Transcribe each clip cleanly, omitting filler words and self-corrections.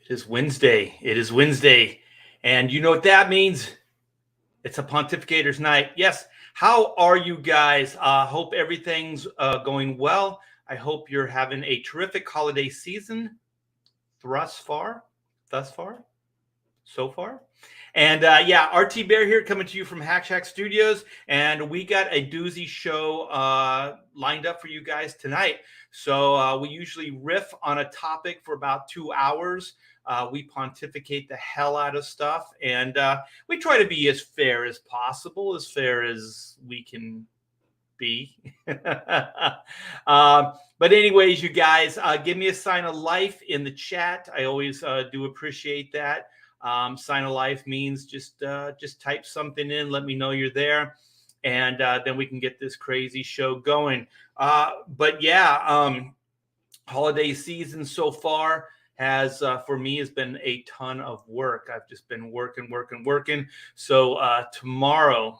It is Wednesday. It is Wednesday. And you know what that means? It's a Pontificators night. Yes. How are you guys? Hope everything's going well. I hope you're having a terrific holiday season thus far. So far. And yeah, RT Bear here coming to you from Hack Shack Studios. And we got a doozy show lined up for you guys tonight. So we usually riff on a topic for about 2 hours. We pontificate the hell out of stuff. And we try to be as fair as possible, as fair as we can be. But anyways, you guys, give me a sign of life in the chat. I always do appreciate that. Sign of life means just type something in, let me know you're there, and then we can get this crazy show going. But yeah, holiday season so far has for me has been a ton of work. I've just been working. So tomorrow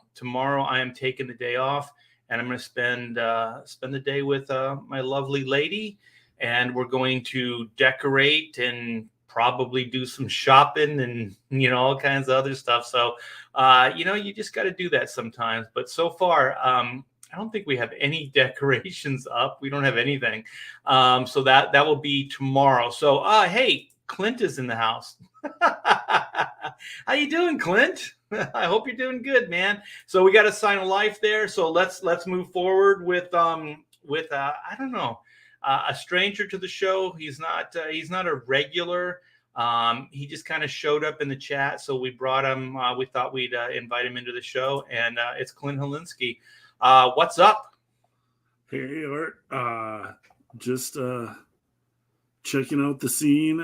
I am taking the day off, and I'm going to spend the day with my lovely lady, and we're going to decorate and probably do some shopping and all kinds of other stuff. So you just got to do that sometimes. But so far I don't think we have any decorations up. We don't have anything. So that will be tomorrow. So hey, Clint is in the house. How you doing, Clint? I hope you're doing good, man. So we got a sign of life there. So let's move forward with I don't know, a stranger to the show. He's not a regular. He just kind of showed up in the chat, so we brought him. We thought we'd invite him into the show, and it's Clint Helinski. What's up? Hey, Art. Just checking out the scene.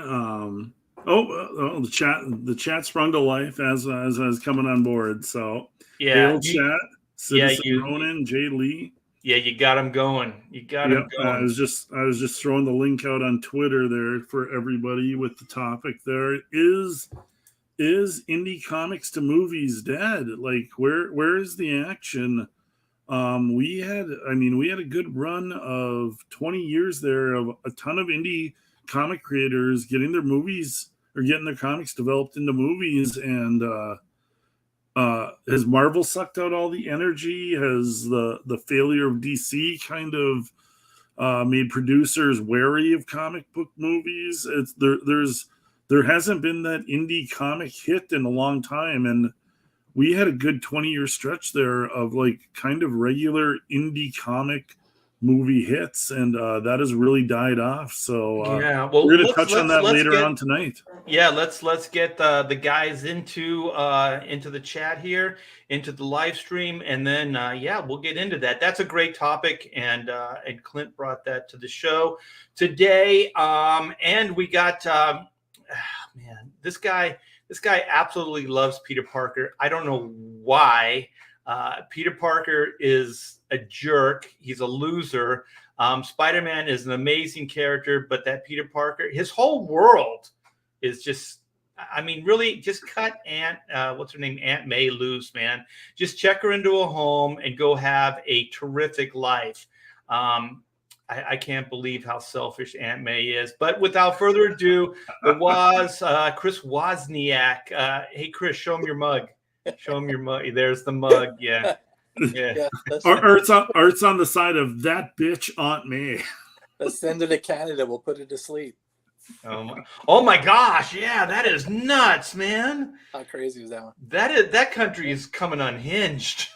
The chat sprung to life as I was coming on board. So yeah, chat. Citizen Ronan, Jay Lee. Yeah, you got him going. Him going. I was just throwing the link out on Twitter there for everybody with the topic. There is Indy Comics to movies dead? Like where is the action? We had a good run of 20 years there of a ton of indie comic creators getting their movies or getting their comics developed into movies, and has Marvel sucked out all the energy? Has the failure of DC kind of made producers wary of comic book movies? There hasn't been that indie comic hit in a long time, and we had a good 20-year stretch there of like kind of regular indie comic movie hits, and that has really died off. So yeah, well, we're going to touch on that later on tonight. Yeah, let's get the guys into the chat here, into the live stream, and then we'll get into that. That's a great topic, and Clint brought that to the show today. And we got man, this guy absolutely loves Peter Parker. I don't know why. Peter Parker is a jerk. He's a loser. Spider-Man is an amazing character, but that Peter Parker, his whole world is just, really just cut what's her name? Aunt May loose, man. Just check her into a home and go have a terrific life. I can't believe how selfish Aunt May is. But without further ado, Chris Wozniak. Hey, Chris, show him your mug. Show him your mug. There's the mug. Yeah. Art's on the side of that bitch Aunt May. Let's send her to Canada. We'll put her to sleep. Oh my gosh. Yeah, that is nuts, man. How crazy is that one? That country is coming unhinged.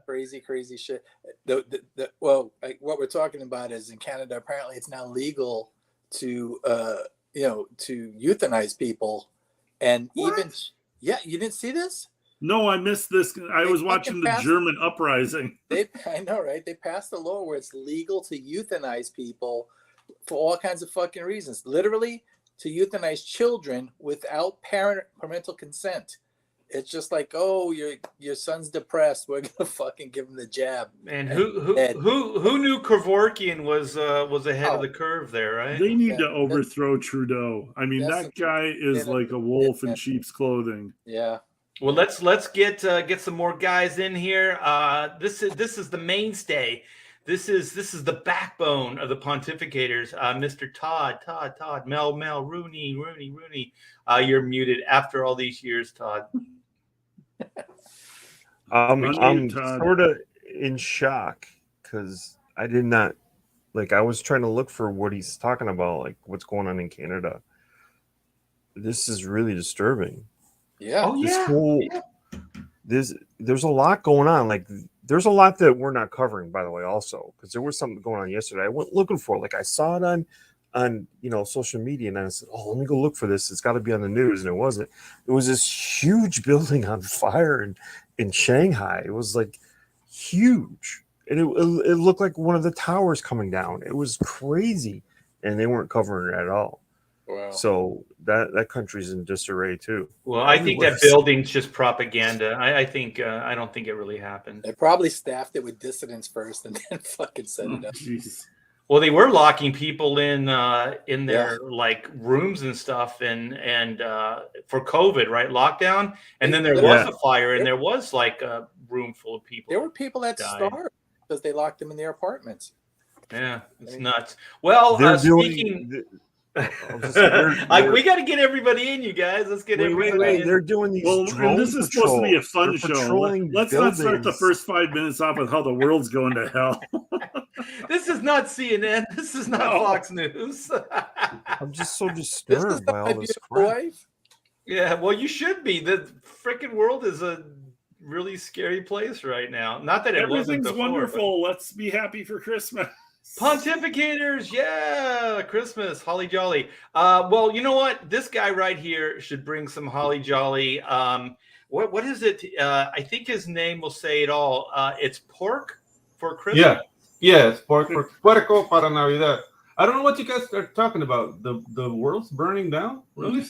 Crazy shit. What we're talking about is in Canada, apparently it's now legal to euthanize people. And what? You didn't see this? No, I missed this. I was watching the German uprising. I know, right? They passed a law where it's legal to euthanize people for all kinds of fucking reasons. Literally, to euthanize children without parental consent. It's just like, oh, your son's depressed. We're gonna fucking give him the jab. And who knew Kevorkian was ahead of the curve there, right? They need to overthrow Trudeau. That guy is like a wolf in sheep's clothing. Yeah. Well, let's get some more guys in here. This is the mainstay. This is the backbone of the Pontificators. Mr. Todd, Mel, Rooney. You're muted after all these years, Todd. I'm sort of in shock because I did not I was trying to look for what he's talking about, like what's going on in Canada. This is really disturbing. Yeah. Oh yeah. There's a lot going on. Like there's a lot that we're not covering, by the way, also because there was something going on yesterday. I went looking for it. Like I saw it on social media, and I said, "Oh, let me go look for this. It's got to be on the news," and it wasn't. It was this huge building on fire in Shanghai. It was like huge, and it looked like one of the towers coming down. It was crazy, and they weren't covering it at all. Wow. So that country's in disarray too. Well, I think that building's just propaganda. I think I don't think it really happened. They probably staffed it with dissidents first, and then fucking set it up. Jesus. Well, they were locking people in their like rooms and stuff, and for COVID, right, lockdown, and then there was a fire, and there was like a room full of people. There were people that starved because they locked them in their apartments. Yeah, it's nuts. Well, speaking. We got to get everybody in, you guys. Let's get everybody in. They're doing these. Well, and this is supposed to be a fun show. Let's not start the first 5 minutes off with how the world's going to hell. This is not CNN. This is not Fox News. I'm just so disturbed by all this crap. Yeah, well, you should be. The freaking world is a really scary place right now. Not that everything's wonderful. Let's be happy for Christmas. Pontificators, yeah, Christmas, holly jolly. Well, you know what? This guy right here should bring some holly jolly. What is it? I think his name will say it all. It's pork for Christmas. Yes, puerco para Navidad. I don't know what you guys are talking about. The world's burning down? Really?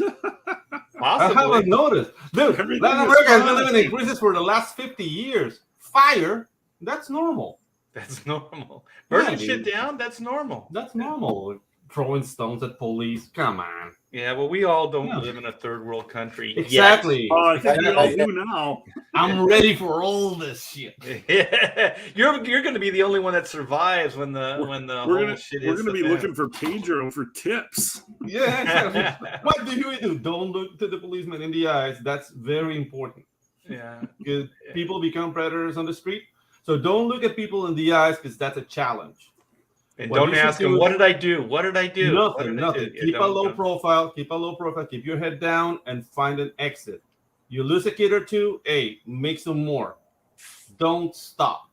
I haven't noticed. Dude, Latin America has been living in crisis for the last 50 years. Fire, that's normal. That's normal. Burning shit down, that's normal. That's normal. Throwing stones at police. Come on. Yeah, well, we all don't live in a third world country. Exactly. I think we all do now. I'm ready for all this shit. Yeah. You're going to be the only one that survives when the whole shit is. We're going to be looking for Pedro for tips. Yeah, exactly. What do you do? Don't look to the policeman in the eyes. That's very important. Yeah. Because people become predators on the street. So don't look at people in the eyes because that's a challenge. And don't ask them, what did I do? What did I do? Nothing. Keep a low profile. Keep your head down and find an exit. You lose a kid or two, make some more. Don't stop.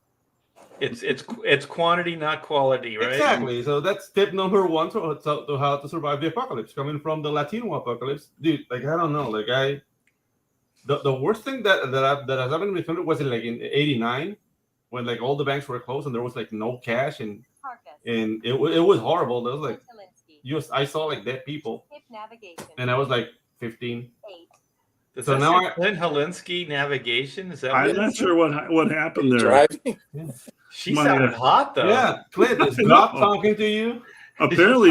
It's quantity, not quality, right? Exactly. So that's tip number one to how to survive the apocalypse. Coming from the Latino apocalypse, dude. Like I don't know. Like the worst thing that has happened to me was in '89. When like all the banks were closed and there was like no cash and it was horrible. There was like I saw like dead people and I was like 15. So now Clint Holinsky navigation is that? I'm not sure what happened there. She sounded hot though. Yeah, Clint, is God talking to you? Apparently,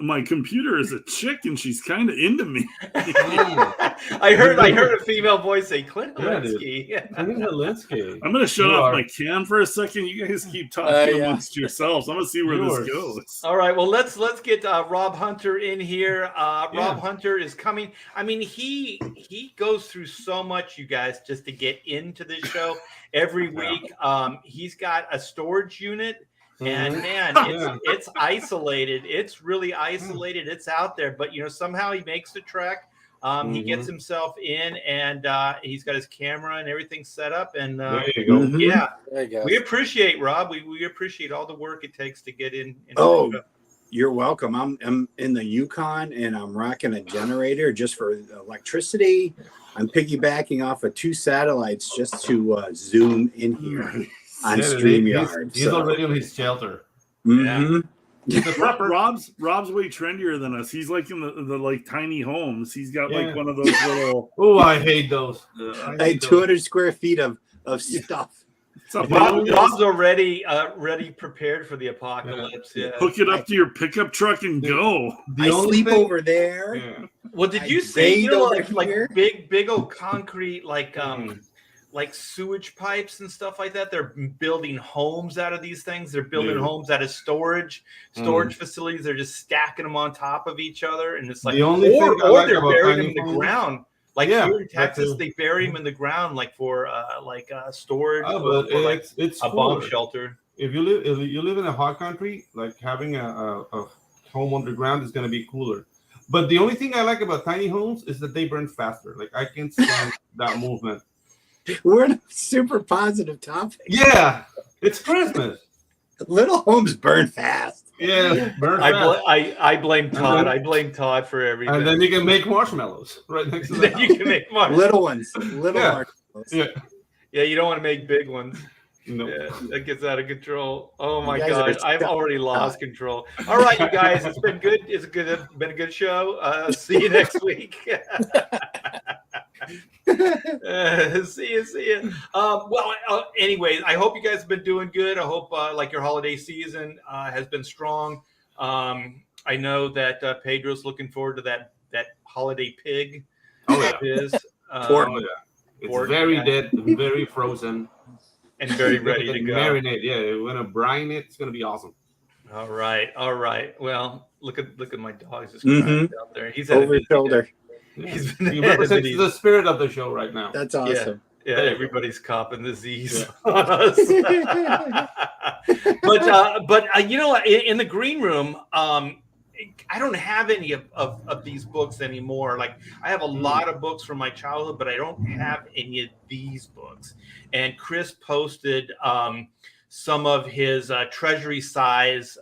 my computer is a chick, and she's kind of into me. I heard a female voice say Clint Holinsky. Clint Holinsky. I'm gonna shut off my cam for a second. You guys keep talking amongst yourselves. I'm gonna see where this goes. All right. Well, let's get Rob Hunter in here. Rob Hunter is coming. I mean, he goes through so much, you guys, just to get into this show every week. He's got a storage unit. And man, it's isolated. It's really isolated. It's out there, but somehow he makes the trek. He gets himself in, and he's got his camera and everything set up. And there you go. Yeah, there you go. We appreciate Rob. We appreciate all the work it takes to get in. You're welcome. I'm in the Yukon, and I'm rocking a generator just for electricity. I'm piggybacking off of 2 satellites just to zoom in here. On StreamYard. He's already on his shelter. Mm-hmm. Yeah. Rob's way trendier than us. He's like in the like tiny homes. He's got like one of those little. Oh, I hate those. 200 square feet of stuff. Rob's already prepared for the apocalypse. Yeah. Hook it up to your pickup truck and go. I sleep over there. Well, did you see like big old concrete like sewage pipes and stuff like that. They're building homes out of these things. They're building homes out of storage facilities. They're just stacking them on top of each other, and it's like, The only thing I or like they're about burying tiny them in the homes- ground. Like Yeah, here in that Texas, too. they bury them in the ground, like for storage Oh, or but like it's a bomb cooler. shelter. If you live in a hot country, like having a home underground is going to be cooler. But the only thing I like about tiny homes is that they burn faster. Like I can't stand that movement. We're in a super positive topic. Yeah, it's Christmas. Little homes burn fast. Yeah, burn fast. I blame Todd. then- I blame Todd for everything. And then you can make marshmallows right next to Then that. you can make money. Little ones. Little Yeah. marshmallows. Yeah. Yeah, you don't want to make big ones. No. Yeah, that gets out of control. Oh my You guys are God, I've stuck. already lost control. All right, you guys, it's been good. Been a good show. See you next week. See you. Anyways, I hope you guys have been doing good. I hope like your holiday season has been strong. I know that Pedro's looking forward to that holiday pig. Oh yeah. Is Oh yeah. It's pork, very yeah. dead, very frozen, and very ready to go. Marinate. Yeah, we're gonna brine it. It's gonna be awesome. All right. Well, look at my dog just Mhm. out there. He's had a Over his busy day. shoulder. He's been He had a represents busy- the spirit of the show right now. That's awesome. Yeah, There you go. everybody's copping disease Yeah. on us. but you know, in the green room, I don't have any of these books anymore. Like I have a lot of books from my childhood, but I don't have any of these books. And Chris posted some of his treasury size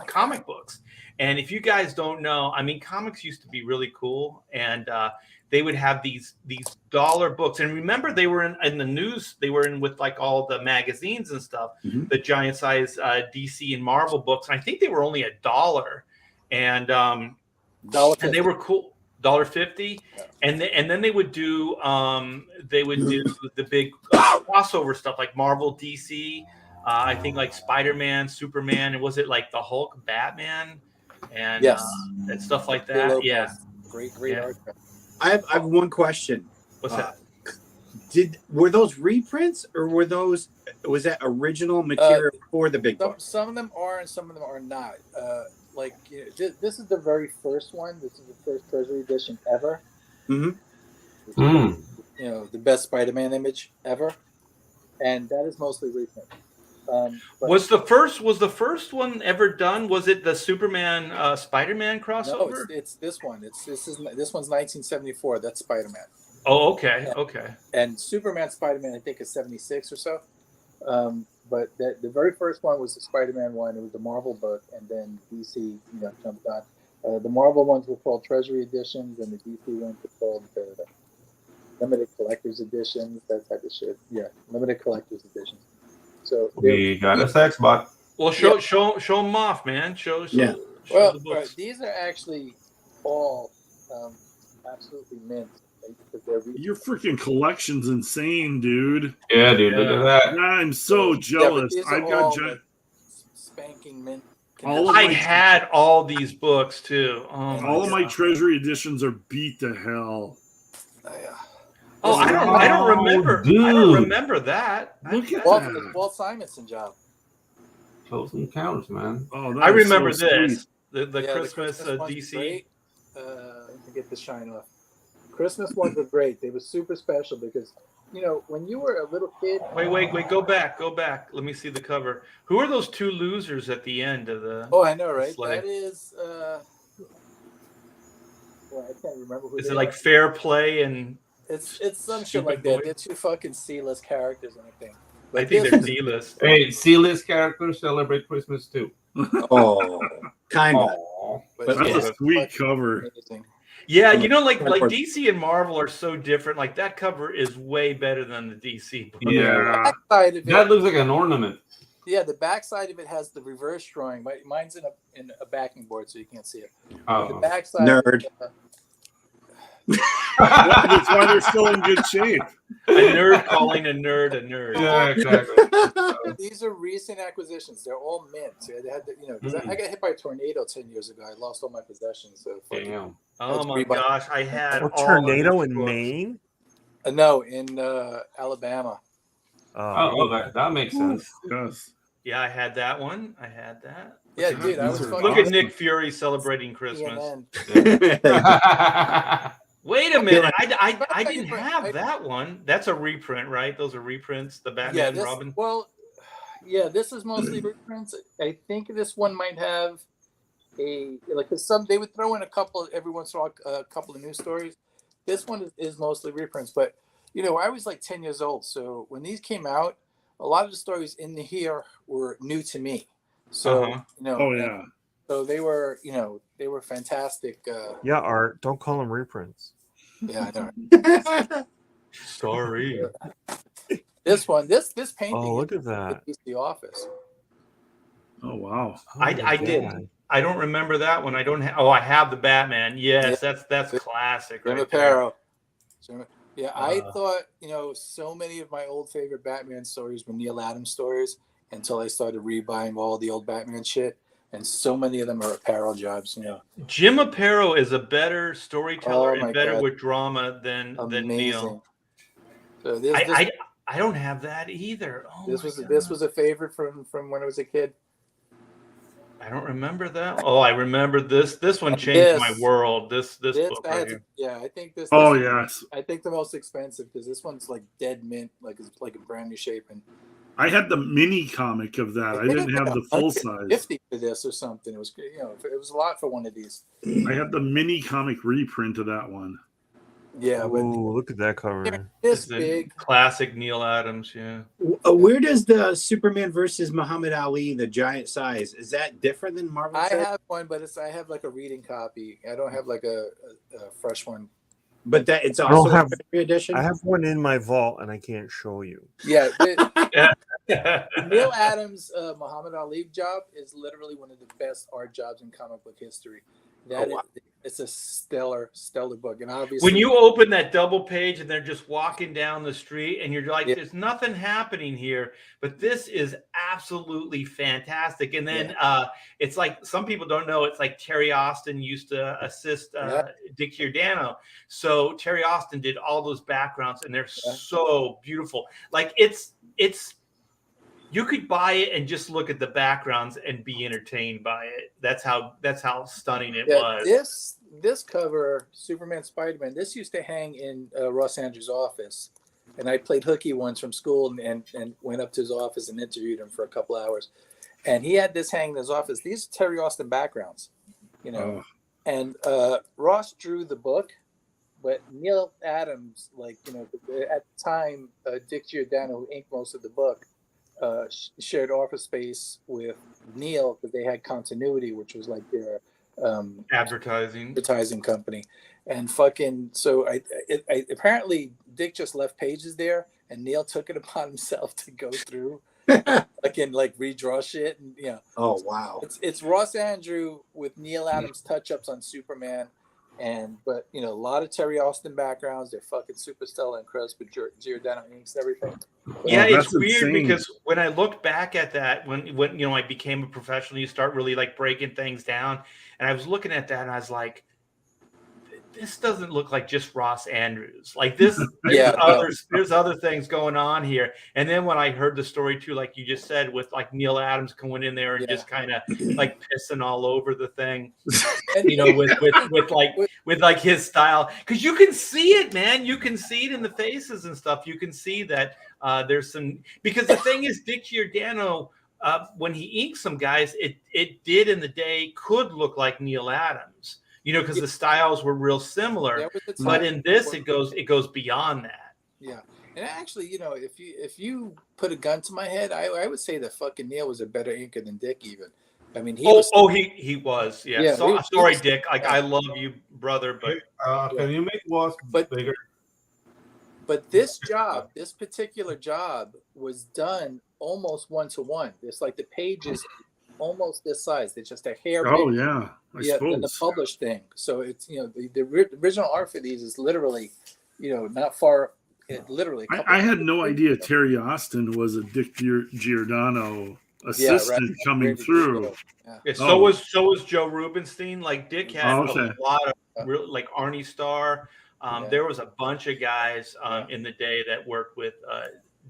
comic books. And if you guys don't know, I mean, comics used to be really cool, and they would have these dollar books. And remember, they were in the news. They were in with like all the magazines and stuff. Mhm. The giant size DC and Marvel books. And I think they were only $1, and they were cool. $1.50, and then they would do the big crossover stuff like Marvel, DC. I think like Spider-Man, Superman, and was it like the Hulk, Batman, and and stuff like that. Yeah. Great Yeah. art. I have one question. What's that? Were those reprints or was that original material for the big book? Some of them are and some of them are not. This is the very first one. This is the first Treasury edition ever. Mm-hmm. You know, the best Spider-Man image ever, and that is mostly reprint. Was the first one ever done? Was it the Superman Spider-Man No, crossover? it's this one. This one's 1974. That's Spider-Man. Oh, okay, okay. And Superman Spider-Man, I think, is 76 or so. But the very first one was the Spider-Man one. It was the Marvel book, and then DC, jumped on. The Marvel ones were called Treasury editions, and the DC ones were called the limited collector's editions. That type of shit. Yeah, limited collector's editions. So We got a sex bot. Well, show them off, man. Show Yeah. show the books. these are actually all absolutely mint. Because they're Your freaking collection's insane, dude. Yeah, dude, look at that. I'm so jealous. these are I've all, got like, spanking mint. All of I my- had all these books too. Oh my all of my God. treasury editions are beat to hell. Oh, I don't remember. I don't dude. remember that. Look at Walt, that. Walt Simonson job. Close encounters, man. Oh, that I is remember so this. sweet. The Yeah, Christmas one's DC. great. Let me get the shine off. Christmas ones were great. They were super special because, when you were a little kid. Wait. Go back. Let me see the cover. Who are those two losers at the end of the? Oh, I know, right? Slay. That is. I can't remember who. Is they it like are. Fair Play and? It's some shit Stupid like that. Boy? They're two fucking C-list characters, and I think. I think they're D-list. Hey, C-list characters celebrate Christmas too. Oh, kind of. Aw. That's Yeah. a sweet cover. Amazing. Yeah, like DC and Marvel are so different. Like that cover is way better than the DC book. Yeah. Backside of That it, looks like an ornament. yeah, the backside of it has the reverse drawing. Mine's in a backing board, so you can't see it. The Oh. backside. Nerd. That's why they're still in good shape. A nerd calling a nerd a nerd. Yeah, exactly. These are recent acquisitions. They're all mint. So they had, 'cause I got hit by a tornado 10 years ago. I lost all my possessions. So fucking- Damn. Oh That's my pretty much- gosh, I had Or all of tornado these in books. Maine. No, in Alabama. Oh, okay, that makes sense. Yes. Yeah, I had that one. I had that. Yeah, Look at- dude, I was These are fucking Look at awesome. Nick Fury celebrating Christmas. CNN. Wait a minute. I I- didn't have that one. That's a reprint, right? Those are reprints. The Batman Yeah, and this Robin. well, yeah, this is mostly reprints. I think this one might have a like 'cause some they would throw in a couple every once in a while a couple of news stories. This one is mostly reprints, but I was like 10 years old, so when these came out, a lot of the stories in here were new to me. So Uh-huh. Oh yeah. so they were they were fantastic. Yeah, Art. Don't call them reprints. Yeah, I know. Sorry. This one, this painting. Oh, look is at that. The Office. Oh wow. Oh, I my didn't. God. I don't remember that one. I don't have. Oh, I have the Batman. Yes, that's classic. Jim Right there. Aparo. Yeah, I Uh. thought so many of my old favorite Batman stories were Neil Adams stories until I started rebuying all the old Batman shit, and so many of them are apparel jobs. Jim Aparo is a better storyteller Oh, my and better God. with drama than Amazing. Neil. So this I don't have that either. Oh, this my was God. this was a favorite from when I was a kid. I don't remember that. Oh, I remember this. This one changed my world. This book right here. I think this. Oh this- yes. I think the most expensive because this one's like dead mint, like it's like a brand new shape, and I had the mini comic of that. I didn't have the full size. 50 for this or something. It was it was a lot for one of these. I had the mini comic reprint of that one. Yeah, but Ooh, look at that cover. this It's the big. classic Neil Adams. Yeah. Where does the Superman versus Muhammad Ali, the giant size, is that different than Marvel? I size? have one, but I have like a reading copy. I don't have like a fresh one. But that it's don't also a have- February edition. I have one in my vault and I can't show you. Yeah, the Neil Adams Muhammad Ali job is literally one of the best art jobs in comic book history. That wow. it's a stellar book, and obviously When you open that double page and they're just walking down the street and you're like, Yeah. there's nothing happening here, but this is absolutely fantastic. And then it's like, some people don't know, it's like Terry Austin used to assist Dick Giordano. So Terry Austin did all those backgrounds and they're so beautiful. Like it's you could buy it and just look at the backgrounds and be entertained by it. That's how stunning it was. This cover, Superman, Spider-Man, this used to hang in Ross Andrews' office, and I played hooky once from school and went up to his office and interviewed him for a couple hours, and he had this hanging in his office. These are Terry Austin backgrounds, and Ross drew the book, but Neil Adams, at the time, Dick Giordano, who inked most of the book, shared office space with Neil because they had Continuity, which was like their advertising company, and so I apparently Dick just left pages there, and Neil took it upon himself to go through redraw shit, and Oh wow! It's Ross Andrew with Neil Adams touch-ups on Superman. But a lot of Terry Austin backgrounds. They're fucking super stellar and crisp with Giordano inks and everything. Yeah, Oh, it's weird insane. because when I look back at that, when I became a professional, you start really like breaking things down. And I was looking at that and I was like, this doesn't look like just Ross Andrews. Like this, there's other things going on here. And then when I heard the story too, like you just said, with like Neil Adams going in there and just kind of like pissing all over the thing, with like his style, because you can see it, man. You can see it in the faces and stuff. You can see that there's some, because the thing is, Dick Giordano, when he inked some guys, it did in the day could look like Neil Adams. Because the styles were real similar, but in this it goes beyond that. Yeah, and actually, if you put a gun to my head, I would say that fucking Neil was a better inker than Dick. Even, I mean, he was. Yeah. Sorry, Dick. Like I love you, brother, but can you make walls bigger? But this particular job, was done almost 1-to-1. It's like the pages almost this size. They're just a hair. Oh yeah, I suppose. Than the published thing. So it's the original art for these is literally, not far. It literally. I had no idea Terry Austin was a Dick Giordano assistant coming through. Yeah, so was Joe Rubenstein. Like Dick had a lot of real, like Arnie Starr. There was a bunch of guys in the day that worked with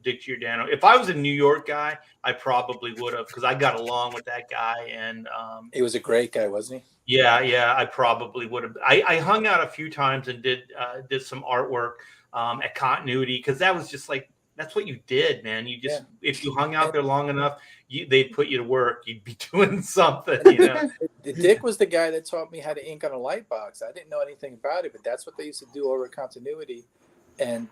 Dick Giordano. If I was a New York guy, I probably would have, because I got along with that guy. And he was a great guy, wasn't he? yeah, I probably would have. I hung out a few times and did some artwork at Continuity, because that was just like, that's what you did, man. You just, if you hung out there long enough, they'd put you to work. You'd be doing something, you know. Dick was the guy that taught me how to ink on a light box. I didn't know anything about it, but that's what they used to do over at Continuity. And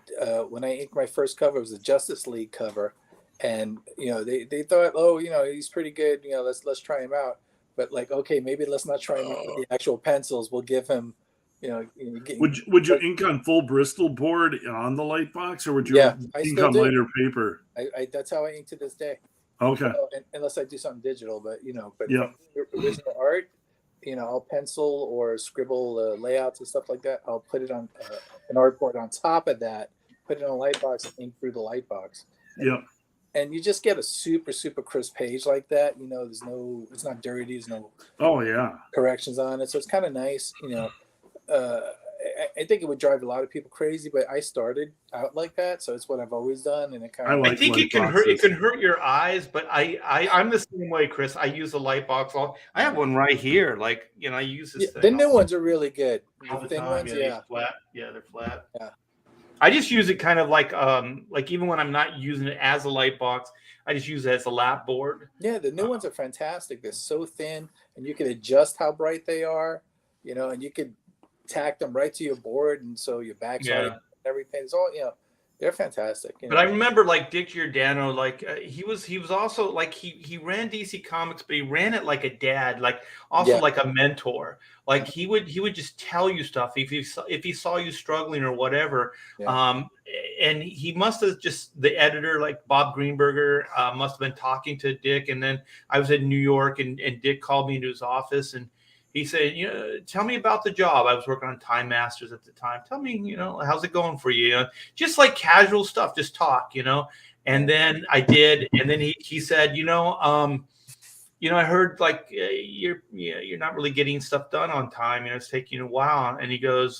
when I inked my first cover, it was a Justice League cover, and they thought, oh, he's pretty good. Let's try him out. But like, okay, maybe let's not try him out with the actual pencils. We'll give him. Would you ink on full Bristol board on the light box, or would you ink on lighter paper? I that's how I ink to this day. Okay. Unless I do something digital, but original art, I'll pencil or scribble layouts and stuff like that. I'll put it on an artboard on top of that, put it on a light box, and ink through the light box. And you just get a super, super crisp page like that. It's not dirty. There's no corrections on it. So it's kind of nice, I think it would drive a lot of people crazy, but I started out like that, so it's what I've always done, and it kind of. I think it can hurt. It can hurt your eyes, but I'm the same way, Chris. I use a light box. I have one right here. Like I use this. The new ones are really good. The thin ones, they're flat. Yeah, they're flat. Yeah. I just use it kind of like even when I'm not using it as a light box, I just use it as a lap board. Yeah, the new ones are fantastic. They're so thin, and you can adjust how bright they are. And you could tack them right to your board, and so your backside everything is all they're fantastic. But I remember like Dick Giordano, he was also like he ran DC Comics, but he ran it like a dad, like also like a mentor. Like he would just tell you stuff if he saw you struggling or whatever. And he must have the editor, like Bob Greenberger, must have been talking to Dick, and then I was in New York, and Dick called me into his office, and he said, tell me about the job. I was working on Time Masters at the time. Tell me, how's it going for you? Just like casual stuff, just talk, And then I did, and then he said, I heard like you're not really getting stuff done on time. It's taking a while. And he goes,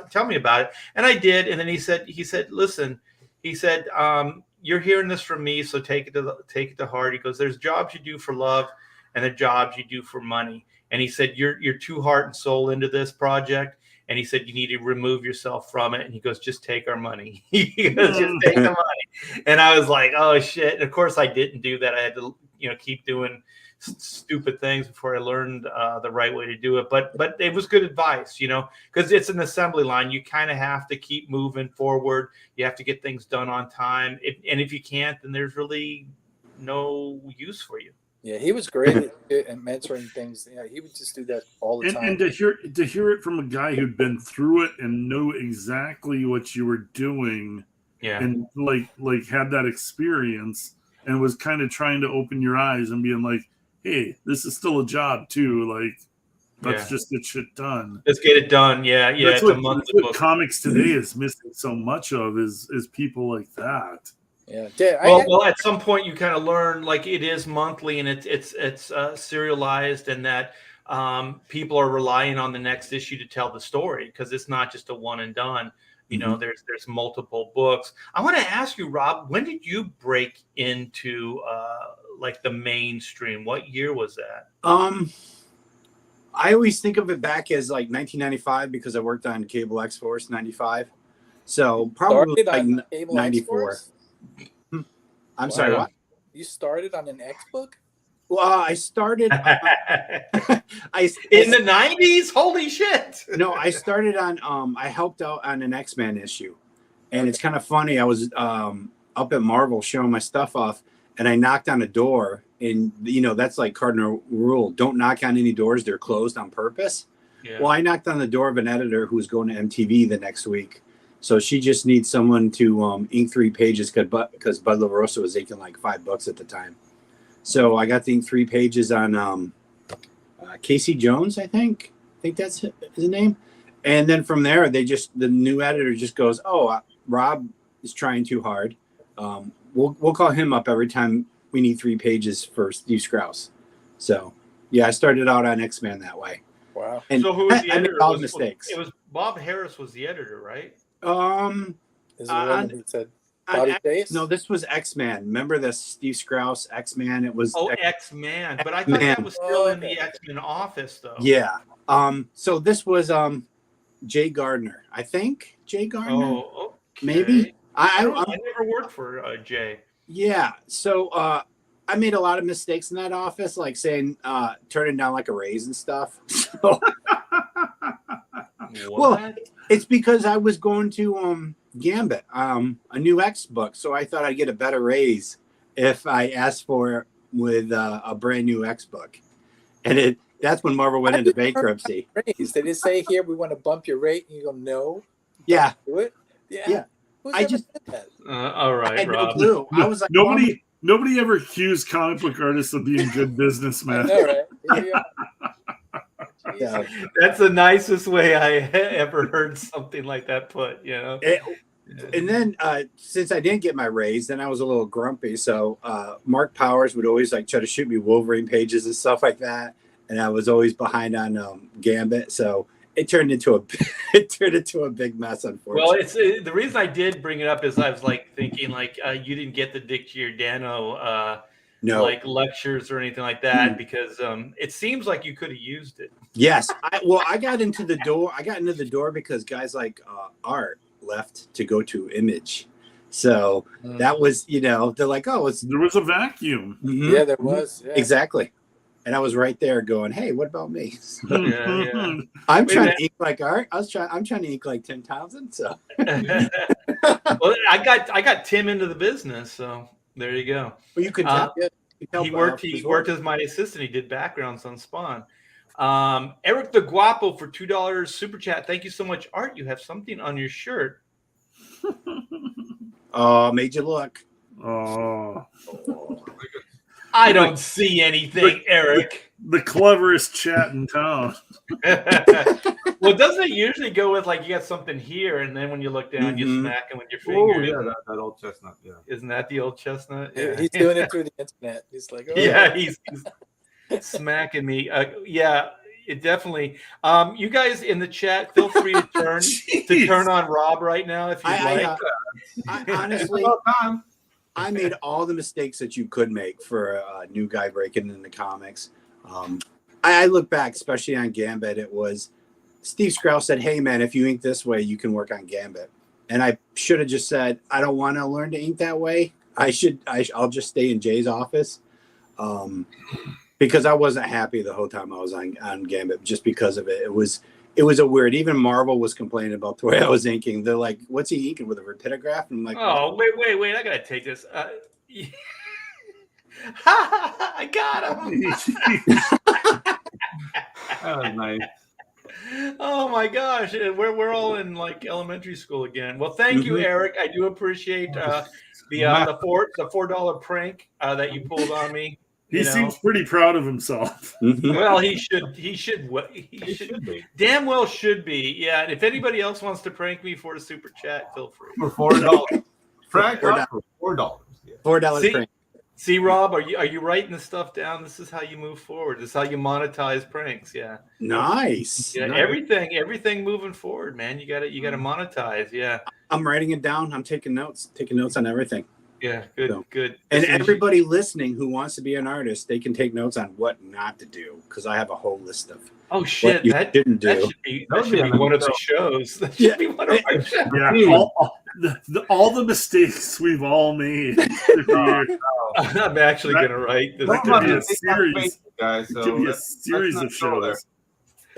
tell me about it. And I did. And then he said, listen, you're hearing this from me, so take it to heart. He goes, there's jobs you do for love, and the jobs you do for money. And he said, you're too heart and soul into this project. And he said, you need to remove yourself from it. And he goes, just take our money. He goes, just take the money. And I was like, oh shit. And of course I didn't do that. I had to, keep doing stupid things before I learned the right way to do it. But it was good advice, because it's an assembly line. You kind of have to keep moving forward. You have to get things done on time. And if you can't, then there's really no use for you. Yeah, he was great at mentoring things. He would just do that all the time. And to hear it from a guy who'd been through it and knew exactly what you were doing, and like had that experience and was kind of trying to open your eyes and being like, hey, this is still a job too. Like, let's just get shit done. Let's get it done. Yeah. That's what comics today is missing so much of is people like that. Yeah. Well, at some point you kind of learn like it is monthly and it's serialized, and that people are relying on the next issue to tell the story, because it's not just a one and done. There's multiple books. I want to ask you, Rob, when did you break into like the mainstream? What year was that? I always think of it back as like 1995 because I worked on Cable X-Force 95. So probably like 94. I'm sorry, what? You started on an X book? Well, I started in the 90s. Holy shit! No, I started on. I helped out on an X-Men issue, and it's kind of funny. I was up at Marvel showing my stuff off, and I knocked on a door, and that's like cardinal rule: don't knock on any doors; they're closed on purpose. Yeah. Well, I knocked on the door of an editor who was going to MTV the next week. So she just needs someone to ink 3 pages because Bud LaRosa was inking like $5 at the time. So I got to ink 3 pages on Casey Jones, I think that's his name. And then from there, the new editor just goes, Rob is trying too hard. We'll call him up every time we need 3 pages for Steve Sprouse. So yeah, I started out on X-Men that way. Wow. And So who was the I made editor? all the mistakes. It was Bob Harris was the editor, right? Is the one that said on Bobby X- Chase? no, this was X-Man. Remember the Steve Sprouse X-Man? It was Oh, X-Man. But I thought that X-Man. was still in Okay. the X-Men office, though. Yeah. So this was Jay Gardner. I think Jay Gardner. Oh, okay. Maybe. I never worked for Jay. Yeah. So I made a lot of mistakes in that office, like saying turning down like a raise and stuff. So, What? well, it's because I was going to Gambit, a new X book, so I thought I'd get a better raise if I asked for it with a brand new X book, and that's when Marvel went into bankruptcy. Raise. They just say here we want to bump your rate, and you go no. Yeah. Do it. Yeah. Who's I ever just- said that? All I right, had no Rob. clue. I was like, Nobody ever accused comic book artists of being good I businessmen. know, right? Here we are. Yeah. That's the nicest way I ever heard something like that put. You know. And then since I didn't get my raise, then I was a little grumpy. So Mark Powers would always like try to shoot me Wolverine pages and stuff like that, and I was always behind on Gambit. So it turned into a big mess, unfortunately. Well, it's the reason I did bring it up is I was like thinking like you didn't get the Dick Giordano no. like lectures or anything like that because it seems like you could have used it. Yes. I got into the door because guys like Art left to go to Image. So that was, they're like, oh, There was a vacuum. Yeah, there was. Yeah. Exactly. And I was right there going, hey, what about me? Yeah. I'm Wait a trying minute. to ink like Art. I'm trying to ink like Tim Townsend. So Well, I got Tim into the business, so there you go. well, you could Uh, tell. He worked as my assistant. He did backgrounds on Spawn. Eric the Guapo for $2 super chat. Thank you so much, Art. You have something on your shirt. Oh, made you look. Oh, I don't see anything, Eric. the cleverest chat in town. Well, doesn't it usually go with like you got something here, and then when you look down, you Mhm. smack it with your Oh finger? yeah, that old chestnut. Yeah. Isn't that the old chestnut? He's doing it through the internet. He's like, oh, Yeah, he's smacking me. Yeah, it definitely. You guys in the chat, feel free to turn on Rob right now if you'd like. I honestly, I made all the mistakes that you could make for a new guy breaking into comics. I look back, especially on Gambit. It was Steve Sprouse said, "Hey man, if you ink this way, you can work on Gambit." And I should have just said, "I don't want to learn to ink that way. I'll just stay in Jay's office." Because I wasn't happy the whole time I was on Gambit, just because of it. It was a weird. Even Marvel was complaining about the way I was inking. They're like, "What's he inking with a rapidograph?" And I'm like, Oh, wait! I gotta take this. I got him. That was nice. Oh my gosh, we're all in like elementary school again. Well, thank you, Eric. I do appreciate the $4 prank that you pulled on me. He seems pretty proud of himself. Well, he should be. damn well should be. Yeah. And if anybody else wants to prank me for a super chat, feel free. For $4. Frank, $4. for $4. Yeah. $4 See? prank. See, Rob, are you writing this stuff down? This is how you move forward. This is how you monetize pranks. Yeah. Nice. Yeah. Nice. Everything moving forward, man. You gotta monetize. Yeah. I'm writing it down. I'm taking notes on everything. Yeah. Good. So- Good. And This is- everybody listening who wants to be an artist, they can take notes on what not to do, because I have a whole list of Oh shit! what you shouldn't That do. should be That would be one of another the shows. That should Yeah. be one of our shows. Yeah, all the mistakes we've all made. through the years. I'm actually gonna write this. That could be a series. Guys. It So could be a let's series not of go there. shows.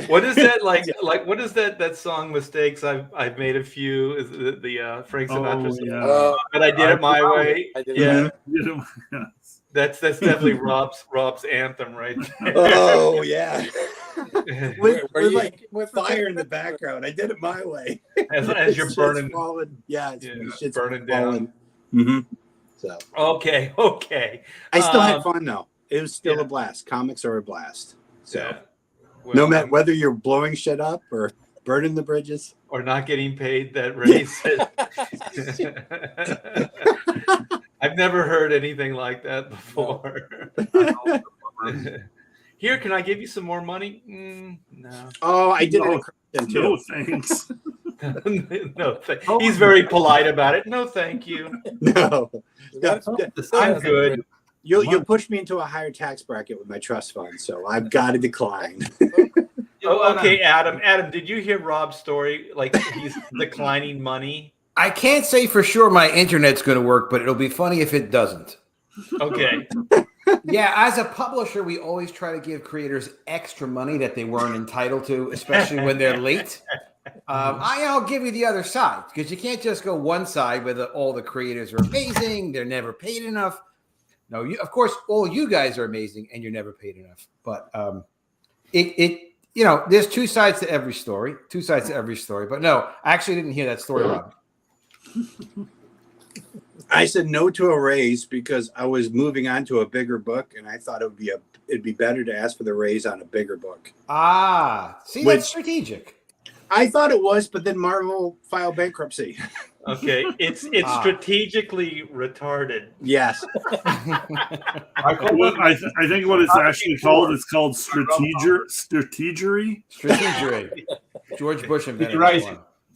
What is that like? Like what is that song? Mistakes. I've made a few. Is the Frank Sinatra Oh, song? yeah. But I did it my way. I did Yeah, it. that's definitely Rob's anthem right there. Oh yeah. Were With you like inking with fire in the background. I did it my way. as you're It's burning. falling. Yeah, Yeah, it's burning down. So Okay. I still had Um, fun though. It was still yeah. a blast. Comics are a blast. So Yeah. no Well, matter whether you're blowing shit up or burning the bridges. or not getting paid that raise. I've never heard anything like that before. Here, can I give you some more money? No. Oh, I did No. it in Krypton too. No thanks. No, he's very polite about it. No, thank you. No, I'm good. you'll push me into a higher tax bracket with my trust fund, so I've got to decline. Oh, okay, Adam. Adam, did you hear Rob's story? Like he's declining money. I can't say for sure my internet's going to work, but it'll be funny if it doesn't. Okay. Yeah, as a publisher, we always try to give creators extra money that they weren't entitled to, especially when they're late. I'll give you the other side, because you can't just go one side where all the creators are amazing, they're never paid enough. No, of course, all you guys are amazing, and you're never paid enough. But there's two sides to every story. But no, I actually didn't hear that story, Rob. I said no to a raise because I was moving on to a bigger book, and I thought it'd be better to ask for the raise on a bigger book. See, that's strategic. I thought it was, but then Marvel filed bankruptcy. Okay, it's strategically retarded. Yes. I think what it's actually called, it's called strategery. Strategery. George Bush invented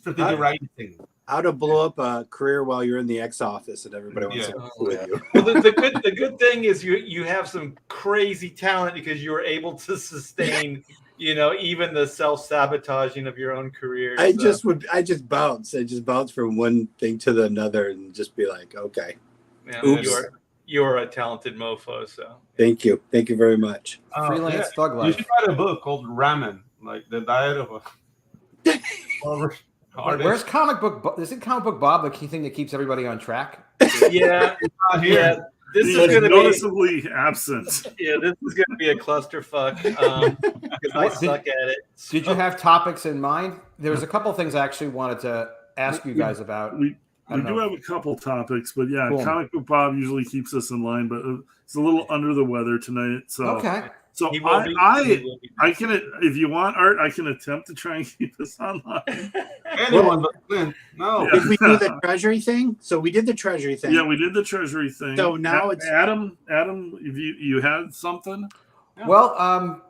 Strategic writing. How to blow up a career while you're in the X office and everybody wants to work with you. Well, the good thing is you have some crazy talent because you were able to sustain, even the self-sabotaging of your own career. I just bounce. I just bounce from one thing to the another and just be like, okay. Yeah, oops. You're a talented mofo. So thank you very much. Freelance thug You life. should write a book called Ramen, like the diet of a artist. Where's comic book? Isn't comic book Bob the key thing that keeps everybody on track? Yeah. This is He's going to noticeably absent. Yeah, this is going to be a clusterfuck because I suck at it. So. Did you have topics in mind? There's a couple things I actually wanted to ask you guys about. We do have a couple topics, but yeah, Cool. Comic Book Bob usually keeps us in line, but it's a little under the weather tonight. So Okay. So He will be- I can, if you want, Art, I can attempt to try and keep us online. Anyone but Clint. No. Did we do the treasury thing? So we did the treasury thing. Yeah, we did the treasury thing. So now it's Adam. If you had something. Well,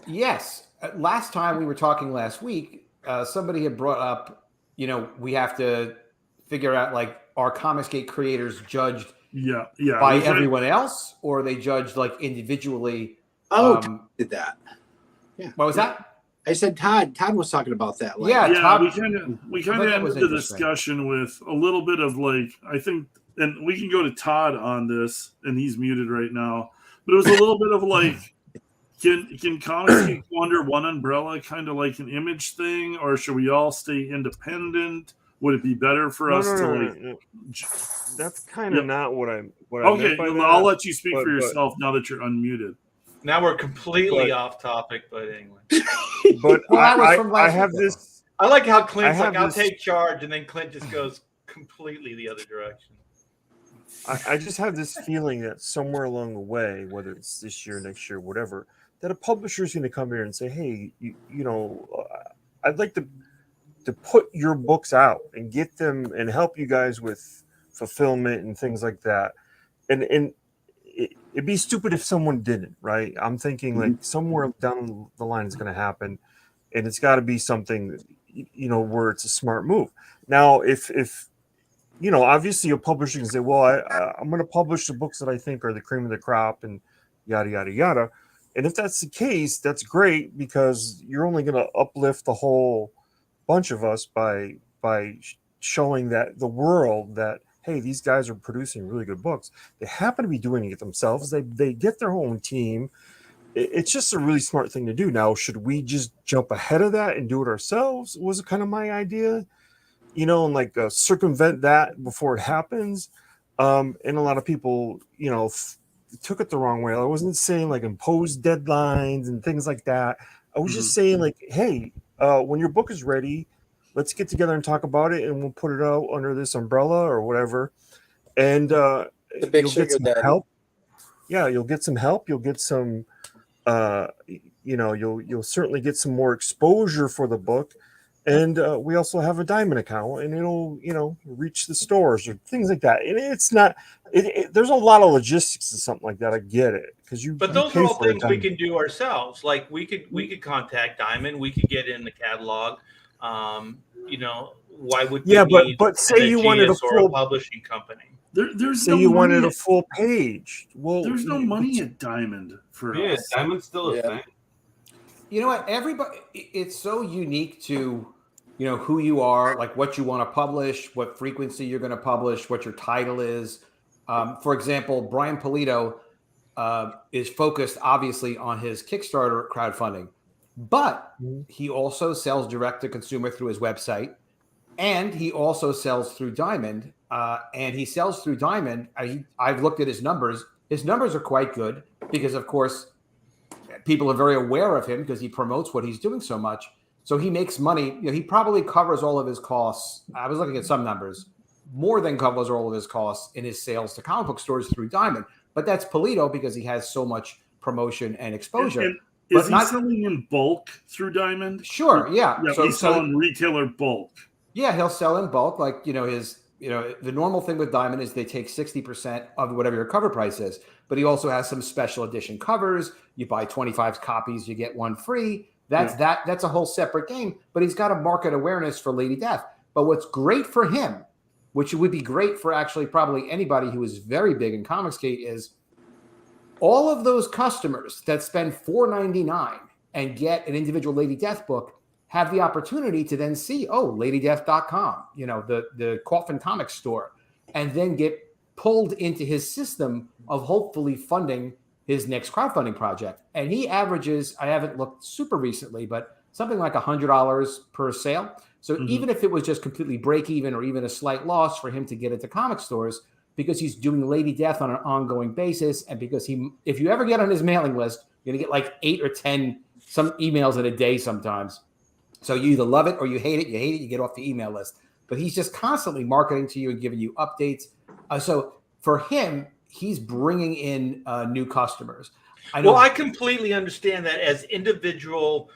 yes. Last time we were talking last week, somebody had brought up, we have to figure out like are Comicsgate creators judged by everyone else, or are they judged like individually? Todd did that. Yeah. What was that? I said Todd. Todd was talking about that. Todd, we kind of ended the discussion with a little bit of like, I think, and we can go to Todd on this, and he's muted right now. But it was a little bit of like, can Comicsgate go under one umbrella, kind of like an Image thing, or should we all stay independent? Would it be better for us to like? That's kind of not what I. Okay, I'll let you speak for yourself now that you're unmuted. Now we're completely off topic, but anyway. But I have this. I like how Clint's like, I'll this- take charge, and then Clint just goes completely the other direction. I just have this feeling that somewhere along the way, whether it's this year, next year, whatever, that a publisher is going to come here and say, "Hey, I'd like to put your books out and get them and help you guys with fulfillment and things like that." And it'd be stupid if someone didn't, right? I'm thinking like somewhere down the line is going to happen, and it's got to be something, where it's a smart move. Now, if obviously a publisher can say, well, I'm going to publish the books that I think are the cream of the crop and yada, yada, yada. And if that's the case, that's great because you're only going to uplift the whole bunch of us by showing that the world that, hey, these guys are producing really good books. They happen to be doing it themselves. They get their own team. It's just a really smart thing to do. Now, should we just jump ahead of that and do it ourselves? Was kind of my idea, and like circumvent that before it happens. And a lot of people, took it the wrong way. I wasn't saying like impose deadlines and things like that. I was just saying like, hey, when your book is ready, let's get together and talk about it, and we'll put it out under this umbrella or whatever. And The big you'll sugar get some daddy. help. Yeah, you'll get some help. You'll get some, you'll certainly get some more exposure for the book. And we also have a Diamond account, and it'll, reach the stores or things like that. And it's not. There's a lot of logistics to something like that. I get it, because you But those are pay all for it. things we can do ourselves. Like we could contact Diamond. We could get in the catalog. Why would we need but say you wanted a or a full publishing company? There's say no you money wanted a at, full page. Well, there's no money at Diamond for Yeah, us. Diamond's still a Yeah. thing. You know what? Everybody, it's so unique to, who you are, like what you want to publish, what frequency you're going to publish, what your title is. For example, Brian Polito is focused obviously on his Kickstarter crowdfunding, but he also sells direct to consumer through his website, and he also sells through Diamond. And he sells through Diamond. I've looked at his numbers. His numbers are quite good because, of course, people are very aware of him because he promotes what he's doing so much. So he makes money. He probably covers all of his costs. I was looking at some numbers, more than covers all of his costs in his sales to comic book stores through Diamond. But that's Polito because he has so much promotion and exposure. And is he selling in bulk through Diamond? Sure, yeah. Yeah, he's selling retailer bulk. Yeah, he'll sell in bulk. Like, the normal thing with Diamond is they take 60% of whatever your cover price is. But he also has some special edition covers. You buy 25 copies, you get one free. That's a whole separate game. But he's got a market awareness for Lady Death. But what's great for him, which would be great for actually probably anybody who is very big in Comicsgate, is all of those customers that spend $4.99 and get an individual Lady Death book have the opportunity to then see, ladydeath.com, the Coffin Comics store, and then get pulled into his system of hopefully funding his next crowdfunding project. And he averages, I haven't looked super recently, but something like $100 per sale. So even if it was just completely break even or even a slight loss for him to get into comic stores, because he's doing Lady Death on an ongoing basis, and because if you ever get on his mailing list, you're going to get like 8 or 10 some emails in a day sometimes. So you either love it or you hate it. You hate it, you get off the email list. But he's just constantly marketing to you and giving you updates. So for him, he's bringing in new customers. I completely understand that as individual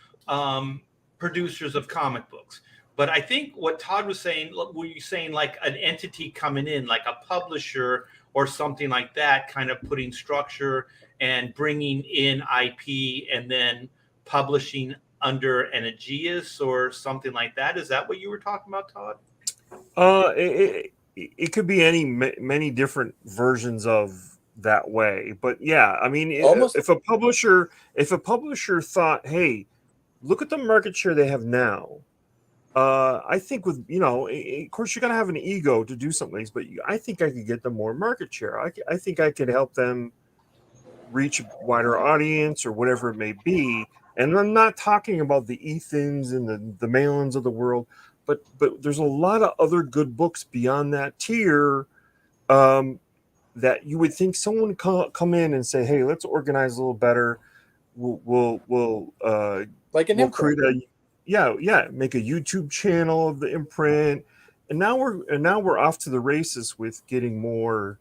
producers of comic books. But I think what Todd was saying, were you saying like an entity coming in, like a publisher or something like that, kind of putting structure and bringing in IP and then publishing under an Aegeus or something like that? Is that what you were talking about, Todd? It could be many different versions of that way, but yeah, I mean, if a publisher thought, hey, look at the market share they have now. I think with, of course, you're going to have an ego to do something, but I think I could get them more market share. I think I could help them reach a wider audience or whatever it may be. And I'm not talking about the Ethans and the Malins of the world, but there's a lot of other good books beyond that tier that you would think someone would come in and say, hey, let's organize a little better. We'll like an imprint. create make a YouTube channel of the imprint. And now we're off to the races with getting more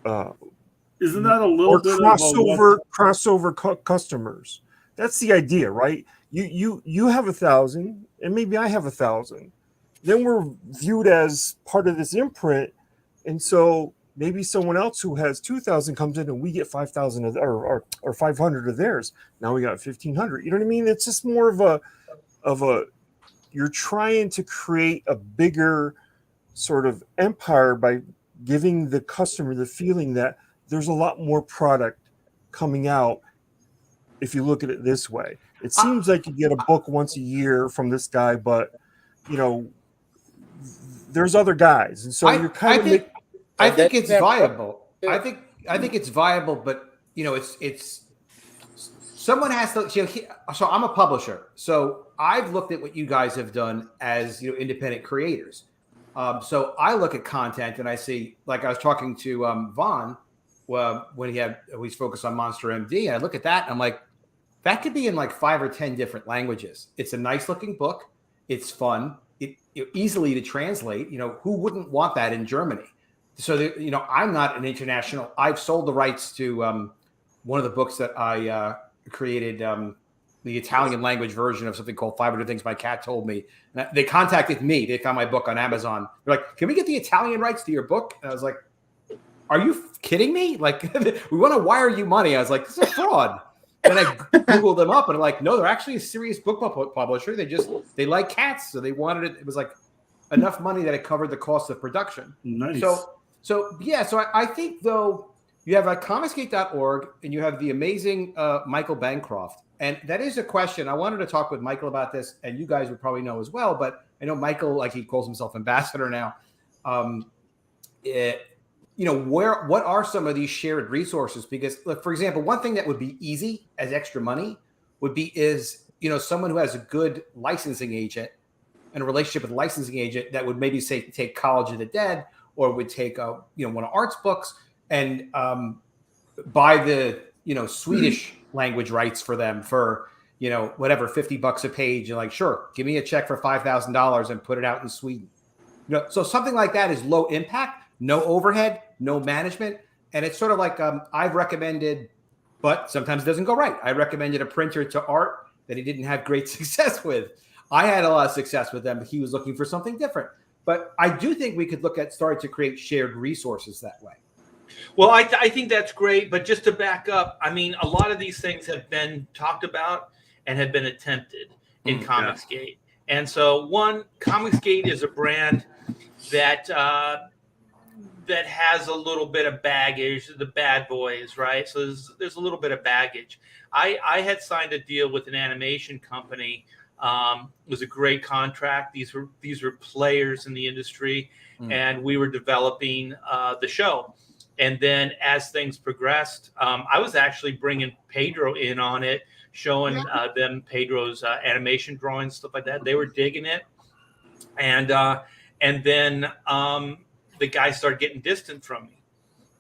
isn't that a little bit crossover customers? That's the idea, right? You have 1,000, and maybe I have 1,000. Then we're viewed as part of this imprint, and so maybe someone else who has 2,000 comes in, and we get 5,000 or 500 of theirs. Now we got 1,500. You know what I mean? It's just more of a. You're trying to create a bigger sort of empire by giving the customer the feeling that there's a lot more product coming out. If you look at it this way, it seems like you get a book once a year from this guy, but there's other guys, and so you're kind of. I think it's viable. I think it's viable, but it's someone has to. So I'm a publisher, so I've looked at what you guys have done as independent creators. So I look at content and I see, like I was talking to Vaughn when he's focused on Monster MD, and I look at that and I'm like, that could be in like 5 or 10 different languages. It's a nice looking book. It's fun. It easily to translate. Who wouldn't want that in Germany? So I'm not an international. I've sold the rights to one of the books that I created the Italian language version of something called 500 Things My Cat Told Me. And they contacted me. They found my book on Amazon. They're like, can we get the Italian rights to your book? And I was like, are you kidding me? Like, we want to wire you money. I was like, this is a fraud. And I Googled them up and I'm like, no, they're actually a serious book publisher. They like cats. So they wanted it. It was like enough money that it covered the cost of production. Nice. So I think though, you have comicsgate.org and you have the amazing Michael Bancroft. And that is a question. I wanted to talk with Michael about this, and you guys would probably know as well. But I know Michael, like he calls himself ambassador now. What are some of these shared resources? Because, look, for example, one thing that would be easy as extra money is someone who has a good licensing agent and a relationship with a licensing agent that would maybe say take College of the Dead or would take one of Art's books and buy the Swedish language rights for them for whatever $50 a page, and like, sure, give me a check for $5,000 and put it out in Sweden. So something like that is low impact, no overhead, no management, and it's sort of like I've recommended, but sometimes it doesn't go right. I recommended a printer to Art that he didn't have great success with. I had a lot of success with them, but he was looking for something different. But I do think we could look at starting to create shared resources that way. Well, I think that's great. But just to back up, I mean, a lot of these things have been talked about and have been attempted in Comicsgate. And so, Comicsgate is a brand that that has a little bit of baggage, the bad boys, right? So there's a little bit of baggage. I had signed a deal with an animation company. It was a great contract. These were players in the industry, and we were developing the show. And then as things progressed, I was actually bringing Pedro in on it, showing them Pedro's animation drawings, stuff like that. They were digging it. And then the guy started getting distant from me.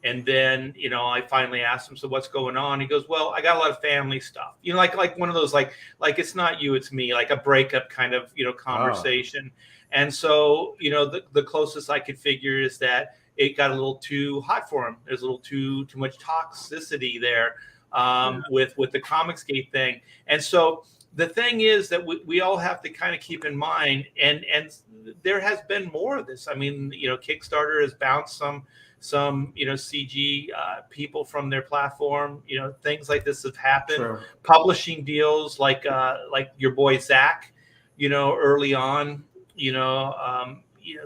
And then, I finally asked him, so what's going on? He goes, well, I got a lot of family stuff, like one of those, like it's not you, it's me, like a breakup kind of, conversation. Oh. And so, the closest I could figure is that it got a little too hot for him. There's a little too much toxicity there with the Comicsgate thing. And so the thing is that we all have to kind of keep in mind, and there has been more of this. I mean, Kickstarter has bounced some CG people from their platform. Things like this have happened. True. Publishing deals like your boy Zach, early on,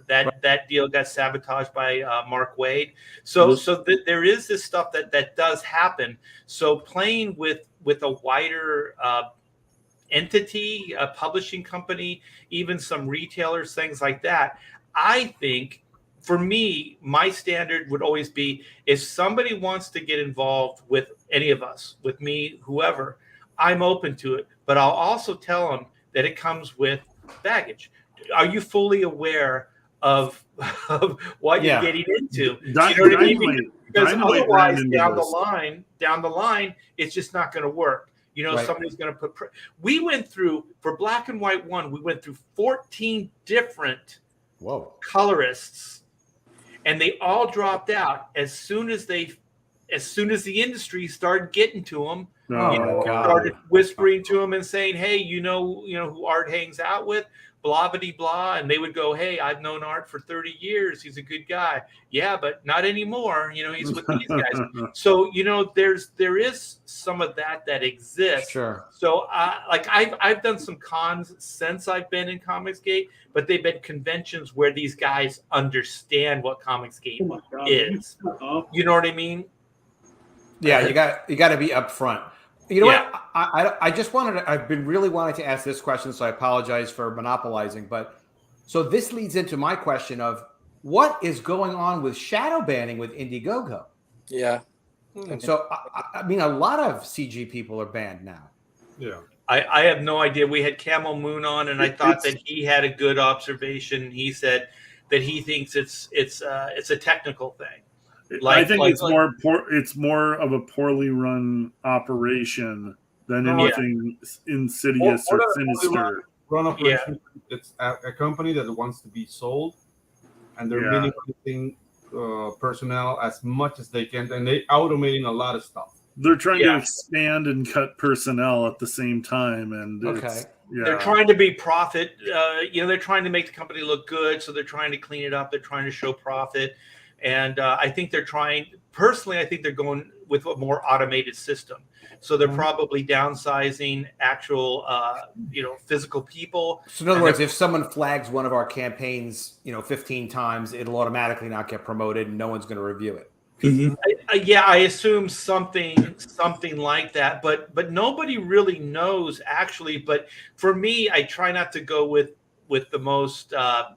that deal got sabotaged by Mark Waid. So there is this stuff that does happen. So playing with a wider entity, a publishing company, even some retailers, things like that, I think, for me, my standard would always be, if somebody wants to get involved with any of us, with me, whoever, I'm open to it. But I'll also tell them that it comes with baggage. Are you fully aware of what you're getting into? You know what I mean? Because otherwise, down the line, it's just not going to work. Somebody's going to put. We went through, for Black and White 1, we went through 14 different colorists, and they all dropped out as soon as the industry started getting to them. Started whispering to them and saying, "Hey, who Art hangs out with, blah blah blah," and they would go, "Hey, I've known Art for 30 years. He's a good guy." Yeah, but not anymore. He's with these guys. So there is some of that exists. Sure. So I've done some cons since I've been in Comicsgate, but they've been conventions where these guys understand what Comicsgate is. You know what I mean? Yeah, you got to be upfront. You know what? I just I've been really wanting to ask this question, so I apologize for monopolizing. But so this leads into my question of what is going on with shadow banning with Indiegogo? Yeah. And so, I mean, a lot of CG people are banned now. Yeah. I have no idea. We had Camel Moon on, and I thought that he had a good observation. He said that he thinks it's a technical thing. I think it's more of a poorly run operation than anything insidious or sinister. Run operation. It's a company that wants to be sold, and they're minimizing personnel as much as they can, and they're automating a lot of stuff. They're trying Yeah. to expand and cut personnel at the same time, and Okay. They're trying to be profit. They're trying to make the company look good, so they're trying to clean it up. They're trying to show profit, and I think they're trying. Personally, I think they're going with a more automated system. So they're probably downsizing actual, physical people. So in other words, if someone flags one of our campaigns, 15 times, it'll automatically not get promoted, and no one's going to review it. I assume something like that, but nobody really knows actually. But for me, I try not to go with the most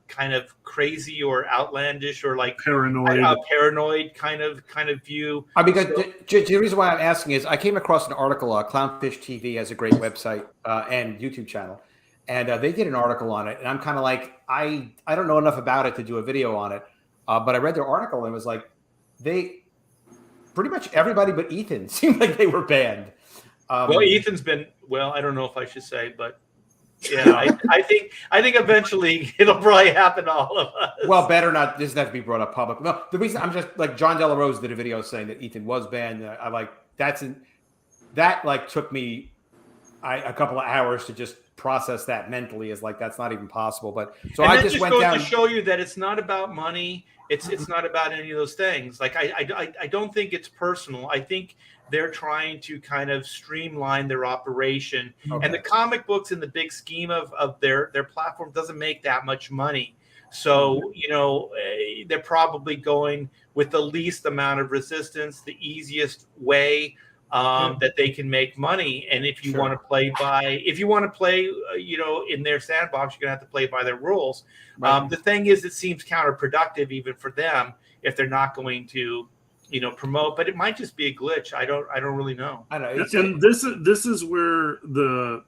kind of crazy or outlandish or like paranoid kind of view. I mean, the reason why I'm asking is I came across an article. Clownfish TV has a great website and YouTube channel, and they did an article on it. And I'm kind of like, I don't know enough about it to do a video on it, but I read their article and it was like they pretty much everybody but Ethan seemed like they were banned. Well, Ethan's been I don't know if I should say, but. Yeah, I think eventually it'll probably happen to all of us. Well, better not. This doesn't have to be brought up public. No, the reason I'm just like John Della Rose did a video saying that Ethan was banned. I like that took me a couple of hours to just process that mentally. Is like that's not even possible. But so I just went down to show you that it's not about money. It's not about any of those things. Like I don't think it's personal. I think they're trying to kind of streamline their operation. Okay. And the comic books in the big scheme of their platform doesn't make that much money. So, they're probably going with the least amount of resistance, the easiest way that they can make money. And if you want to play in their sandbox, you're going to have to play by their rules. Right. The thing is, it seems counterproductive even for them if they're not going to promote, but it might just be a glitch. I don't really know. I know. And this is where the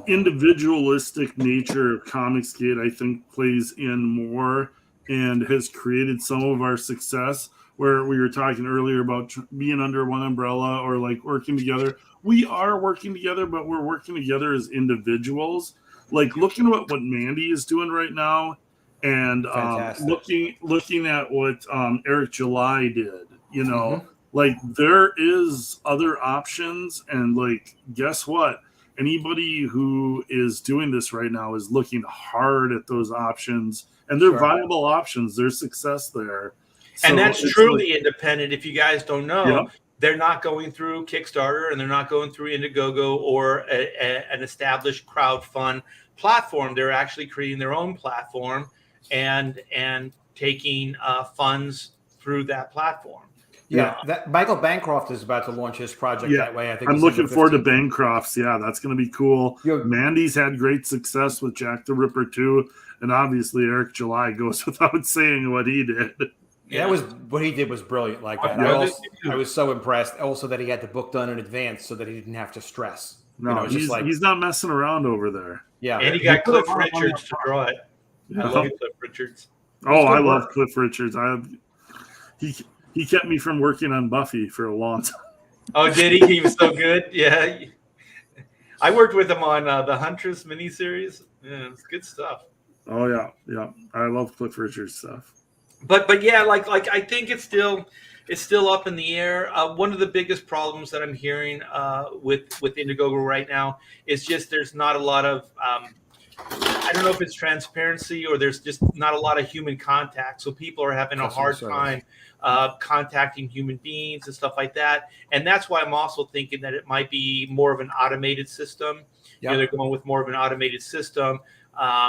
individualistic nature of Comicsgate, I think, plays in more and has created some of our success. Where we were talking earlier about being under one umbrella or like working together. We are working together, but we're working together as individuals. Like looking at what Mandy is doing right now, and looking at what Eric July did. Like there is other options, and like guess what? Anybody who is doing this right now is looking hard at those options, and they're viable options. There's success there. And that's truly independent. If you guys don't know, they're not going through Kickstarter and they're not going through Indiegogo or an established crowdfund platform. They're actually creating their own platform and taking funds through that platform. Yeah, that Michael Bancroft is about to launch his project that way. I think I'm looking forward to Bancroft's. Yeah, that's going to be cool. Mandy's had great success with Jack the Ripper too, and obviously Eric July goes without saying what he did. Yeah, that was what he did was brilliant. Like that, I was so impressed. Also, that he had the book done in advance so that he didn't have to stress. No, he's not messing around over there. Yeah, and he got Cliff Richards to draw it. I love Cliff Richards. I love Cliff Richards. He kept me from working on Buffy for a long time. Oh, did he? He was so good. Yeah, I worked with him on the Huntress miniseries. Yeah, it's good stuff. Oh yeah. I love Cliff Richards stuff. But yeah, like I think it's still up in the air. One of the biggest problems that I'm hearing with Indiegogo right now is just there's not a lot of I don't know if it's transparency or there's just not a lot of human contact. So people are having a hard time contacting human beings and stuff like that. And that's why I'm also thinking that it might be more of an automated system. Yep. They're going with more of an automated system.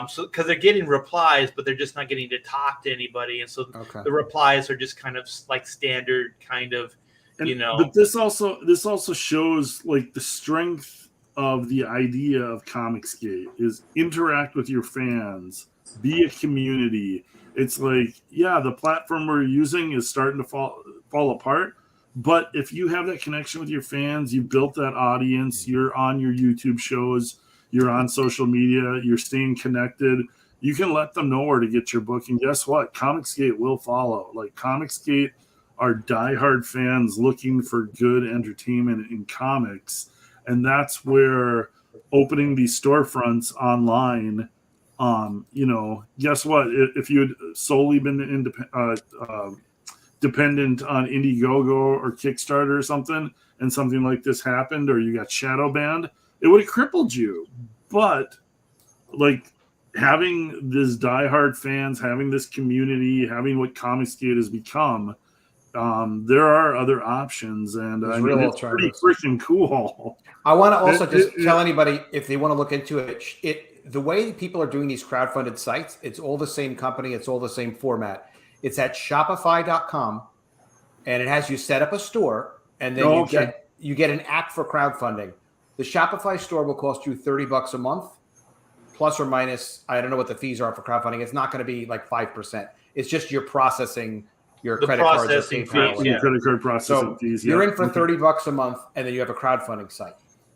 So because they're getting replies, but they're just not getting to talk to anybody, and so the replies are just kind of like standard kind of, But this also shows like the strength of the idea of Comicsgate is interact with your fans, be a community. It's like the platform we're using is starting to fall apart, but if you have that connection with your fans, you built that audience. You're on your YouTube shows. You're on social media, you're staying connected. You can let them know where to get your book. And guess what? Comicsgate will follow. Like Comicsgate are diehard fans looking for good entertainment in comics. And that's where opening these storefronts online, guess what? If you had solely been dependent on Indiegogo or Kickstarter or something, and something like this happened, or you got shadow banned, it would have crippled you. But like having this diehard fans, having this community, having what Comicsgate has become, there are other options, and There's I mean, real it's pretty alternatives. freaking cool. I want to also just tell anybody, if they want to look into it, the way people are doing these crowdfunded sites, it's all the same company, it's all the same format. It's at Shopify.com, and it has you set up a store, and then you get an app for crowdfunding. The Shopify store will cost you $30 a month, plus or minus. I don't know what the fees are for crowdfunding. It's not going to be like 5%. It's just you're processing your credit cards or PayPal. Your credit card processing fees. You're in for $30 a month, and then you have a crowdfunding site.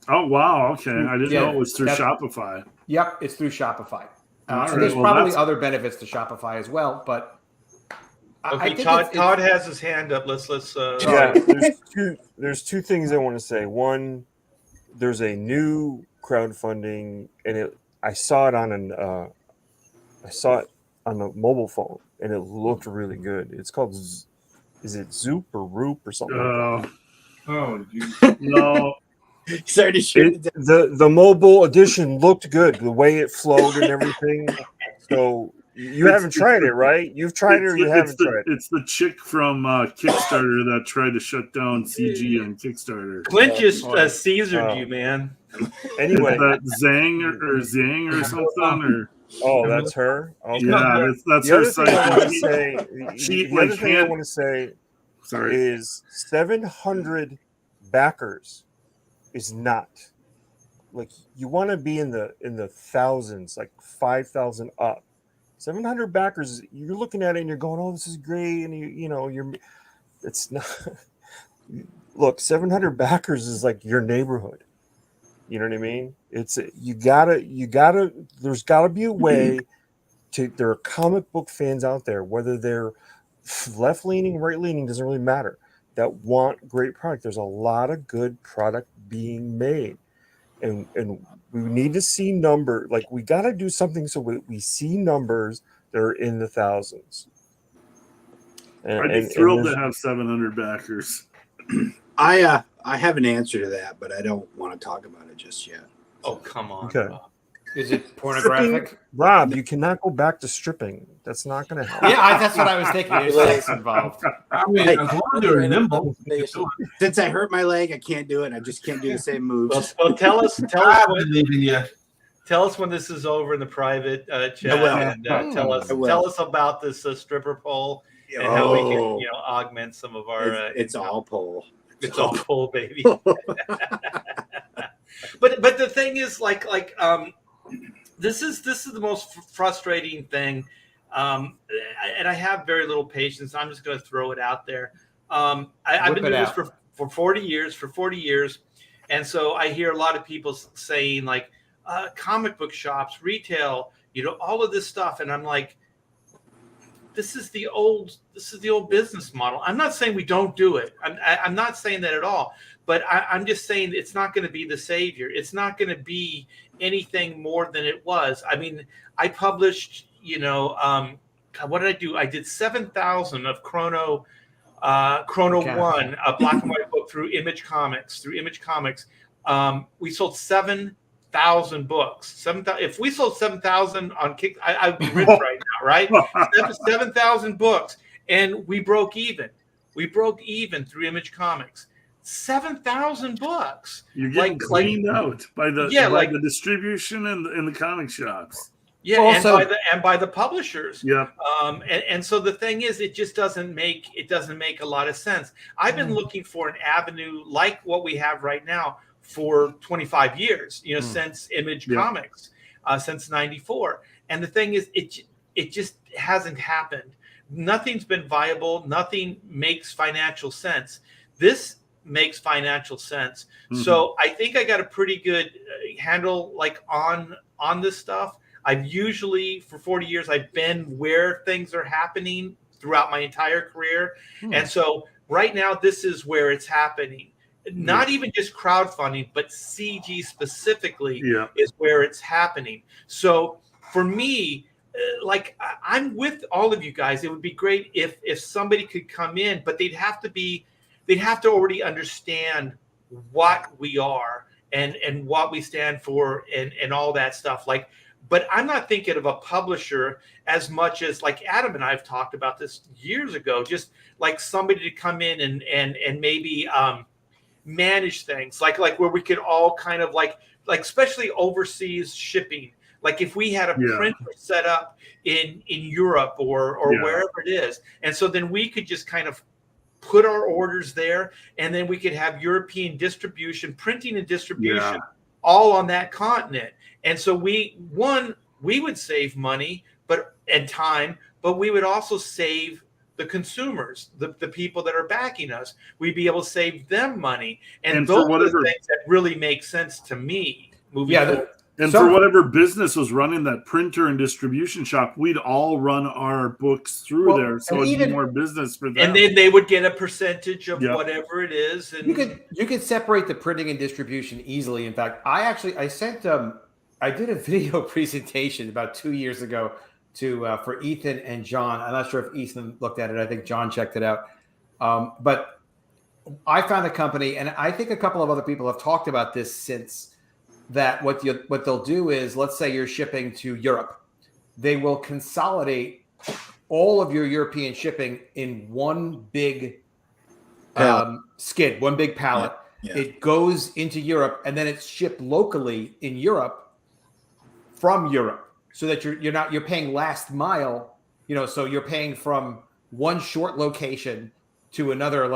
Oh wow! Okay, I didn't know it was through Shopify. Yep, it's through Shopify. Right, there's probably other benefits to Shopify as well, but okay, Todd has his hand up. Let's there's two things I want to say. One, there's a new crowdfunding, and I saw it on a mobile phone, and it looked really good. It's called, is it Zoop or Roop or something like that? No. Sorry to shoot the mobile edition looked good, the way it flowed and everything. So you haven't tried it, right? You've tried it, or you haven't tried it? It's the chick from Kickstarter that tried to shut down CG on Kickstarter. Clint just Caesared you, man. Anyway, that Zang or something, or that's her. Okay. Yeah, that's her site. I want to say is 700 backers is not like, you want to be in the thousands, like 5,000 up. 700 backers, you're looking at it and you're going, oh, this is great, and it's not. Look, 700 backers is like your neighborhood. You know what I mean? It's you gotta. There's gotta be a way to. There are comic book fans out there, whether they're left leaning, right leaning, doesn't really matter, that want great product. There's a lot of good product being made, and we need to see number. Like, we got to do something so we see numbers that are in the thousands. I'd be thrilled to have 700 backers. I have an answer to that, but I don't want to talk about it just yet. Oh, come on. Okay. Rob. Is it pornographic? Rob, you cannot go back to stripping. That's not going to help. Yeah, that's what I was thinking. There's sex involved. I mean, as long as you're nimble. Since I hurt my leg, I can't do it. I just can't do the same moves. Well, tell us when this is over in the private chat. And tell us about this stripper pole and how we can augment some of our. It's all pole. It's all pole, baby. But the thing is, this is the most frustrating thing, and I have very little patience. I'm just going to throw it out there. I've been doing this for 40 years, and so I hear a lot of people saying, like, comic book shops, retail, all of this stuff, and I'm like, this is the old business model. I'm not saying we don't do it. I'm not saying that at all. But I'm just saying it's not going to be the savior. It's not going to be anything more than it was. I mean, I published, what did I do? I did 7,000 of Chrono 1, a black and white book through Image Comics. We sold 7,000 books. If we sold 7,000 on Kick, I'd be rich right now, right? 7,000 books, and we broke even. We broke even through Image Comics. 7,000 books. You're getting cleaned out by the distribution and the comic shops. Yeah, also, and by the publishers. Yeah. And so the thing is, it just doesn't make a lot of sense. I've been looking for an avenue like what we have right now for 25 years, since Image Comics, since 94. And the thing is, it just hasn't happened. Nothing's been viable. Nothing makes financial sense. This makes financial sense. Mm-hmm. So I think I got a pretty good handle on this stuff. I've usually, for 40 years, I've been where things are happening throughout my entire career. And so right now, this is where it's happening. Not even just crowdfunding, but CG specifically is where it's happening. So for me, like I'm with all of you guys. It would be great if somebody could come in, but they'd have to already understand what we are and what we stand for and all that stuff. Like, but I'm not thinking of a publisher as much as like Adam and I've talked about this years ago, just like somebody to come in and maybe manage things like where we could all kind of like especially overseas shipping. Like if we had a printer set up in Europe or wherever it is, and so then we could just kind of put our orders there, and then we could have European distribution, printing and distribution all on that continent. And so we would save money and time, but we would also save the consumers, the people that are backing us. We'd be able to save them money. And those are the things that really make sense to me moving forward. And for whatever business was running that printer and distribution shop, we'd all run our books through there. So it'd be more business for them. And then they would get a percentage of whatever it is. And you could separate the printing and distribution easily. In fact, I did a video presentation about 2 years ago for Ethan and John. I'm not sure if Ethan looked at it. I think John checked it out. But I found a company, and I think a couple of other people have talked about this since, that what they'll do is, let's say you're shipping to Europe. They will consolidate all of your European shipping in one big skid, one big pallet. Yeah. It goes into Europe, and then it's shipped locally in Europe from Europe, so that you're paying last mile, so you're paying from one short location to another,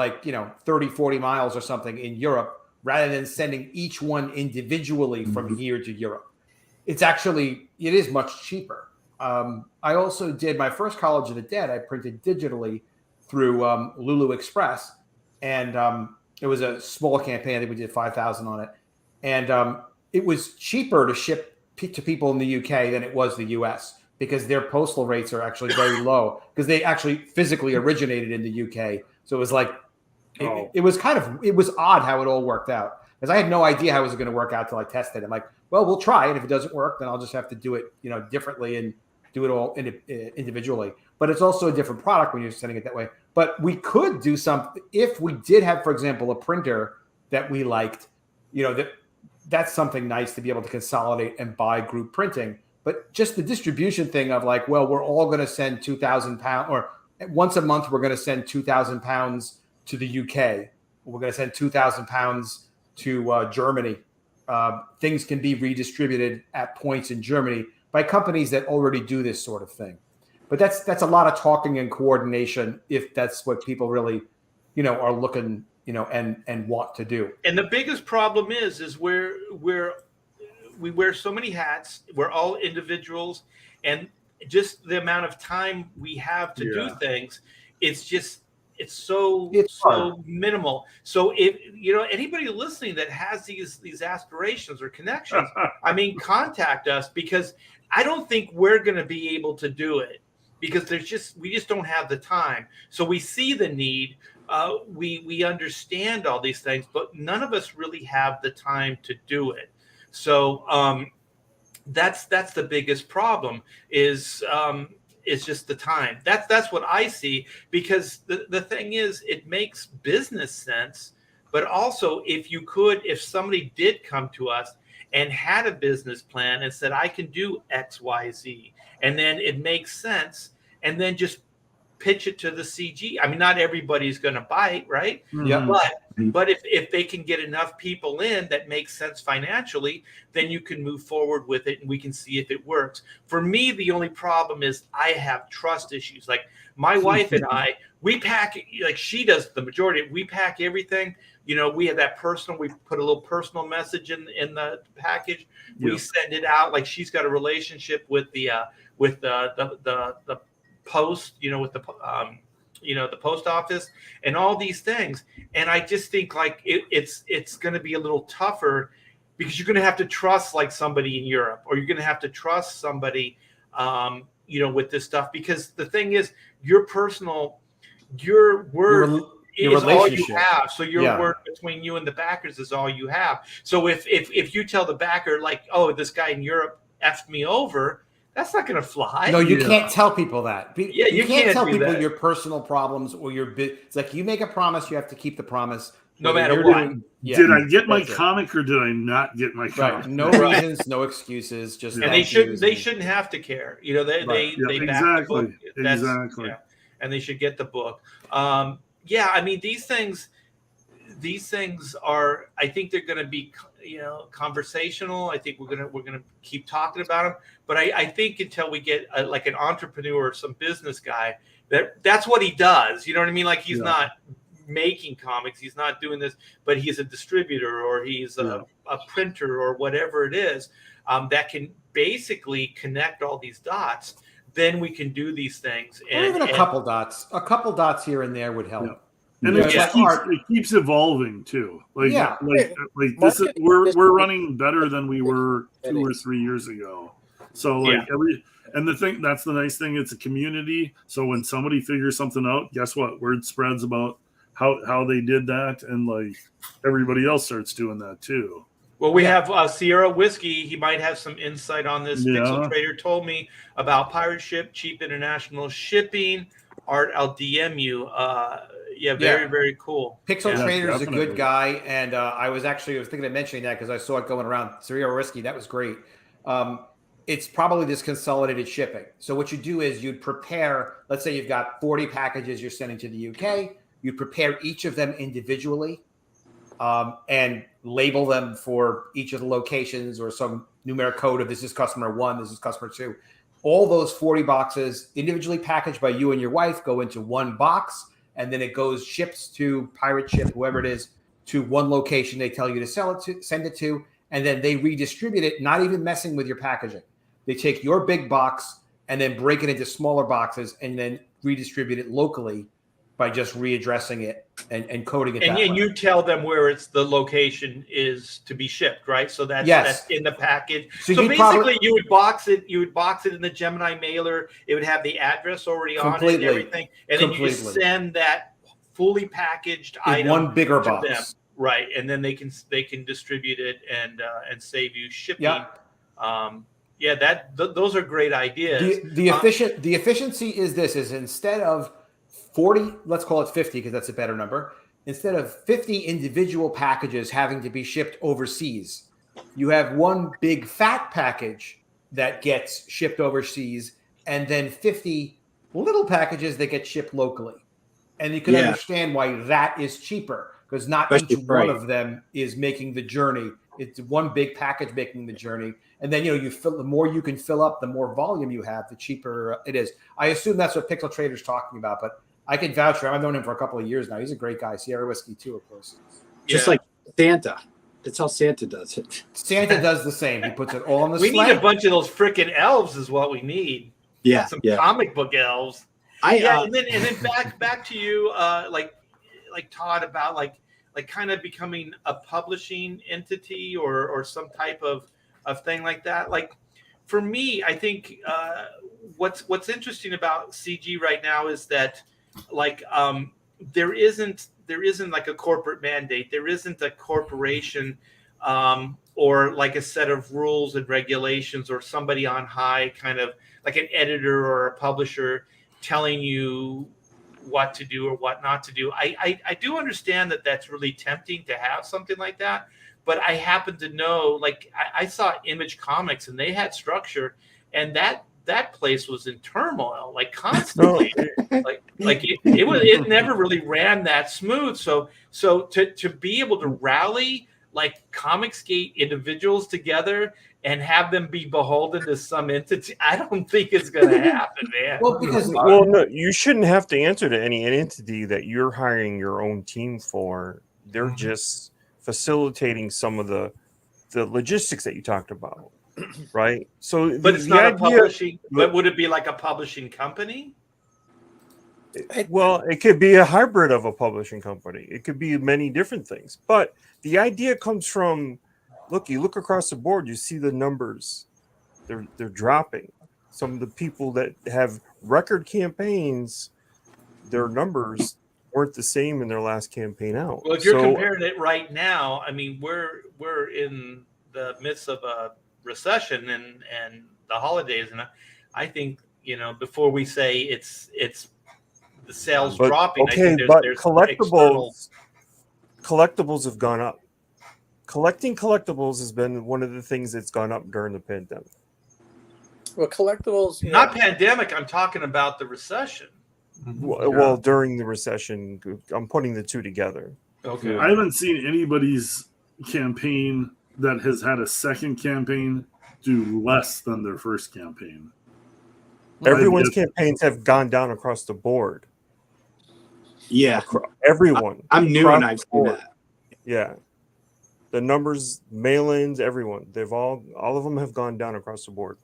30, 40 miles or something in Europe, rather than sending each one individually from here to Europe. It is much cheaper. I also did my first College of the Dead. I printed digitally through Lulu Express, and it was a small campaign. I think we did 5,000 on it. And it was cheaper to ship to people in the UK than it was the US, because their postal rates are actually very low, because they actually physically originated in the UK. So it was like, it was odd how it all worked out, because I had no idea how it was going to work out till I tested it. I'm like, well, we'll try it. If it doesn't work, then I'll just have to do it, differently and do it all individually. But it's also a different product when you're sending it that way. But we could do something if we did have, for example, a printer that we liked, that's something nice to be able to consolidate and buy group printing. But just the distribution thing of like, well, we're all going to send 2,000 pounds, or once a month, we're going to send 2,000 pounds to the UK. We're going to send 2,000 pounds to Germany. Things can be redistributed at points in Germany by companies that already do this sort of thing. But that's a lot of talking and coordination, if that's what people really, are looking, and want to do. And the biggest problem is we wear so many hats. We're all individuals, and just the amount of time we have to do things, it's so minimal. So if anybody listening that has these aspirations or connections, I mean, contact us, because I don't think we're going to be able to do it, because we just don't have the time. So we see the need, we understand all these things, but none of us really have the time to do it. So that's the biggest problem is just the time. That's what I see, because the thing is, it makes business sense, but also if somebody did come to us and had a business plan and said, I can do X, Y, Z, and then it makes sense, and then just pitch it to the CG. I mean, not everybody's going to bite, right? Yeah. But if they can get enough people in that makes sense financially, then you can move forward with it, and we can see if it works. For me, the only problem is I have trust issues. Like my wife and I, we pack, like she does the majority. We pack everything. We have that personal. We put a little personal message in the package. Yep. We send it out. Like she's got a relationship with the post, with the post office and all these things. And I just think like it's going to be a little tougher, because you're going to have to trust like somebody in Europe, or you're going to have to trust somebody, with this stuff, because the thing is, your word is all you have. So your word between you and the backers is all you have. So if you tell the backer, like, oh, this guy in Europe effed me over, That's not going to fly. No, you Yeah. can't tell people that. Yeah, you can't can't tell do people that. your personal problems or your bit. It's like you make a promise, you have to keep the promise. No whether matter you're what. doing- yeah, Did I get my that's it. comic or did I not get my comic? Right. No Right. reasons, no excuses. Just And thank they shouldn't. yous They and- shouldn't have to care. You know, they Right. they Yeah, back the book. exactly. That's, Exactly. yeah, and they should get the book. Yeah, I mean these things are. I think they're going to be, conversational. I think we're gonna keep talking about them. But I think until we get like an entrepreneur or some business guy, that's what he does. You know what I mean? Like he's Yeah. not making comics, he's not doing this, but he's a distributor or he's a printer or whatever it is, that can basically connect all these dots. Then we can do these things. Or even a couple dots here and there would help. Yeah. And Yeah, it, like it keeps evolving too. Like, Yeah. like this is, we're running better than we were 2 or 3 years ago. So like that's the nice thing. It's a community. So when somebody figures something out, guess what? Word spreads about how they did that, and like everybody else starts doing that too. Well, we have Sierra Whiskey. He might have some insight on this. Yeah. Pixel Trader told me about pirate ship, cheap international shipping. Art, I'll DM you. Very cool. Pixel Trader is a definitely. good guy, and I was thinking of mentioning that because I saw it going around. Sierra Whiskey, that was great. It's probably this consolidated shipping. So what you do is you'd prepare. Let's say you've got 40 packages you're sending to the UK. You prepare each of them individually, and label them for each of the locations or some numeric code of this is customer 1, this is customer 2. All those 40 boxes individually packaged by you and your wife go into one box, and then it ships to pirate ship, whoever it is, to one location they tell you to send it to, and then they redistribute it, not even messing with your packaging. They take your big box and then break it into smaller boxes and then redistribute it locally by just readdressing it and coding it. And you tell them where the location is to be shipped, right? So that's in the package. So basically, you would box it. You would box it in the Gemini mailer. It would have the address already on it and everything, and then you just send that fully packaged item one bigger to box, them, right? And then they can distribute it and save you shipping. Those are great ideas. The efficiency is instead of 40, let's call it 50 because that's a better number. Instead of 50 individual packages having to be shipped overseas, you have one big fat package that gets shipped overseas and then 50 little packages that get shipped locally. And you can understand why that is cheaper because not each one of them is making the journey. It's one big package making the journey. And then, the more you can fill up, the more volume you have, the cheaper it is. I assume that's what Pixel Trader's talking about, but I can vouch for him. I've known him for a couple of years now. He's a great guy. Sierra Whiskey too, of course. Just like Santa. That's how Santa does it. Santa does the same. He puts it all on the We sleigh. need a bunch of those freaking elves is what we need. Yeah. Some comic book elves. And then back to you, like Todd, about like kind of becoming a publishing entity or some type of thing like that. Like for me, I think what's interesting about CG right now is that there isn't like a corporate mandate. There isn't a corporation or like a set of rules and regulations or somebody on high, kind of like an editor or a publisher telling you what to do or what not to do. I do understand that that's really tempting to have something like that, but I happen to know, like I saw Image Comics and they had structure, and that place was in turmoil, like constantly. It never really ran that smooth. So to be able to rally like Comicsgate individuals together and have them be beholden to some entity, I don't think it's going to happen, man. No, you shouldn't have to answer to any entity that you're hiring your own team for. They're just facilitating some of the logistics that you talked about, right? So, but it's not a publishing. But would it be like a publishing company? Well, it could be a hybrid of a publishing company. It could be many different things. But the idea comes from, you look across the board, you see the numbers. They're dropping. Some of the people that have record campaigns, their numbers weren't the same in their last campaign out. Well, if you're comparing it right now, I mean, we're in the midst of a recession, and the holidays, and I think before we say it's the sales dropping, I think there's collectibles have gone up. Collecting collectibles has been one of the things that's gone up during the pandemic. Well, collectibles, not pandemic. I'm talking about the recession. Well, during the recession, I'm putting the two together. Okay. I haven't seen anybody's campaign that has had a second campaign do less than their first campaign. Everyone's campaigns have gone down across the board. Yeah. Everyone. I'm new and I've seen that. Yeah. The numbers, mail-ins, everyone. All of them have gone down across the board.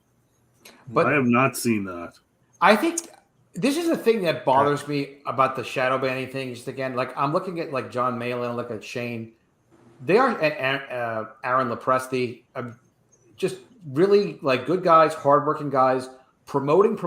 But I have not seen that. I think this is the thing that bothers me about the shadow banning thing. Just again, like I'm looking at like John Malin, I look at Shane. They are Aaron Lepresti, just really like good guys, hardworking guys, promoting,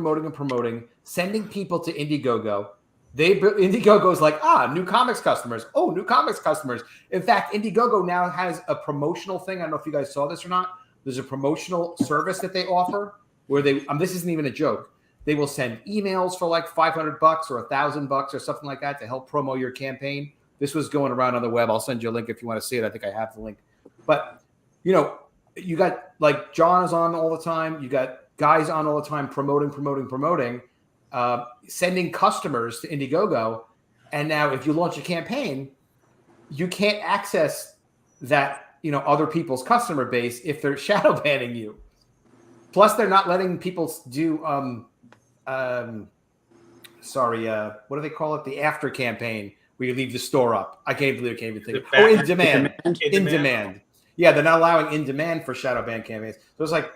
sending people to Indiegogo. Indiegogo's like, new comics customers. Oh, new comics customers. In fact, Indiegogo now has a promotional thing. I don't know if you guys saw this or not. There's a promotional service that they offer where this isn't even a joke. They will send emails for like $500 or $1,000 or something like that to help promo your campaign. This was going around on the web. I'll send you a link if you want to see it. I think I have the link. But, you got like John is on all the time. You got guys on all the time promoting, sending customers to Indiegogo. And now if you launch a campaign, you can't access that, other people's customer base if they're shadow banning you. Plus, they're not letting people do, what do they call it? The after campaign where you leave the store up. I can't believe I can't even think. In demand. In demand. Yeah, they're not allowing in demand for shadow ban campaigns. So it's like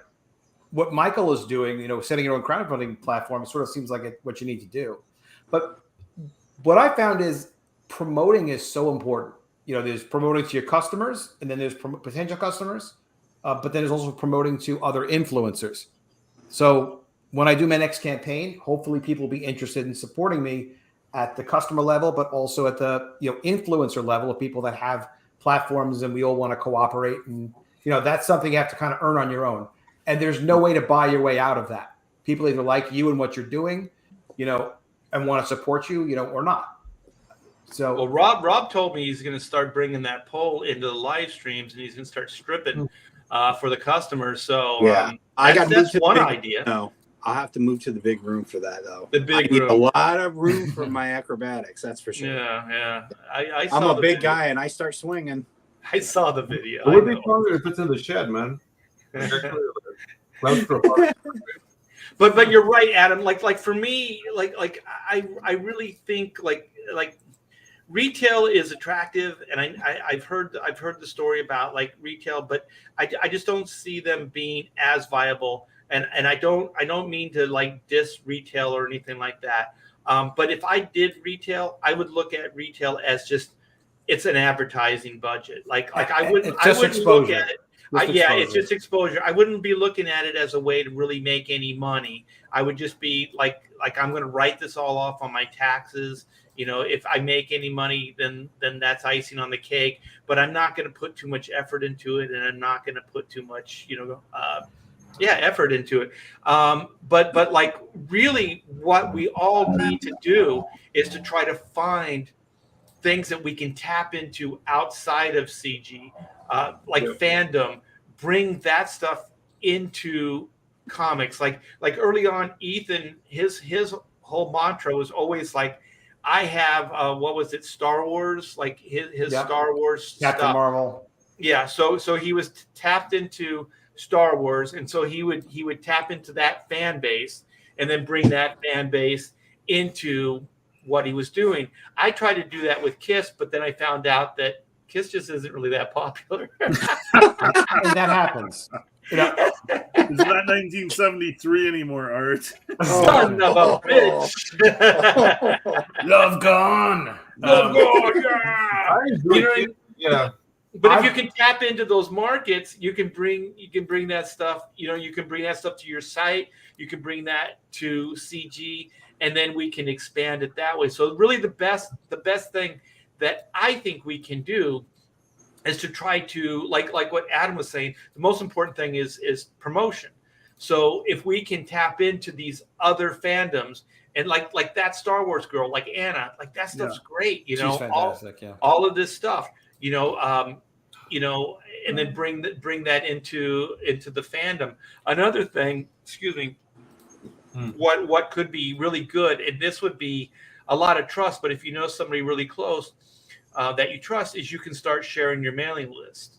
what Michael is doing, setting your own crowdfunding platform. It sort of seems like what you need to do. But what I found is promoting is so important. There's promoting to your customers, and then there's potential customers, but then there's also promoting to other influencers. So when I do my next campaign, hopefully people will be interested in supporting me at the customer level, but also at the influencer level of people that have platforms, and we all want to cooperate. And that's something you have to kind of earn on your own. And there's no way to buy your way out of that. People either like you and what you're doing, and want to support you, or not. So, well, Rob told me he's going to start bringing that poll into the live streams, and he's going to start stripping for the customers. So, yeah, that's one idea. No, I'll have to move to the big room for that, though. The big room. Need a lot of room for my acracrobatics. That's for sure. Yeah. I'm a big guy, and I start swinging. I saw the video. It would be fun if it's in the shed, man. But you're right, Adam. Like for me, like I really think like retail is attractive, and I've heard the story about like retail, but I just don't see them being as viable. And I don't mean to like diss retail or anything like that. But if I did retail, I would look at retail as just it's an advertising budget. Like I wouldn't look at it. It's just exposure. I wouldn't be looking at it as a way to really make any money. I would just be like I'm going to write this all off on my taxes. If I make any money, then that's icing on the cake. But I'm not going to put too much effort into it, and I'm not going to put too much, effort into it. But like really, what we all need to do is to try to find things that we can tap into outside of CG. Like fandom, bring that stuff into comics. Like early on, Ethan, his whole mantra was always like, I have Star Wars, like his Star Wars Captain stuff. Marvel. Yeah, so he was tapped into Star Wars, and so he would tap into that fan base and then bring that fan base into what he was doing. I tried to do that with Kiss, but then I found out that Kiss just isn't really that popular. And that happens. It's not 1973 anymore, Art. Son of a bitch. Love gone. Love gone. Yeah. But if you can tap into those markets, you can bring that stuff. You can bring that stuff to your site. You can bring that to CG, and then we can expand it that way. So really, the best thing that I think we can do is to try to like what Adam was saying. The most important thing is promotion. So if we can tap into these other fandoms, and like that Star Wars girl, like Anna, like that stuff's great, you know. She's fantastic, all of this stuff, you know, and then bring that into the fandom. Another thing, excuse me, what could be really good, and this would be a lot of trust, but if you know somebody really close that you trust, is you can start sharing your mailing list.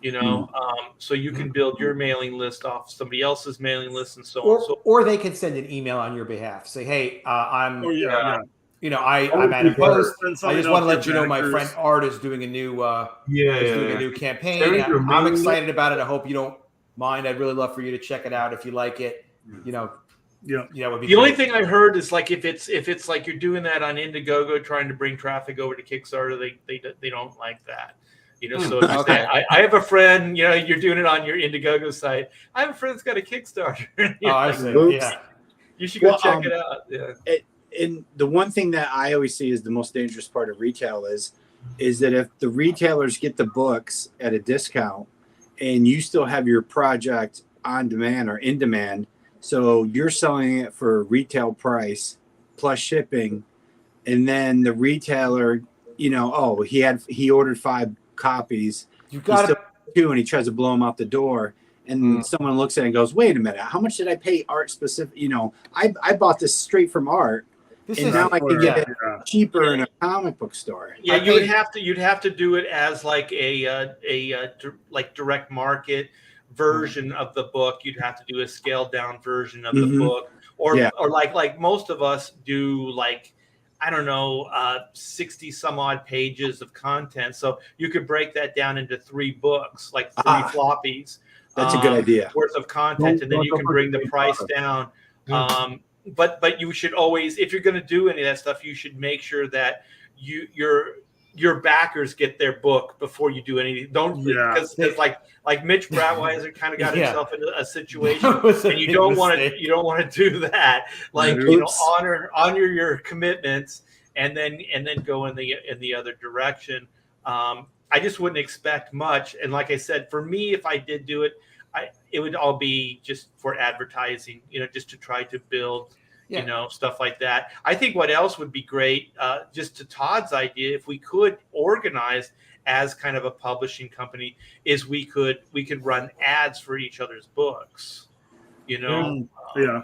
You know, so you can build your mailing list off somebody else's mailing list and so on. Or they can send an email on your behalf. Say, hey, I'm, you know, I'm at a post. I just want to let you know my friend Art is doing a new, a new campaign. I'm excited about it. I hope you don't mind. I'd really love for you to check it out if you like it. You know, would be the only thing I heard is like if it's like you're doing that on Indiegogo, trying to bring traffic over to Kickstarter, they don't like that. You know, so I have a friend, you know, you're doing it on your Indiegogo site. I have a friend that's got a Kickstarter. I see. Yeah. You should go check it out. Yeah. And the one thing that I always see is the most dangerous part of retail is that if the retailers get the books at a discount and you still have your project on demand or in demand, so you're selling it for retail price plus shipping, and then the retailer, you know, he ordered 5 copies. You got it. 2, and he tries to blow them out the door. And someone looks at it and goes, "Wait a minute! How much did I pay Art specific? You know, I bought this straight from Art, now I can get it cheaper in a comic book store." Yeah, you'd have to do it as like a direct market version of the book. You'd have to do a scaled down version of the book, or like most of us do, like, I don't know, 60 some odd pages of content. So you could break that down into 3 books, like 3 floppies. That's a good idea. Worth of content, and then you can bring the price down. But you should always, if you're going to do any of that stuff, you should make sure that your backers get their book before you do anything. Don't, because like Mitch Bratweiser kind of got himself into a situation, and you don't want to do that. Like, you know, honor your commitments, and then go in the other direction. I just wouldn't expect much. And like I said, for me, if I did do it, it would all be just for advertising, you know, just to try to build, you know, stuff like that. I think what else would be great, just to Todd's idea, if we could organize as kind of a publishing company, is we could run ads for each other's books, you know,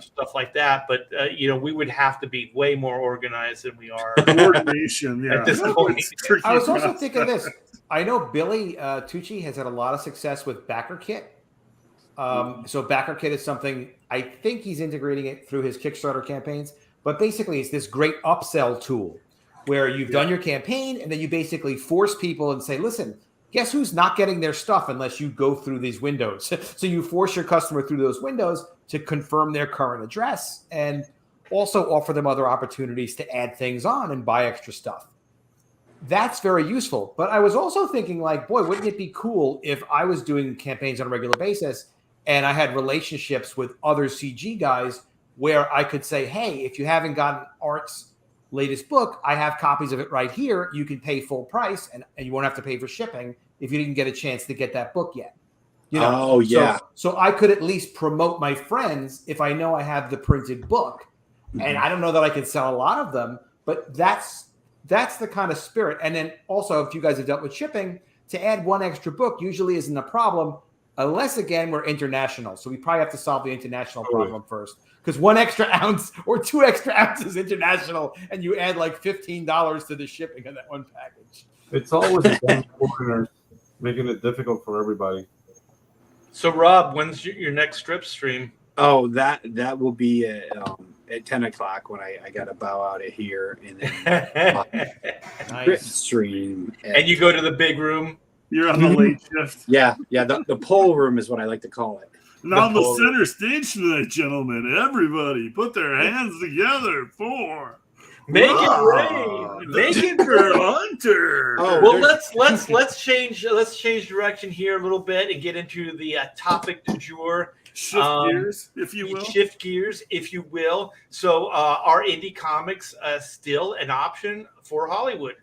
stuff like that. But, you know, we would have to be way more organized than we are. Coordination, at this point. I was also thinking this. I know Billy Tucci has had a lot of success with BackerKit. So BackerKit is something, I think he's integrating it through his Kickstarter campaigns. But basically, it's this great upsell tool where you've done your campaign, and then you basically force people and say, listen, guess who's not getting their stuff unless you go through these windows? So you force your customer through those windows to confirm their current address, and also offer them other opportunities to add things on and buy extra stuff. That's very useful. But I was also thinking, like, boy, wouldn't it be cool if I was doing campaigns on a regular basis and I had relationships with other CG guys where I could say, hey, if you haven't gotten Art's latest book, I have copies of it right here. You can pay full price, and you won't have to pay for shipping if you didn't get a chance to get that book yet. You know? So I could at least promote my friends if I know I have the printed book. And I don't know that I can sell a lot of them, but that's the kind of spirit. And then also, if you guys have dealt with shipping, to add 1 extra book usually isn't a problem, unless, again, we're international. So we probably have to solve the international problem first. Because 1 extra ounce or 2 extra ounces international, and you add like $15 to the shipping on that 1 package. It's always the foreigners making it difficult for everybody. So, Rob, when's your next strip stream? Oh, that will be at 10 o'clock when I got to bow out of here, and then strip stream. And you go to the big room? You're on the late shift. Yeah. The poll room is what I like to call it. Now the center stage tonight, gentlemen. Everybody, put their hands together for Make it rain. Make it Hunter. Oh, well, let's change direction here a little bit and get into the topic du jour. Shift gears, if you will. Shift gears, if you will. So, are Indy Comics still an option for Hollywood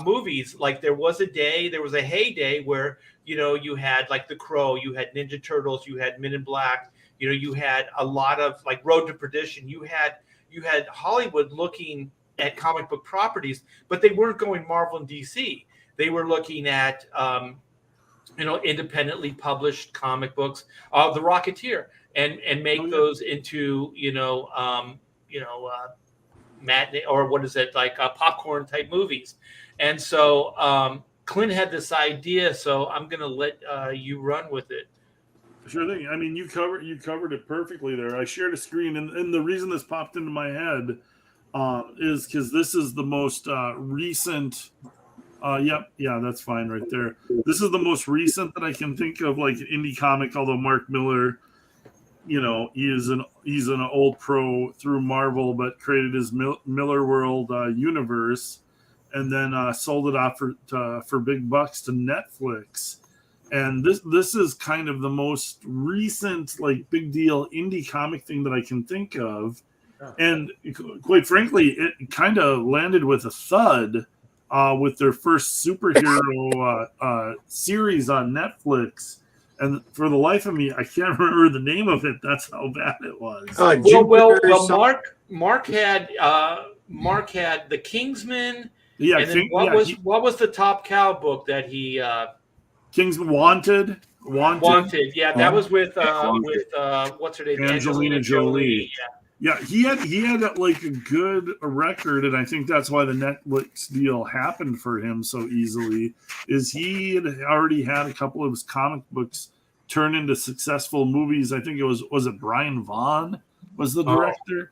movies? Like, there was a heyday where, you know, you had like The Crow, you had Ninja Turtles, you had Men in Black, You know, you had a lot of like Road to Perdition. You had Hollywood looking at comic book properties, but they weren't going Marvel and DC. They were looking at independently published comic books, The Rocketeer, and make those into matinee, or what is it, like popcorn type movies. And so Clint had this idea, so I'm going to let you run with it. Sure thing. I mean, you covered it perfectly there. I shared a screen, and the reason this popped into my head is because this is the most recent. Yeah, that's fine right there. This is the most recent that I can think of, like indie comic. Although Mark Miller, he's an old pro through Marvel, but created his Miller World universe, and then sold it off for big bucks to Netflix. And this is kind of the most recent, like, big deal indie comic thing that I can think of. And quite frankly, it kind of landed with a thud with their first superhero series on Netflix. And for the life of me, I can't remember the name of it. That's how bad it was. Mark had The Kingsman. Yeah, and then what was the Top Cow book that he? Kingsman Wanted. Yeah, that was with what's her name? Angelina Jolie. Yeah, he had like a good record, and I think that's why the Netflix deal happened for him so easily. Is he had already had a couple of his comic books turn into successful movies. I think it was it Brian Vaughn was the director.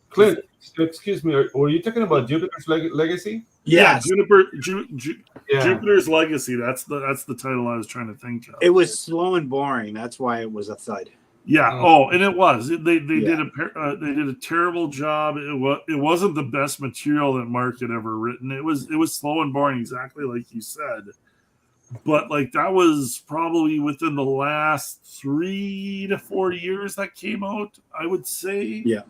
Clint, excuse me, were you talking about Jupiter's Legacy? Yeah, Jupiter's Legacy. That's the title I was trying to think of. It was slow and boring. That's why it was a thud. Yeah. And it was. They did a terrible job. It wasn't the best material that Mark had ever written. It was slow and boring, exactly like you said. But like that was probably within the last 3 to 4 years that came out, I would say. Yeah.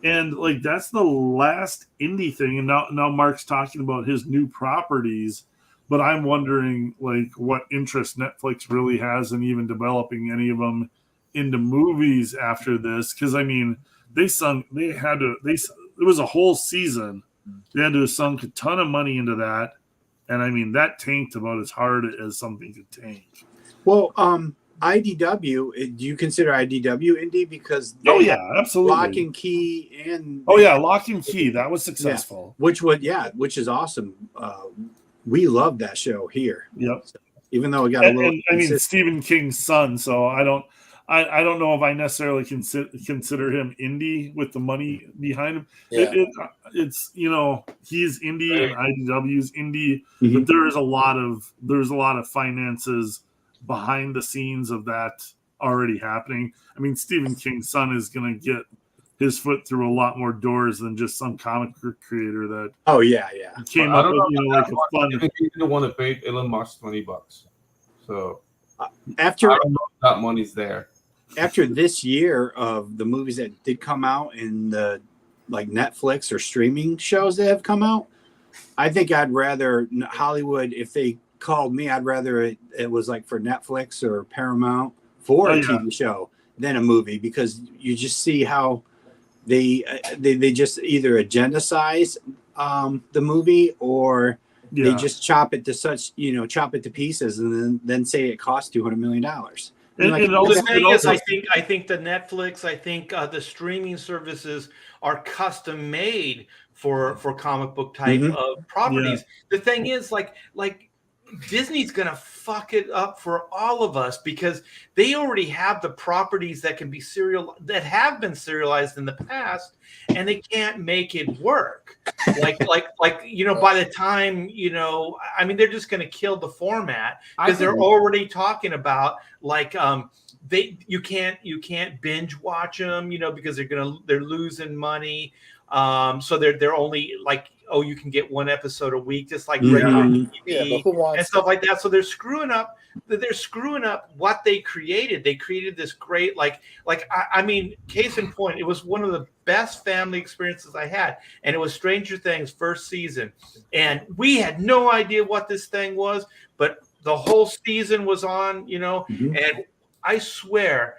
And like that's the last indie thing. And now Mark's talking about his new properties, but I'm wondering like what interest Netflix really has in even developing any of them into movies after this. Because I mean, it was a whole season. They had to have sunk a ton of money into that. And I mean, that tanked about as hard as something could tank. Well, IDW, do you consider IDW indie? Because absolutely. Lock and Key and Lock and Key, that was successful. Yeah, which is awesome. We love that show here. Yep. So, even though it got a little. I mean, Stephen King's son, so I don't know if I necessarily consider him indie with the money behind him. Yeah. It's he's indie and IDW's indie, but there's a lot of finances behind the scenes of that already happening. I mean, Stephen King's son is going to get his foot through a lot more doors than just some comic creator that. Oh yeah. Came up with like a fun. I didn't want to pay Elon Musk $20, so after I don't know if that money's there. After this year of the movies that did come out in the like Netflix or streaming shows that have come out, I think I'd rather Hollywood, if they called me, I'd rather it was like for Netflix or Paramount for a TV show than a movie, because you just see how they just either agenda-size the movie, or they just chop it to pieces and then say it costs $200 million. The thing is, I think the Netflix, the streaming services are custom made for comic book type of properties. Yeah. The thing is, like Disney's gonna fuck it up for all of us, because they already have the properties that have been serialized in the past, and they can't make it work. By the time I mean, they're just gonna kill the format, because they're already talking about you can't binge watch them, because they're losing money. So they're only you can get one episode a week, just like regular TV and stuff like that. So they're screwing up what they created. They created this great, I mean, case in point, it was one of the best family experiences I had. And it was Stranger Things first season. And we had no idea what this thing was, but the whole season was on, and I swear,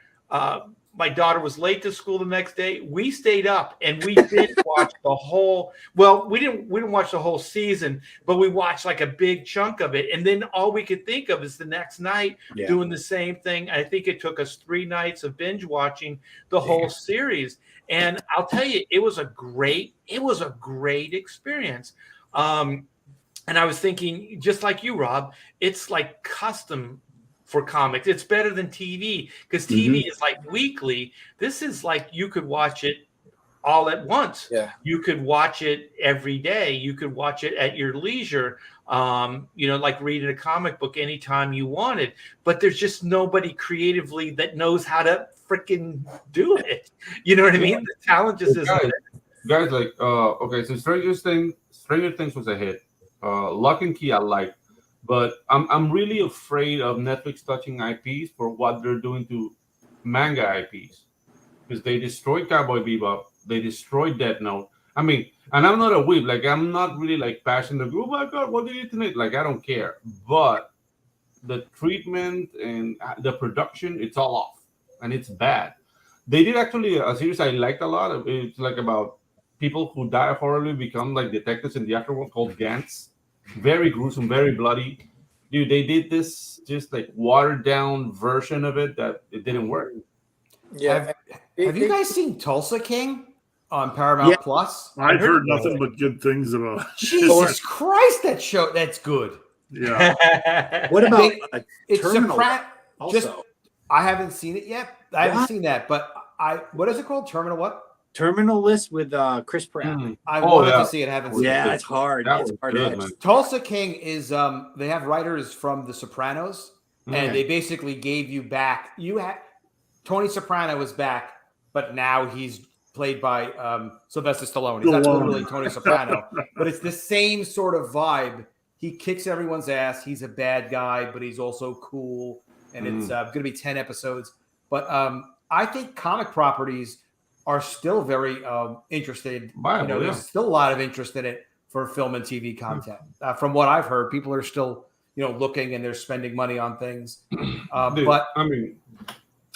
my daughter was late to school the next day, we stayed up and we did watch the whole. Well, we didn't watch the whole season, but we watched like a big chunk of it, and then all we could think of is the next night doing the same thing. I think it took us 3 nights of binge watching the whole series, and I'll tell you, it was a great experience. And I was thinking, just like you, Rob, it's like custom for comics. It's better than TV, because TV is like weekly. This is like you could watch it all at once. Yeah. You could watch it every day. You could watch it at your leisure. Like reading a comic book anytime you wanted. But there's just nobody creatively that knows how to freaking do it. You know what I mean? The talent just isn't there. Guys, okay, so Stranger Things was a hit. Lock and Key I liked, but I'm really afraid of Netflix touching IPs for what they're doing to manga IPs, because they destroyed Cowboy Bebop, they destroyed Death Note. I mean, and I'm not a weeb, like I'm not really like passionate. Oh my god, what did you tonight? Like I don't care, but the treatment and the production, it's all off, and it's bad. They did actually a series I liked a lot. It's like about people who die horribly become like detectives in the afterworld called Gantz. Very gruesome, very bloody. Dude, they did this just like watered down version of it that it didn't work. Yeah. Have you guys seen Tulsa King on Paramount Plus? I've heard nothing but good things about it. Jesus Christ, that show, that's good. Yeah. What about It's Terminal? also, I haven't seen it yet. I haven't seen that, but what is it called? Terminal what? Terminal List with Chris Pratt. I wanted to see it. I haven't seen it. Yeah, it's hard. It's hard good, edge. man. Tulsa King is they have writers from The Sopranos, and they basically gave you back. Tony Soprano is back, but now he's played by Sylvester Stallone. He's not literally Tony Soprano, but it's the same sort of vibe. He kicks everyone's ass. He's a bad guy, but he's also cool, and it's going to be 10 episodes. But I think comic properties are still very interested. Viable, there's still a lot of interest in it for film and TV content. From what I've heard, people are still, looking and they're spending money on things. Dude, but I mean,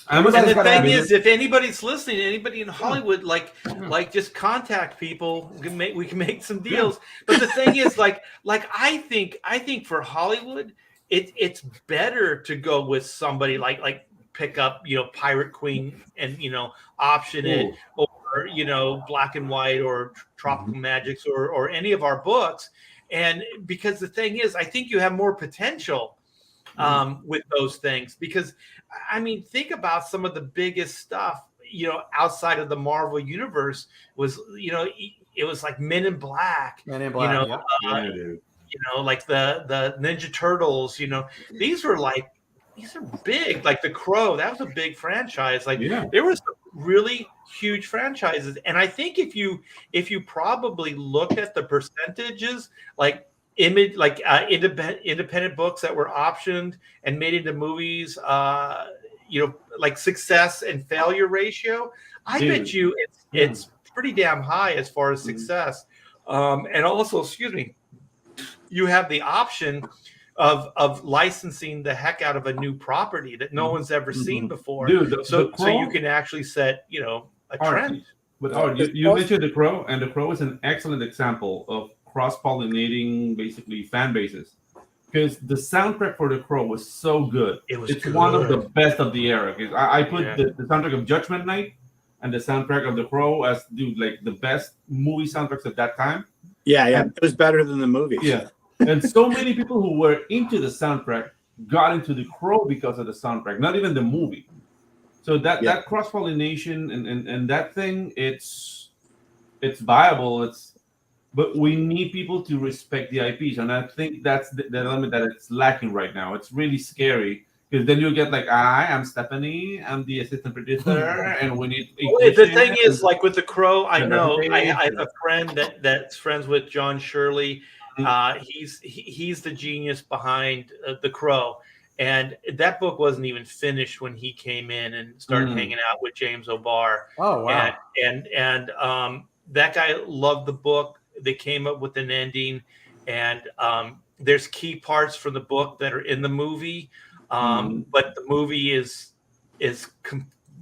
and the thing is, if anybody's listening, anybody in Hollywood, like just contact people. We can make some deals. But the thing is, like I think for Hollywood, it's better to go with somebody like pick up Pirate Queen and option it, or Black and White or Tropical Magics or any of our books. And because the thing is, I think you have more potential with those things, because I mean, think about some of the biggest stuff outside of the Marvel universe was it was like Men in Black, like the Ninja Turtles. These are big, like The Crow. That was a big franchise. There was really huge franchises, and I think if you probably look at the percentages, independent books that were optioned and made into movies, like success and failure ratio, I bet you it's pretty damn high as far as success. And also, you have the option of licensing the heck out of a new property that no one's ever seen before. Dude, so you can actually set, a trend. But you mentioned The Crow, and The Crow is an excellent example of cross-pollinating, basically, fan bases. Because the soundtrack for The Crow was so good. It's good. One of the best of the era. I put the soundtrack of Judgment Night and the soundtrack of The Crow as the best movie soundtracks at that time. Yeah, it was better than the movie. Yeah. And so many people who were into the soundtrack got into The Crow because of the soundtrack, not even the movie. So that cross-pollination and that thing, it's viable. But we need people to respect the IPs, and I think that's the element that it's lacking right now. It's really scary, because then you get I'm Stephanie, I'm the assistant producer, and we need. The thing is, like with The Crow, I know I have a friend that's friends with John Shirley. He's the genius behind The Crow, and that book wasn't even finished when he came in and started hanging out with James O'Barr. Oh wow! And that guy loved the book. They came up with an ending, and there's key parts from the book that are in the movie, but the movie is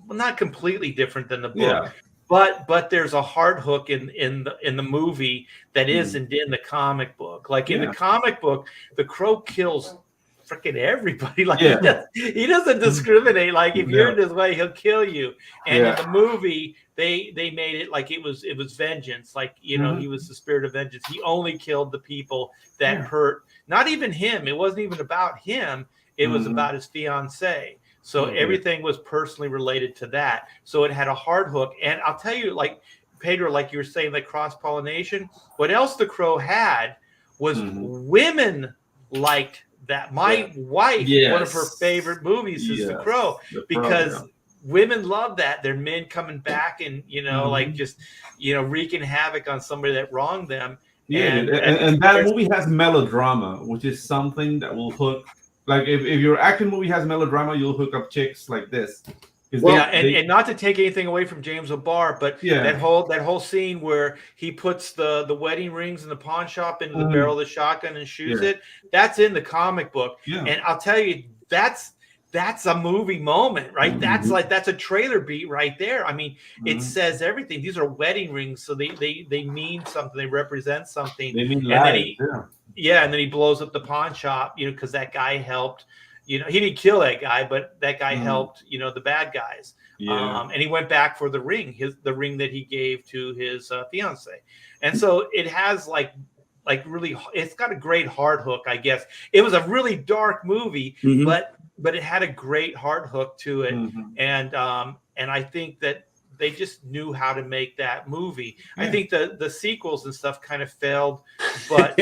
not completely different than the book. Yeah. But there's a hard hook in the movie that isn't in the comic book. Like in the comic book, the Crow kills freaking everybody. Like he doesn't discriminate. Like if you're in his way, he'll kill you. And in the movie, they made it like it was vengeance. Like he was the spirit of vengeance. He only killed the people that hurt. Not even him. It wasn't even about him. It was about his fiancée. So everything was personally related to that. So it had a hard hook. And I'll tell you, like Pedro, like you were saying, like cross-pollination, what else the Crow had was women liked that. My wife, one of her favorite movies is The Crow, because women love that. They're men coming back and, like just, wreaking havoc on somebody that wronged them. Yeah, and that movie has melodrama, which is something that will hook. Like if your action movie has melodrama, you'll hook up chicks like this. Well, and not to take anything away from James O'Barr, but that whole scene where he puts the wedding rings in the pawn shop into the barrel of the shotgun and shoots it, that's in the comic book. Yeah. And I'll tell you, that's a movie moment, right? That's a trailer beat right there. I mean, it says everything. These are wedding rings, so they mean something. They represent something. They mean life. And then he blows up the pawn shop, because that guy helped. He didn't kill that guy, but that guy helped, the bad guys. And he went back for the ring, the ring that he gave to his fiance. And so it has like really, it's got a great hard hook, I guess. It was a really dark movie, but it had a great hard hook to it. And I think that they just knew how to make that movie. I think the sequels and stuff kind of failed, but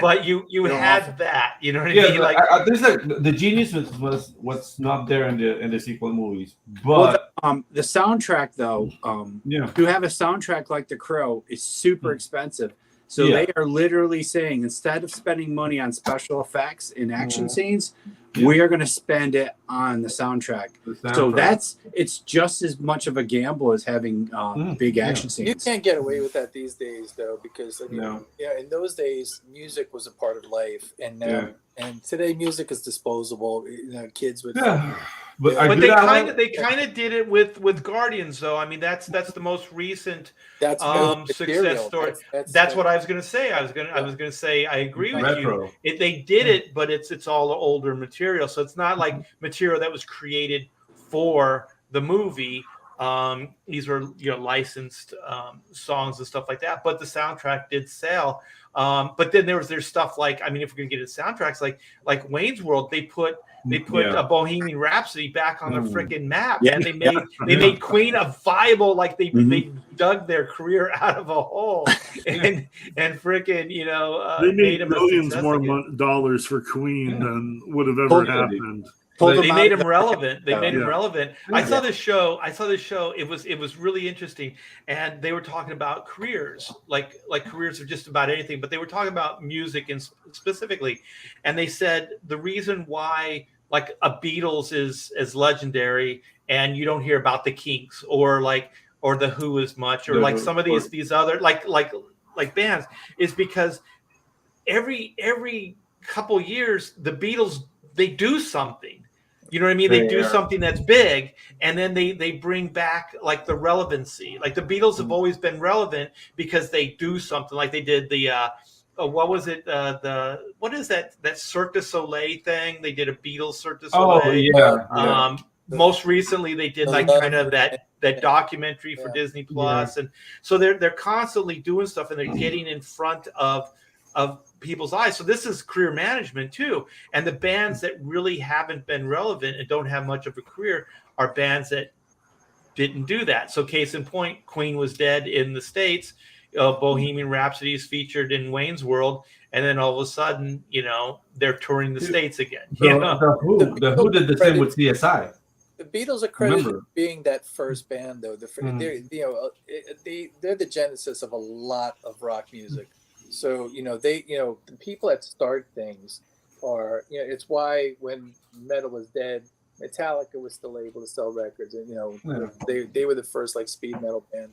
but you had that, you know what I mean? Like the genius was what's not there in the sequel movies. But the soundtrack though, to have a soundtrack like The Crow is super expensive. So they are literally saying, instead of spending money on special effects in action scenes, we are going to spend it on the soundtrack. So it's just as much of a gamble as having big action scenes. You can't get away with that these days, though, because in those days, music was a part of life, and and today music is disposable. Kids would. But they kind of did it with Guardians, though. I mean, that's the most recent success story. That's what I was going to say. I was going to say I agree with you. They did it, but it's all older material, so it's not like material that was created for the movie. These were licensed songs and stuff like that. But the soundtrack did sell. But then there's stuff like, I mean, if we're going to get into soundtracks, like Wayne's World, they put a Bohemian Rhapsody back on the freaking map, and they made Queen a viable, like they dug their career out of a hole, and freaking they made millions more dollars for Queen than would have ever happened. They made him relevant. They made him relevant. I saw this show. It was really interesting, and they were talking about careers, like careers of just about anything. But they were talking about music and specifically, and they said the reason why like a Beatles is as legendary, and you don't hear about the Kinks or the Who as much, or like some of these other like bands, is because every couple years the Beatles, they do something. You know what I mean? They do something that's big, and then they bring back like the relevancy. Like the Beatles have always been relevant because they do something. Like they did the what was it? What is that Cirque du Soleil thing? They did a Beatles Cirque du Soleil. Oh yeah. Most recently, they did like kind of that documentary for Disney Plus, and so they're constantly doing stuff, and they're getting in front of people's eyes. So this is career management too. And the bands that really haven't been relevant and don't have much of a career are bands that didn't do that. So case in point, Queen was dead in the States. Bohemian Rhapsody is featured in Wayne's World. And then all of a sudden, they're touring the States again. The Who did the same with CSI. The Beatles are credited for being that first band, though. They're the genesis of a lot of rock music. So the people that start things are it's why when metal was dead, Metallica was still able to sell records, and they were the first like speed metal band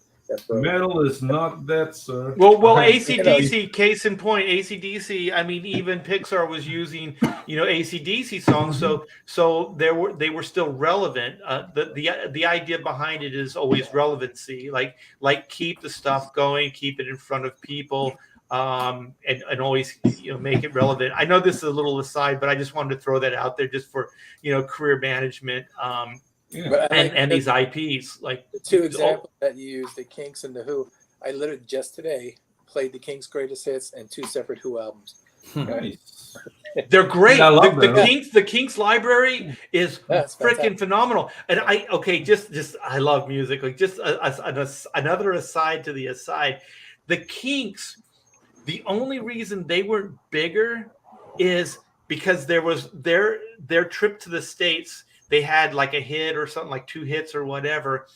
Metal is not dead, sir. Well, I- AC/DC, case in point, AC/DC. I mean, even Pixar was using, AC/DC songs, so they were still relevant. The idea behind it is always relevancy, like keep the stuff going, keep it in front of people, and always make it relevant. I know this is a little aside, but I just wanted to throw that out there just for career management. And these IPs, like the two examples that you used, the Kinks and the Who. I literally just today played the Kinks' greatest hits and 2 separate Who albums. Nice. they're great. I love The them. Kinks library is That's freaking fantastic. phenomenal. And just I love music. Like just another aside to the aside, the Kinks. The only reason they weren't bigger is because there was their trip to the States. They had like a hit or something, like 2 hits or whatever,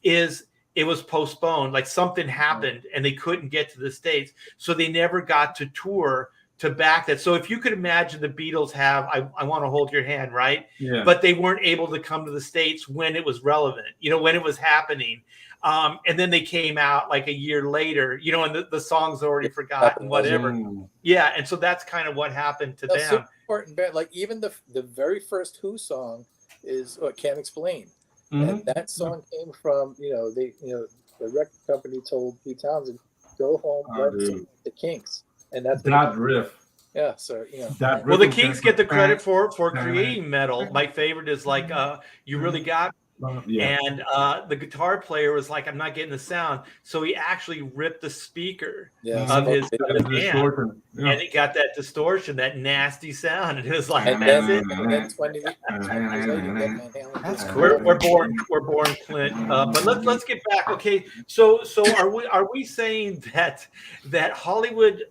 it was postponed. Like something happened and they couldn't get to the States. So they never got to tour to back that. So if you could imagine the Beatles have I Want to Hold Your Hand, right? Yeah. But they weren't able to come to the States when it was relevant, when it was happening. And then they came out like a year later, and the song's already forgotten, whatever. Yeah. And so that's kind of what happened to them. Super important band. Like even the very first Who song is what Can't Explain. And that song came from, the record company told Pete Townsend, go home, let's sing the Kinks. And that's that riff. Yeah, so That Well, the riff Kinks get the credit for creating metal. My favorite is like You Really Got. Yeah. And the guitar player was like, I'm not getting the sound. So he actually ripped the speaker of his band. Yeah. And it got that distortion, that nasty sound. And it was like, and that's it. then 20 years later, That's cool. We're born Clint. But let's get back. Okay, so are we saying that Hollywood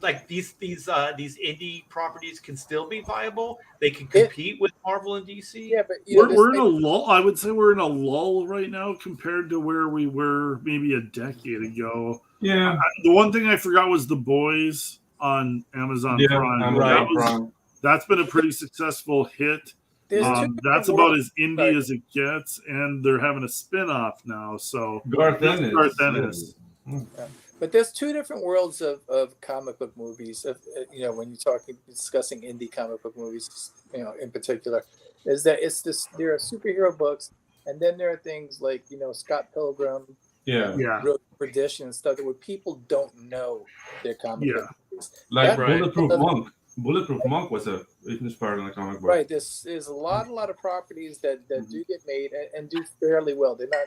like these indie properties can still be viable? They can compete with Marvel and DC. Yeah, but we're in a lull. I would say we're in a lull right now compared to where we were maybe a decade ago. Yeah. The one thing I forgot was The Boys on Amazon Prime. That's been a pretty successful hit. That's about as indie as it gets, and they're having a spin-off now. So Garth Ennis. But there's 2 different worlds of comic book movies. When you're discussing indie comic book movies, in particular, is that there are superhero books, and then there are things like Scott Pilgrim, Road to Perdition, and stuff where people don't know their comic book movies. Like Bulletproof Monk. Bulletproof Monk was inspired in the comic book. Right. There's a lot of properties that do get made and do fairly well. They're not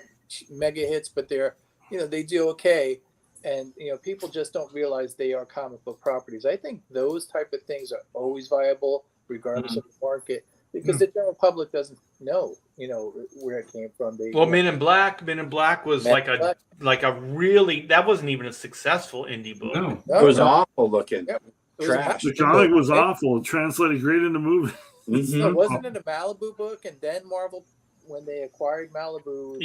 mega hits, but they're they do okay. And people just don't realize they are comic book properties. I think those type of things are always viable, regardless of the market, because the general public doesn't know, where it came from. Men in Black was like a really, that wasn't even a successful indie book. No. It was awful looking. Yep. Trash. The comic was awful. It translated great into movie. So wasn't it a Malibu book, and then Marvel, when they acquired Malibu?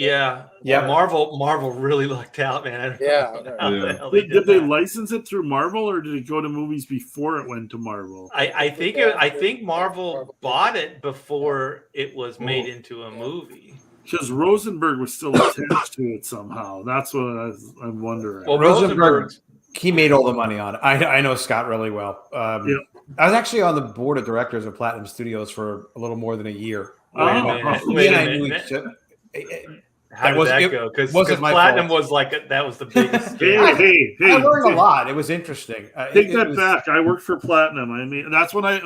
Marvel really lucked out, man. Did they license it through Marvel, or did it go to movies before it went to Marvel? I think Marvel bought it before it was made into a movie. Because Rosenberg was still attached to it somehow. That's what I'm wondering. Well, Rosenberg, he made all the money on it. I know Scott really well. I was actually on the board of directors of Platinum Studios for a little more than a year. Wait a minute. How did that go? Because Platinum was that was the biggest. Hey! I learned a lot. It was interesting. Take that back. I worked for Platinum. I mean, that's when I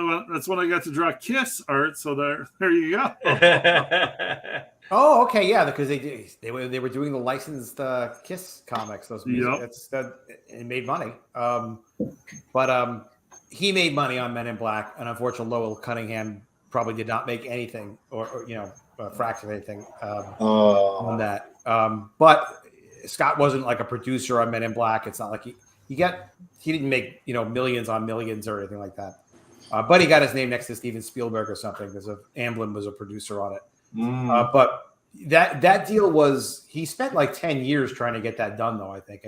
got to draw Kiss art. So there you go. Oh, okay, yeah, because they were doing the licensed Kiss comics. Those music, it made money. But he made money on Men in Black, and unfortunately, Lowell Cunningham probably did not make anything, or a fraction of anything on that. But Scott wasn't like a producer on Men in Black. It's not like he didn't make millions on millions or anything like that. But he got his name next to Steven Spielberg or something because Amblin was a producer on it. But that deal was, he spent like 10 years trying to get that done, though. I think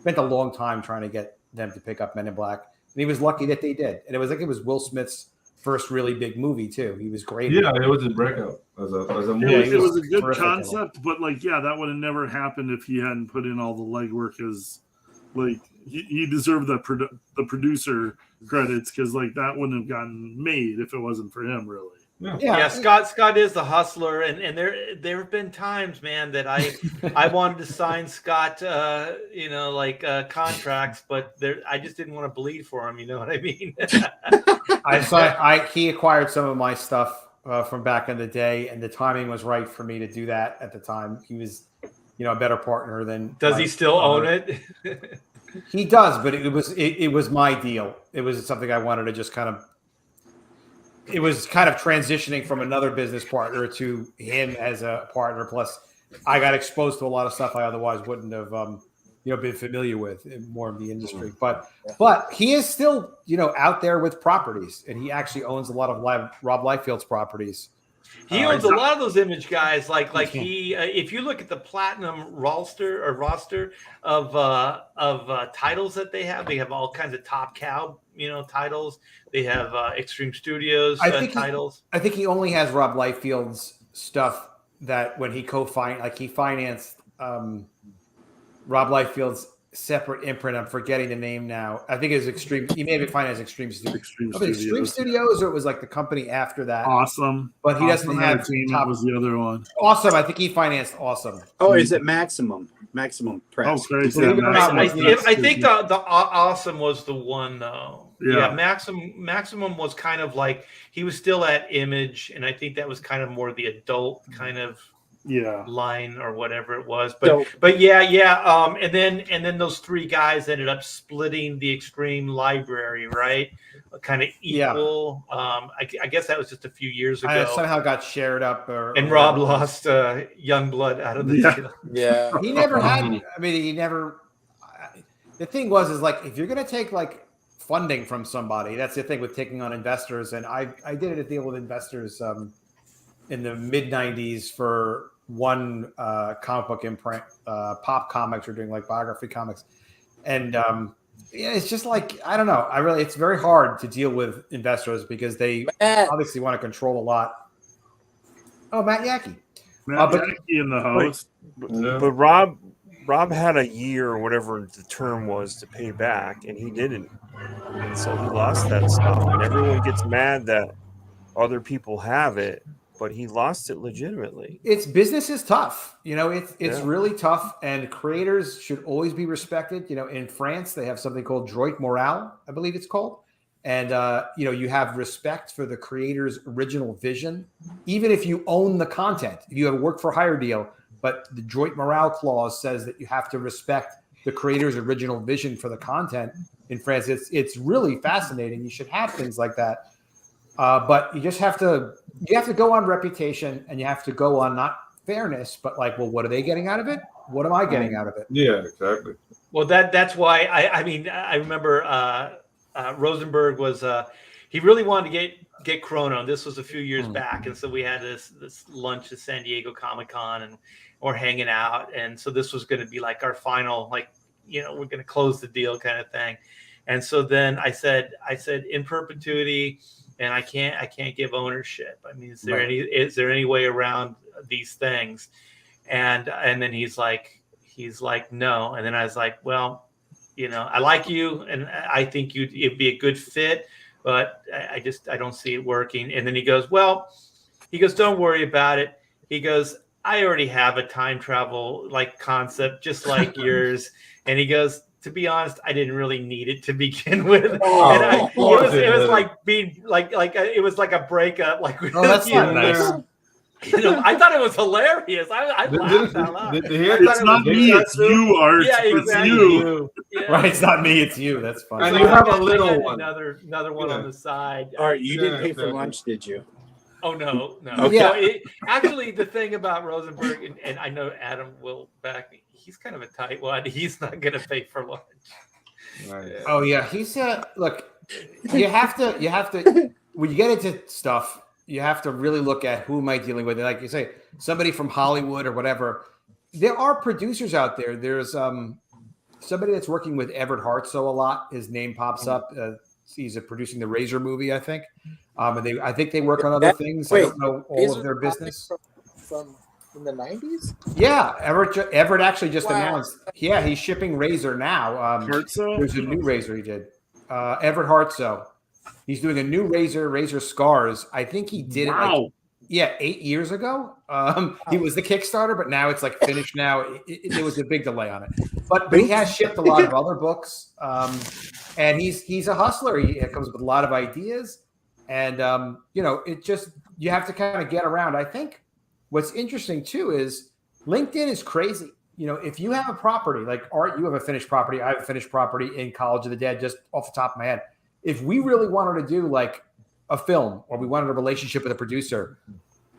spent a long time trying to get them to pick up Men in Black, and he was lucky that they did. And it was Will Smith's first really big movie too. He was great. Yeah, it was a breakout as a movie. It was a good terrific in it. concept, but like, yeah, that would have never happened if he hadn't put in all the legwork. As like, he deserved the producer credits, because like that wouldn't have gotten made if it wasn't for him, really. Yeah, Scott is the hustler, and there have been times, man, that I wanted to sign Scott, contracts, but I just didn't want to bleed for him. You know what I mean? He acquired some of my stuff from back in the day, and the timing was right for me to do that at the time. He was, a better partner than. Does he still own it? He does, but it was my deal. It was something I wanted to just kind of. It was kind of transitioning from another business partner to him as a partner. Plus, I got exposed to a lot of stuff I otherwise wouldn't have, been familiar with more of the industry. But he is still, out there with properties, and he actually owns a lot of Rob Liefeld's properties. He owns a lot of those Image guys. Like he, if you look at the platinum roster of titles that they have all kinds of Top Cow, titles. They have Extreme Studios titles. I think he only has Rob Liefeld's stuff that when he he financed Rob Liefeld's separate imprint. I'm forgetting the name now. I think it was Extreme. He may have financed Extreme Studios. Extreme Studios, or it was like the company after that. Awesome. But he doesn't have Entertainment was the other one. Awesome. I think he financed Awesome. Oh, is it Maximum Press? Oh, crazy. I think the Awesome was the one though. Yeah. Maximum was kind of like he was still at Image, and I think that was kind of more the adult kind of line or whatever it was. But yeah. And then those three guys ended up splitting the Extreme library, right? Kind of equal. Yeah. I guess that was just a few years ago. I somehow got shared up. And Rob lost young blood out of the deal. Yeah. He never had. I mean, he never. The thing is like if you're gonna take like funding from somebody, that's the thing with taking on investors. And I did a deal with investors in the mid '90s for one comic book imprint. Pop Comics were doing like biography comics, and it's just like I don't know. It's very hard to deal with investors because they obviously want to control a lot. Oh, Matt Yackey. Yackey in the house. But Rob had a year or whatever the term was to pay back, and he didn't. And so he lost that stuff. And everyone gets mad that other people have it, but he lost it legitimately. Business is tough. It's really tough, and creators should always be respected. In France, they have something called droit moral, I believe it's called. And, you have respect for the creator's original vision, even if you own the content. If you have a work for hire deal, but the droit moral clause says that you have to respect the creator's original vision for the content. In France, it's really fascinating. You should have things like that. But you just have to go on reputation, and you have to go on not fairness, but like, well, what are they getting out of it? What am I getting out of it? Yeah, exactly. Well, that's why I remember Rosenberg was he really wanted to get Chrono. This was a few years back, and so we had this lunch at San Diego Comic-Con, and we're hanging out, and so this was going to be like our final, like, we're going to close the deal kind of thing. And so then I said in perpetuity, and I can't give ownership. I mean, is there any way around these things? And then he's like no. And then I was like, well, I like you, and I think it'd be a good fit, but I don't see it working. And then he goes, don't worry about it. He goes, I already have a time travel like concept just like yours. And he goes, to be honest, I didn't really need it to begin with. It was like being like it was like a breakup. Like, that's not nice. I thought it was hilarious. I laughed out loud. It's not me, it's you, Art. Yeah, exactly. It's you. Yeah. Right, it's not me, it's you. That's funny. And you have a little one. Another one on the side. Art, you didn't pay for lunch, did you? Oh no. Okay. Yeah. Actually, the thing about Rosenberg, and I know Adam will back me. He's kind of a tight one. He's not going to pay for lunch. Right. Oh yeah, he's look. You have to when you get into stuff, you have to really look at who am I dealing with. Like you say, somebody from Hollywood or whatever. There are producers out there. There's somebody that's working with Everett Hartsoe a lot. His name pops up. He's producing the Razor movie, I think. And I think they work on other things. I don't know all of their business. From the 90s? Yeah, Everett actually just Wow. announced. Yeah, he's shipping Razor now. Hartso? There's a new Razor he did. Everett Hartso. He's doing a new Razor Scars. I think he did it like 8 years ago. He was the Kickstarter, but now it's like finished now. There was a big delay on it. But he has shipped a lot of other books. And he's a hustler. He comes with a lot of ideas. And, it just, you have to kind of get around. I think what's interesting too is LinkedIn is crazy. If you have a property, like Art, you have a finished property. I have a finished property in College of the Dead, just off the top of my head. If we really wanted to do like a film or we wanted a relationship with a producer,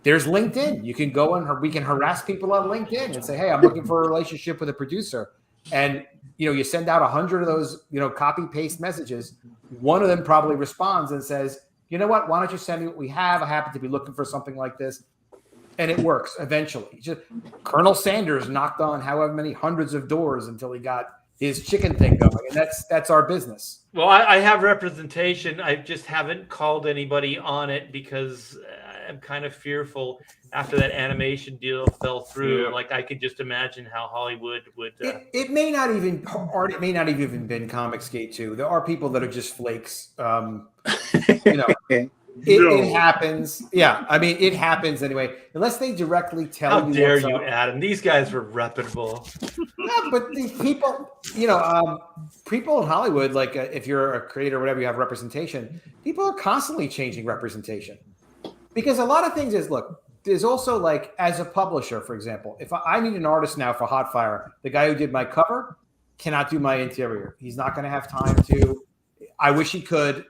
there's LinkedIn. You can go and we can harass people on LinkedIn and say, hey, I'm looking for a relationship with a producer. And, you send out 100 of those, copy paste messages. One of them probably responds and says, you know what? Why don't you send me what we have? I happen to be looking for something like this. And it works eventually. Just Colonel Sanders knocked on however many hundreds of doors until he got his chicken thing going. And that's our business. Well, I have representation. I just haven't called anybody on it because I'm kind of fearful after that animation deal fell through. Yeah. Like I could just imagine how Hollywood would. It may not even Art. It may not even been Comicsgate too. There are people that are just flakes. It happens. Yeah, I mean, it happens anyway. Unless they directly tell you. How dare you, Adam? These guys were reputable. Yeah, but these people, people in Hollywood, like if you're a creator or whatever, you have representation. People are constantly changing representation because a lot of things is look. There's also like as a publisher, for example, if I need an artist now for Hotfire, the guy who did my cover cannot do my interior. He's not going to have time to. I wish he could.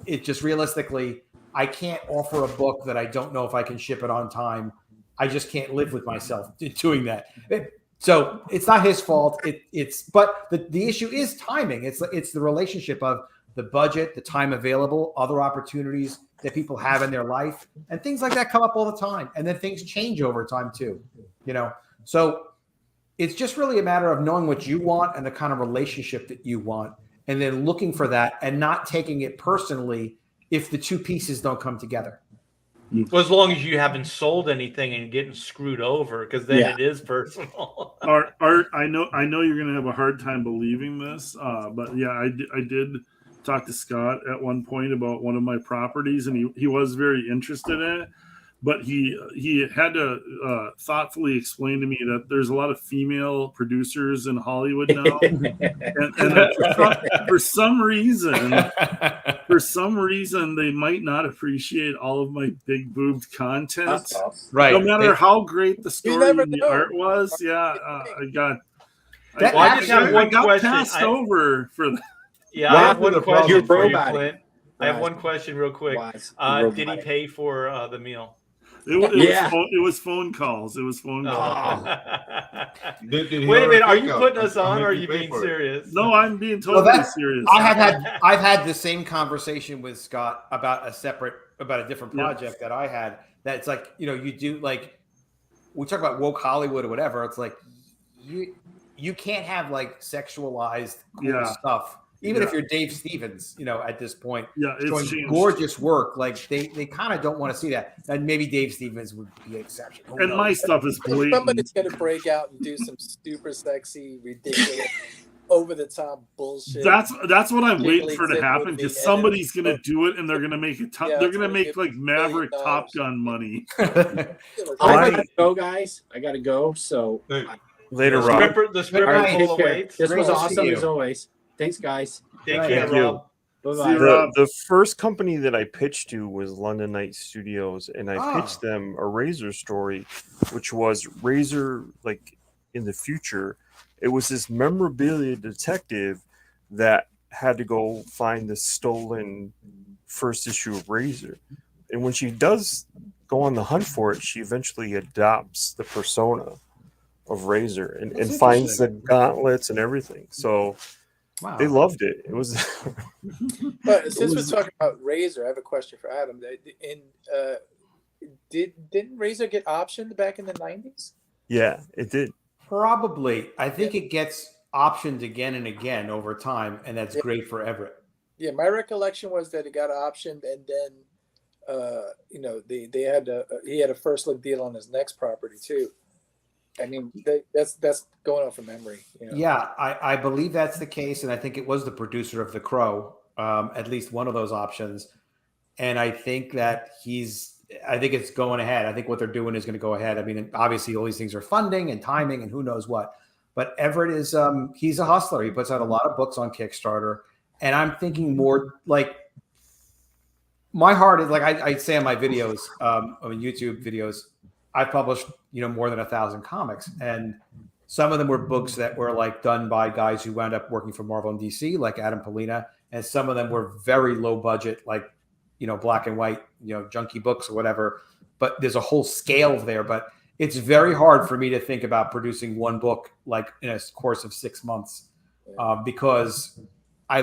It just realistically. I can't offer a book that I don't know if I can ship it on time. I just can't live with myself doing that. So it's not his fault. But the issue is timing. It's the relationship of the budget, the time available, other opportunities that people have in their life, and things like that come up all the time. And then things change over time too. So it's just really a matter of knowing what you want and the kind of relationship that you want, and then looking for that and not taking it personally if the two pieces don't come together. Well, as long as you haven't sold anything and getting screwed over, because then it is personal. Art, I know you're going to have a hard time believing this, but yeah, I did talk to Scott at one point about one of my properties, and he was very interested in it. But he had to thoughtfully explain to me that there's a lot of female producers in Hollywood now, and for some reason, they might not appreciate all of my big boobed content. Right. No matter how great the story and the art was, I got passed over for that. Yeah, I have one question for you, Clint. I have one question real quick. Did he pay for the meal? It was phone calls. It was phone calls. Wait a minute. Are you putting us on, or are you being serious? No, I'm being totally serious. I've had the same conversation with Scott about a different project that I had. That's like you do like we talk about woke Hollywood or whatever. It's like you can't have like sexualized cool stuff. Even if you're Dave Stevens, at this point, it's doing gorgeous work. Like they kind of don't want to see that. And maybe Dave Stevens would be an exception. And my stuff is blatant. Somebody's going to break out and do some super sexy, ridiculous, over the top bullshit. That's what I'm waiting for to happen, because somebody's going to do it and they're going to make it. They're going to make like Maverick Top Gun money. I gotta go, guys. I gotta go. So later, Rob. The stripper full of weights. This was awesome as always. Thanks, guys. Take care, Rob. Bye-bye. The first company that I pitched to was London Night Studios, and I pitched them a Razor story, which was Razor, like in the future. It was this memorabilia detective that had to go find the stolen first issue of Razor. And when she does go on the hunt for it, she eventually adopts the persona of Razor and finds the gauntlets and everything. So they loved it. It was. But since we're talking about Razor, I have a question for Adam. Didn't Razor get optioned back in the 90s? Yeah, it did. Probably. I think it gets optioned again and again over time, and that's great for Everett. Yeah, my recollection was that it got optioned, and then they had he had a first look deal on his next property too. I mean, that's going off from memory. Yeah, I believe that's the case, and I think it was the producer of The Crow, at least one of those options. And I think that I think it's going ahead. I think what they're doing is going to go ahead. I mean, obviously all these things are funding and timing and who knows what. But Everett is, he's a hustler. He puts out a lot of books on Kickstarter. And I'm thinking more like my heart is like I say in my videos, on YouTube videos, I published, more than 1,000 comics. And some of them were books that were like done by guys who wound up working for Marvel and DC, like Adam Polina. And some of them were very low budget, like, black and white, junky books or whatever. But there's a whole scale there. But it's very hard for me to think about producing one book like in a course of 6 months, because I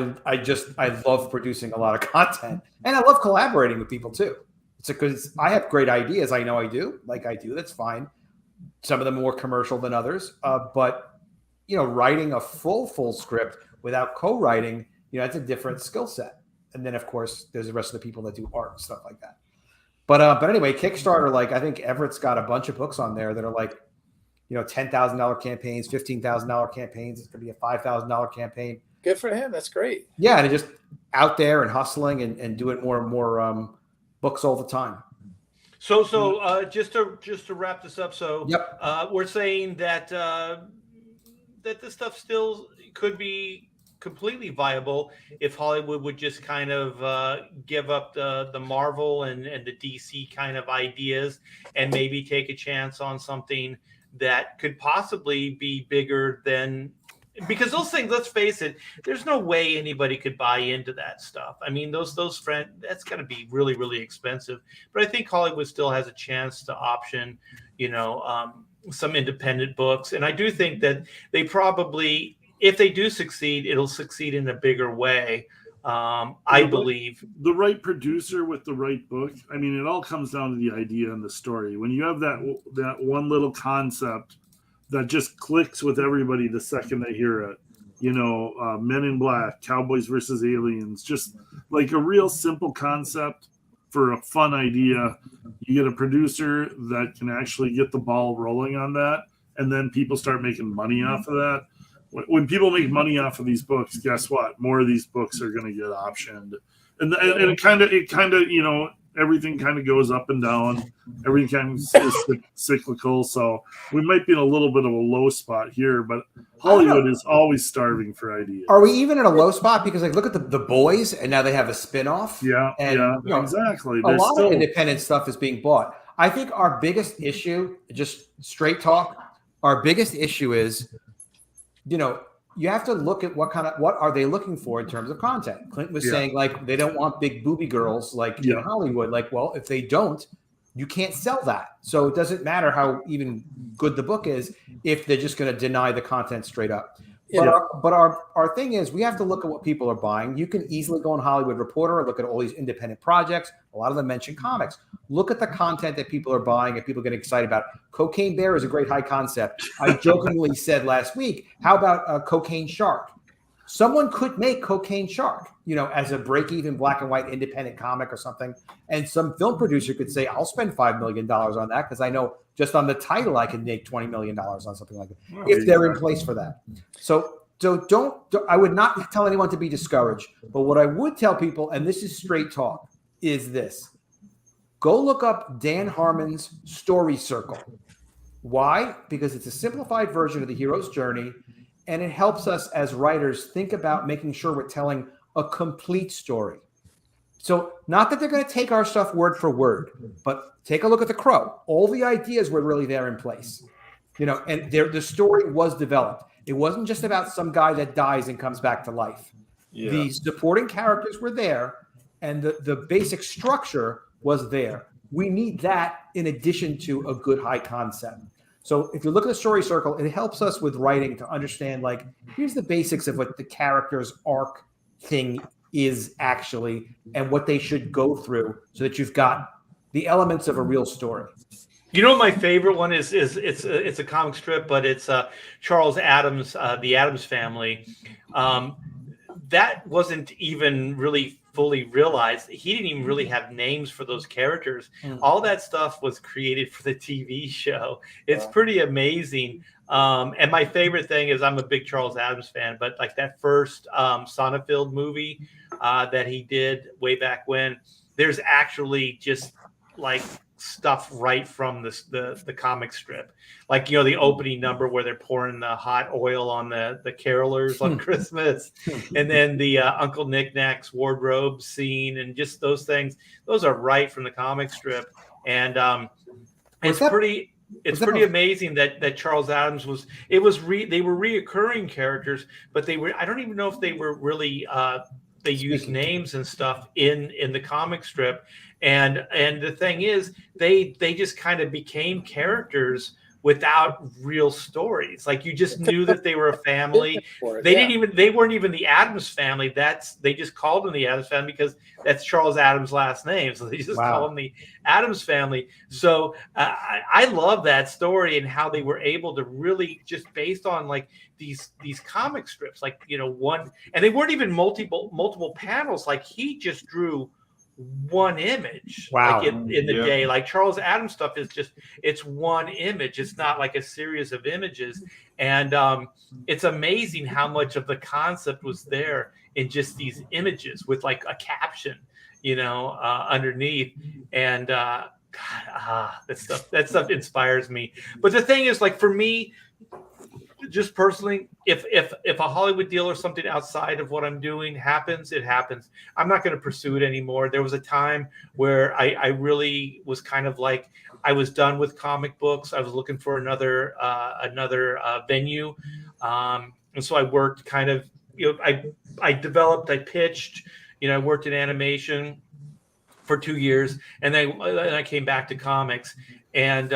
love producing a lot of content, and I love collaborating with people too. It's because I have great ideas. I know I do. That's fine. Some of them more commercial than others. But writing a full script without co-writing, it's a different skill set. And then of course there's the rest of the people that do art and stuff like that. But anyway, Kickstarter, like I think Everett's got a bunch of books on there that are like, $10,000 campaigns, $15,000 campaigns. It's going to be a $5,000 campaign. Good for him. That's great. Yeah, and just out there and hustling and doing more and more books all the time. So just to wrap this up, yep. We're saying that that this stuff still could be completely viable if Hollywood would just kind of give up the Marvel and the DC kind of ideas and maybe take a chance on something that could possibly be bigger than. Because those things, let's face it, there's no way anybody could buy into that stuff. I mean, those that's going to be really, really expensive. But I think Hollywood still has a chance to option, some independent books. And I do think that they probably, if they do succeed, it'll succeed in a bigger way. I believe the right producer with the right book. I mean, it all comes down to the idea and the story. When you have that one little concept that just clicks with everybody the second they hear it, Men in Black, Cowboys versus Aliens, just like a real simple concept for a fun idea. You get a producer that can actually get the ball rolling on that, and then people start making money off of that. When people make money off of these books, guess what? More of these books are going to get optioned, and it kind of everything kind of goes up and down. Everything kind of is cyclical. So we might be in a little bit of a low spot here, but Hollywood is always starving for ideas. Are we even in a low spot? Because look at the Boys, and now they have a spinoff. Yeah, and, exactly. A lot of independent stuff is being bought. I think our biggest issue, just straight talk, our biggest issue is, you have to look at what are they looking for in terms of content. Clint was saying like they don't want big booby girls like in Hollywood. Like, well, if they don't, you can't sell that. So it doesn't matter how even good the book is if they're just going to deny the content straight up. But our thing is we have to look at what people are buying. You can easily go on Hollywood Reporter and look at all these independent projects. A lot of them mention comics. Look at the content that people are buying and people get excited about. Cocaine Bear is a great high concept. I jokingly said last week, how about Cocaine Shark? Someone could make Cocaine Shark, as a break-even black and white independent comic or something. And some film producer could say, I'll spend $5 million on that because I know just on the title I can make $20 million on something like that if they're in place for that. So don't I would not tell anyone to be discouraged. But what I would tell people, and this is straight talk, is this. Go look up Dan Harmon's Story Circle. Why? Because it's a simplified version of the hero's journey. And it helps us as writers think about making sure we're telling a complete story. So not that they're going to take our stuff word for word, but take a look at The Crow. All the ideas were really there in place, and the story was developed. It wasn't just about some guy that dies and comes back to life. Yeah. The supporting characters were there, and the basic structure was there. We need that in addition to a good high concept. So if you look at the Story Circle, it helps us with writing to understand, like, here's the basics of what the character's arc thing is actually and what they should go through so that you've got the elements of a real story. My favorite one is it's a comic strip, but it's Charles Addams, the Addams Family. that wasn't even really fully realized. He didn't even really have names for those characters. All that stuff was created for the TV show. It's pretty amazing. And my favorite thing is, I'm a big Charles Addams fan, but like that first Sonnenfeld movie that he did way back when, there's actually just like stuff right from the comic strip, like the opening number where they're pouring the hot oil on the carolers on Christmas, and then the Uncle Knick-Knack's wardrobe scene, and just those things. Those are right from the comic strip, and it's pretty amazing that Charles Addams they were reoccurring characters, but I don't even know if they were really they used names and stuff in the comic strip. And the thing is, they just kind of became characters without real stories. Like, you just knew that they were a family. They weren't even the Addams family. They just called them the Addams family because that's Charles Addams' last name. So they just call them the Addams family. So I love that story, and how they were able to really, just based on like these comic strips, like, one, and they weren't even multiple panels. Like, he just drew one image. Like in the day. Like Charles Addams stuff is just, it's one image. It's not like a series of images. And it's amazing how much of the concept was there in just these images with like a caption, underneath. And that stuff inspires me. But the thing is, like, for me, just personally, if a Hollywood deal or something outside of what I'm doing happens, it happens. I'm not going to pursue it anymore. There was a time where I really was kind of like, I was done with comic books. I was looking for another venue, and so I worked kind of. I developed. I pitched. I worked in animation for 2 years, and then I came back to comics. And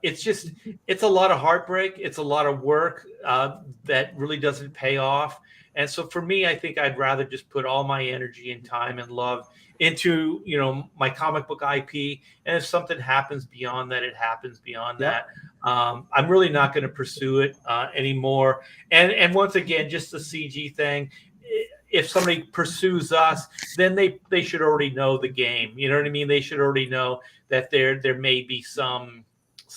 it's a lot of heartbreak. It's a lot of work that really doesn't pay off. And so for me, I think I'd rather just put all my energy and time and love into, my comic book IP. And if something happens beyond that, it happens beyond that. I'm really not going to pursue it anymore. And once again, just the CG thing. If somebody pursues us, then they should already know the game. You know what I mean? They should already know that there may be some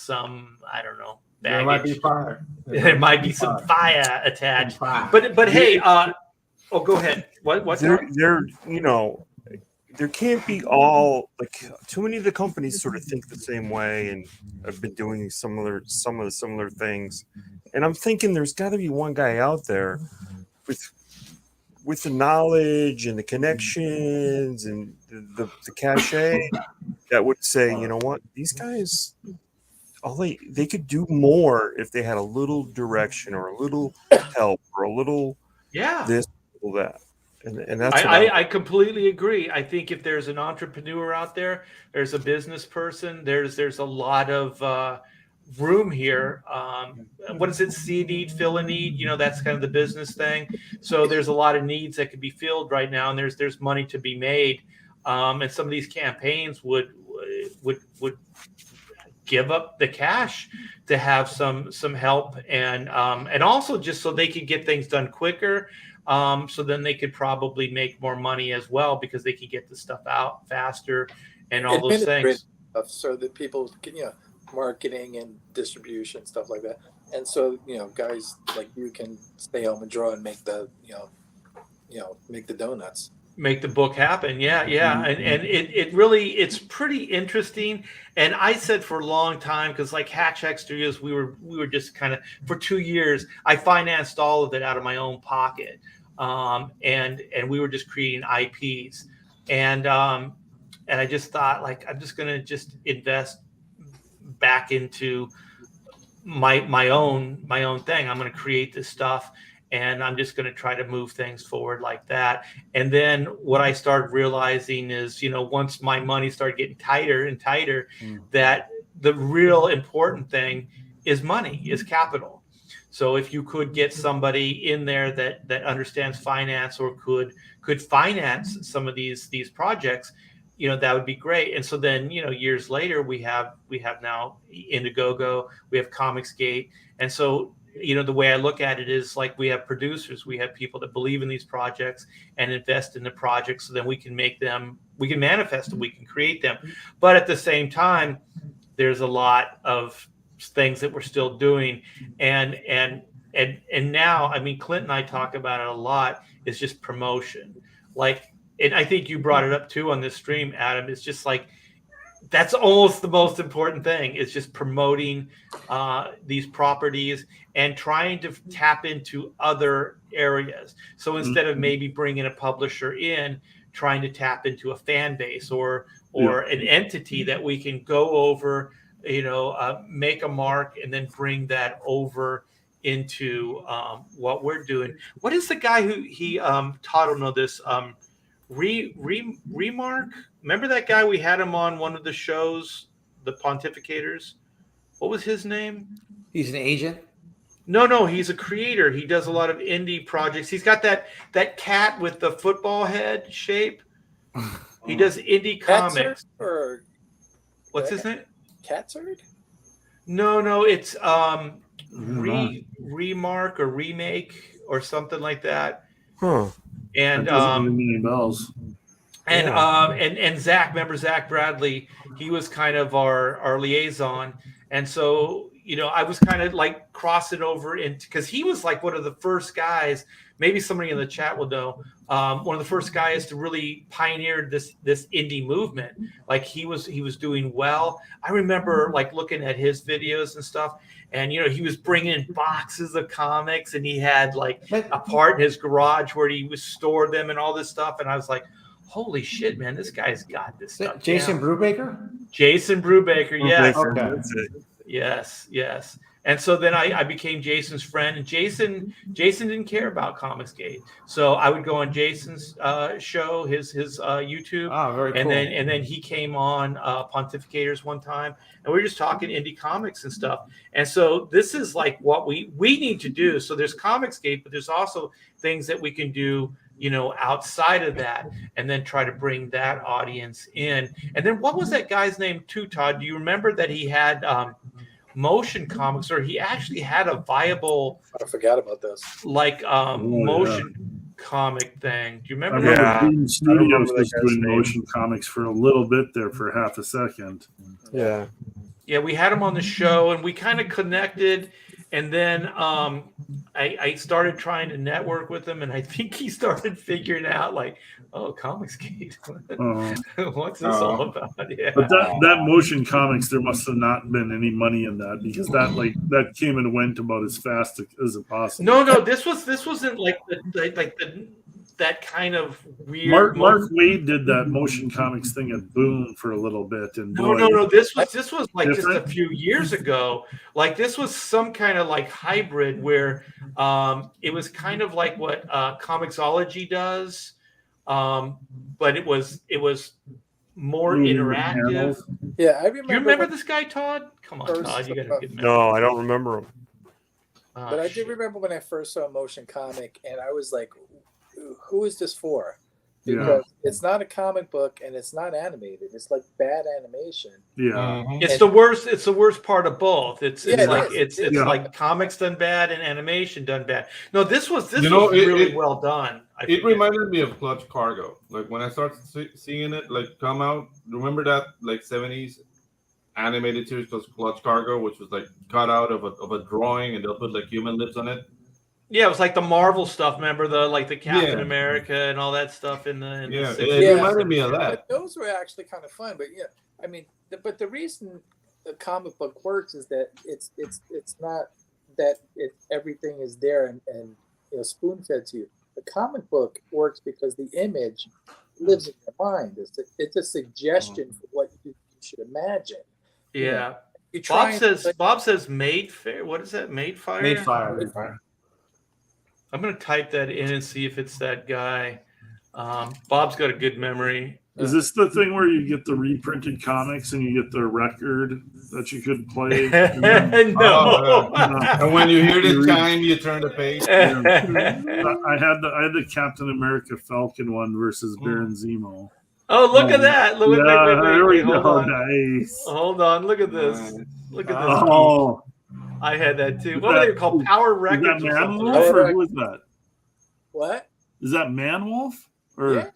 I don't know, baggage. There might be fire. There might be some fire attached. But hey, go ahead. What? There can't be all, like, too many of the companies sort of think the same way and have been doing some of the similar things. And I'm thinking there's got to be one guy out there with the knowledge and the connections and the cachet that would say, you know what, these guys, they could do more if they had a little direction or a little help or a little this, a little that. And that's I completely agree. I think if there's an entrepreneur out there, there's a business person, there's a lot of room here. What is it? See a need, fill a need. That's kind of the business thing. So there's a lot of needs that could be filled right now, and there's money to be made. And some of these campaigns would give up the cash to have some help, and also just so they could get things done quicker. So then they could probably make more money as well, because they could get the stuff out faster and all those things. So that people can, marketing and distribution, stuff like that. And so, guys like you can stay home and draw and make the, make the donuts. Make the book happen. Yeah. And it really, it's pretty interesting. And I said for a long time, because like Hatch Studios, we were just kind of, for 2 years, I financed all of it out of my own pocket. And we were just creating IPs. And I just thought, like, I'm just going to just invest back into my own thing. I'm going to create this stuff, and I'm just going to try to move things forward like that. And then what I started realizing is, once my money started getting tighter and tighter, that the real important thing is money, is capital. So if you could get somebody in there that understands finance or could finance some of these projects, that would be great. And so then, years later, we have now Indiegogo, we have Comicsgate. And so the way I look at it is like we have producers, we have people that believe in these projects and invest in the projects, so then we can manifest them, we can create them. But at the same time, there's a lot of things that we're still doing, and now, I mean, Clint and I talk about it a lot. It's just promotion, and I think you brought it up too on this stream, Adam. It's just like, that's almost the most important thing. It's just promoting these properties and trying to tap into other areas. So instead of maybe bringing a publisher in, trying to tap into a fan base or an entity that we can go over, make a mark and then bring that over into what we're doing. What is the guy who Todd will know this, Remark? Remember that guy? We had him on one of the shows, the Pontificators. What was his name? He's an agent. No, he's a creator. He does a lot of indie projects. He's got that cat with the football head shape. He does Indy Comics. What's his name? Catsard? No, it's Remark or Remake or something like that. Huh. And bells. And Zach, remember Zach Bradley? He was kind of our liaison, and so I was kind of like crossing over into, because he was like one of the first guys. Maybe somebody in the chat will know. One of the first guys to really pioneer this indie movement. Like he was doing well. I remember like looking at his videos and stuff, and he was bringing in boxes of comics, and he had like a part in his garage where he would store them and all this stuff. And I was like, holy shit, man, this guy's got this stuff. Jason Brubaker? Jason Brubaker, yes. Okay. Yes. And so then I became Jason's friend, and Jason didn't care about Comicsgate. So I would go on Jason's show, his YouTube. Oh, very cool. And then he came on Pontificators one time, and we were just talking indie comics and stuff. And so this is like what we need to do. So there's Comicsgate, but there's also things that we can do, outside of that, and then try to bring that audience in. And then what was that guy's name too, Todd? Do you remember that he had motion comics, or he actually had a viable, I forgot about this, motion comic thing? Do you remember that? Bean Studios was doing name. Motion comics for a little bit there for half a second. Yeah, we had him on the show, and we kind of connected, and then I started trying to network with him, and I think he started figuring out like, oh, Comicsgate. What's this all about? Yeah. But that Motion comics, there must have not been any money in that, because that came and went about as fast as it possible. No, this wasn't like that kind of weird. Mark Wade did that Motion comics thing at Boom for a little bit, and no. This was like different? Just a few years ago. Like this was some kind of like hybrid where it was kind of like what Comixology does, but it was more interactive. Yeah, I remember. You remember this guy, Todd? Come on, Todd, you got a good memory. No, I don't remember him. But I do remember when I first saw a motion comic, and I was like, who is this for? Because it's not a comic book and it's not animated. It's like bad animation. Yeah. It's the worst. It's the worst part of both. It's like comics done bad and animation done bad. No, this was really well done. It reminded me of Clutch Cargo. Like when I started seeing it like come out, remember that like 70s animated series called Clutch Cargo, which was like cut out of a drawing, and they'll put like human lips on it. Yeah, it was like the Marvel stuff. Remember the Captain America and all that stuff in the it reminded me of that. But those were actually kind of fun. But I mean, but the reason the comic book works is that it's not that everything is there and spoon fed to you. The comic book works because the image lives in your mind. It's a suggestion for what you should imagine. Yeah. Bob says made fair. What is that? Made fire. Made fire. I'm going to type that in and see if it's that guy. Bob's got a good memory. Is this the thing where you get the reprinted comics and you get the record that you could play? No. And when you hear the chime, you turn the page. I had the Captain America Falcon one versus Baron Zemo. Oh, look at that! Wait, there we hold go. on. Nice. Hold on. Look at this. Look at this. Oh. I had that too. Is What were they called? Power Is that Records or Man something? Wolf right? or who is that? What? Is that Man Wolf? Or Yeah,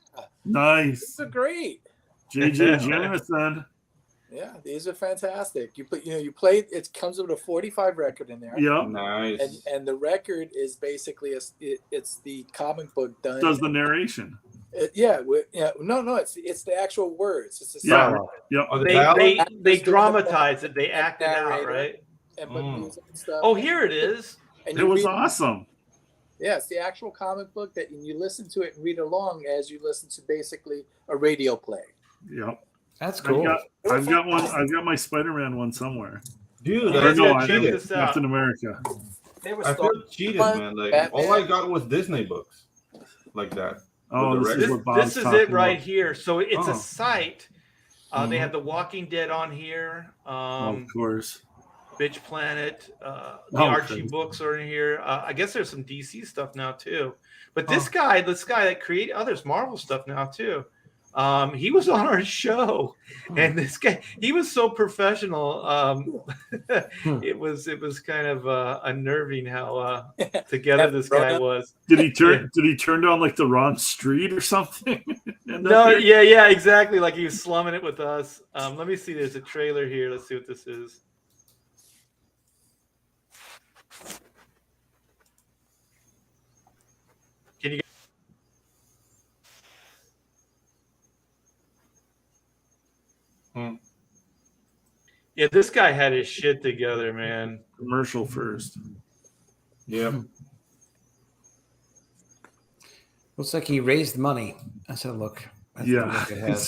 nice. these are great. JJ Jamison. Yeah, these are fantastic. You play. It comes with a 45 record in there. Yep. Nice. And the record is basically it's the comic book done. Does the narration. No, it's the actual words. It's the Yeah. song. Yep. Oh, the dialogue? They dramatize it. They act it out, narrator. right? And put music and stuff. Oh, here it is. And It you was read- awesome. Yeah, it's the actual comic book that you listen to it and read along as you listen to basically a radio play. Yep. That's cool. I've got one. I've got my Spider-Man one somewhere. Dude, You Or guys no, gotta I check have this out. Captain America. They were I feel cheated, man. Like all I got was Disney books, like that. Oh, With the this is record. what Bob's This is talking it right about. here. So it's Oh. a site. They Mhm. have The Walking Dead on here. Of course. Bitch Planet. The Oh, Archie okay. books are in here. I guess there's some DC stuff now too. But this guy that created there's Marvel stuff now too. He was on our show, and this guy, he was so professional. It was kind of unnerving how together this guy was. Did he turn? Did he turn down like the wrong street or something? No, yeah, exactly. Like he was slumming it with us. Let me see. There's a trailer here. Let's see what this is. Can you? Yeah, this guy had his shit together, man. Commercial first. Yep. Looks like he raised money. Let's have a look. Let's Yeah. look ahead.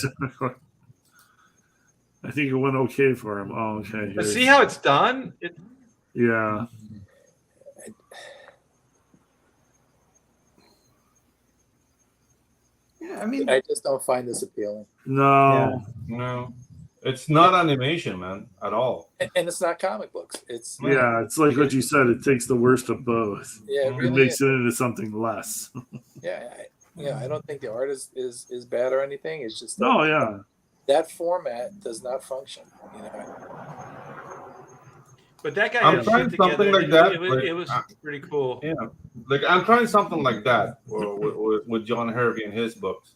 I think it went okay for him. Oh, okay. But Here. see how it's done? Yeah. Yeah, I mean, I just don't find this appealing. No. No, it's not animation, man, at all. And it's not comic books. It's Yeah, it's like what you said. It takes the worst of both. yeah, it It really makes is. it into something less. I don't think the art is bad or anything. It's just that, Oh yeah. that format does not function. You know, But that guy I'm had trying shit together. something like that, It was like, pretty cool. Yeah, like I'm trying something like that with John Hervey and his books.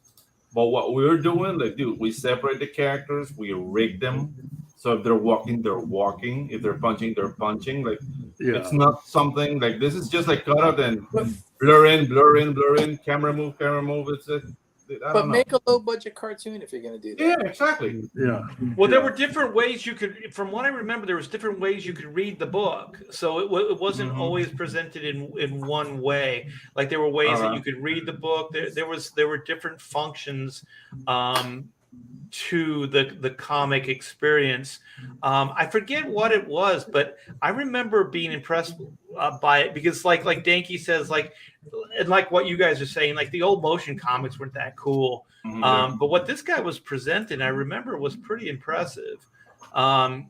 But what we're doing, like, dude, we separate the characters, we rig them. So if they're walking, they're walking. If they're punching, they're punching. Like, Yeah. it's not something like this is just like cut out and blur in, camera move. It's I but don't know. make a low budget cartoon if you're going to do that. Yeah, exactly. Yeah. Well, there were different ways you could, from what I remember, there was different ways you could read the book. So it wasn't always presented in one way. Like there were ways that you could read the book. There were different functions to the comic experience. I forget what it was, but I remember being impressed by it because, like Danke says, and like what you guys are saying, like the old motion comics weren't that cool. But what this guy was presenting, I remember, was pretty impressive. And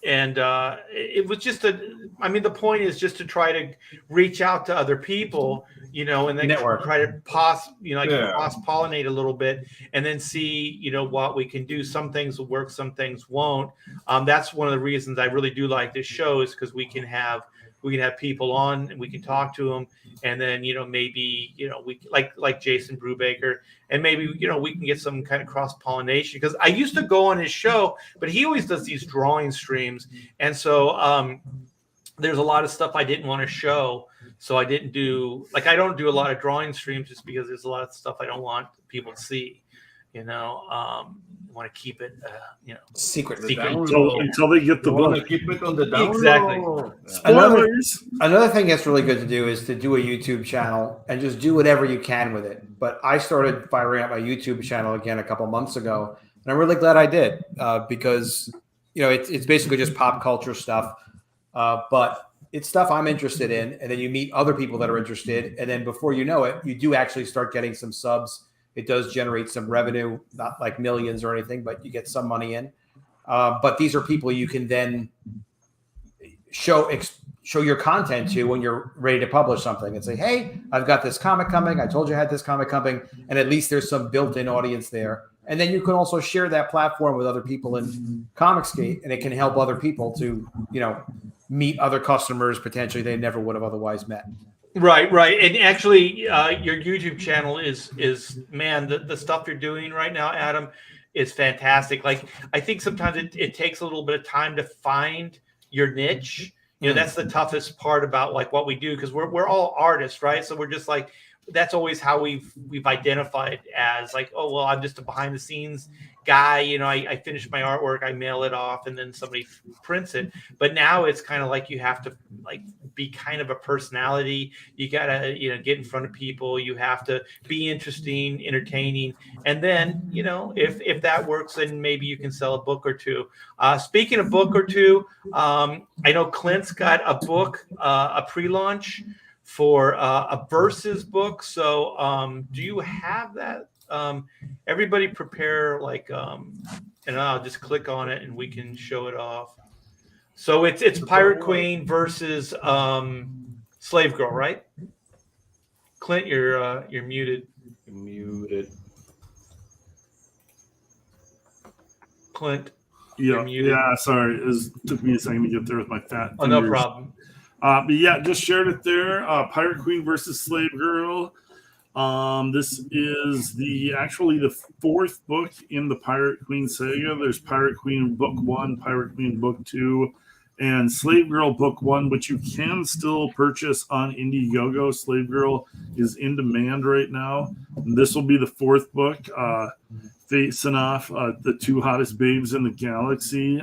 it was just the point is just to try to reach out to other people, and then try to cross-pollinate a little bit and then see, what we can do. Some things will work, some things won't. That's one of the reasons I really do like this show is because we can have people on and we can talk to them. And then, maybe, we like Jason Brubaker and maybe, we can get some kind of cross-pollination because I used to go on his show, but he always does these drawing streams. And so there's a lot of stuff I didn't want to show. So I didn't do, I don't do a lot of drawing streams just because there's a lot of stuff I don't want people to see, I want to keep it, secret. Until they get the book. Keep it on the down Exactly. low. Another thing that's really good to do is to do a YouTube channel and just do whatever you can with it. But I started firing up my YouTube channel again a couple months ago, and I'm really glad I did because it's basically just pop culture stuff, but it's stuff I'm interested in, and then you meet other people that are interested, and then before you know it, you do actually start getting some subs. It does generate some revenue, not like millions or anything, but you get some money in. But these are people you can then show your content to when you're ready to publish something and say, hey, I've got this comic coming. I told you I had this comic coming. And at least there's some built-in audience there. And then you can also share that platform with other people in Comicsgate, and it can help other people to, meet other customers potentially they never would have otherwise met. Right. And actually, your YouTube channel is man, the stuff you're doing right now, Adam, is fantastic. Like, I think sometimes it takes a little bit of time to find your niche. You know, that's the toughest part about like what we do, because we're all artists, right? So we're just like, that's always how we've identified as like, oh, well, I'm just a behind the scenes guy. You know, I finish my artwork, I mail it off, and then somebody prints it. But now it's kind of like you have to like be kind of a personality. You gotta, you know, get in front of people. You have to be interesting, entertaining, and then, you know, if that works, then maybe you can sell a book or two. Speaking of book or two, I know Clint's got a book, a pre-launch for a versus book. So do you have that? Everybody prepare like and I'll just click on it and we can show it off. So it's Pirate Queen versus Slave Girl, right? Clint, you're muted. You're muted. Clint. Yeah, sorry. It took me a second to get there with my fat fingers. Oh, no problem. But yeah, just shared it there. Pirate Queen versus Slave Girl. This is actually the fourth book in the Pirate Queen saga. There's Pirate Queen Book 1, Pirate Queen Book 2, and Slave Girl Book 1, which you can still purchase on Indiegogo. Slave Girl is in demand right now. And this will be the fourth book, facing off the two hottest babes in the galaxy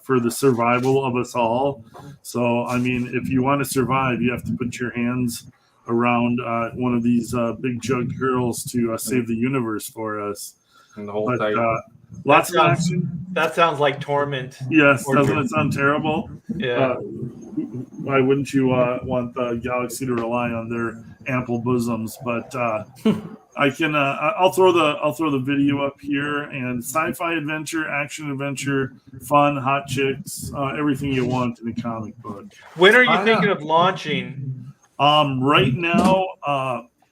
for the survival of us all. So, I mean, if you want to survive, you have to put your hands around one of these big jugged girls to save the universe for us. And the whole thing. Lots of action. That sounds like Torment. Yes, doesn't it sound terrible? Yeah. Why wouldn't you want the galaxy to rely on their ample bosoms? But I can. I'll throw the video up here. And sci-fi adventure, action adventure, fun, hot chicks, everything you want in a comic book. When are you thinking of launching? Right now,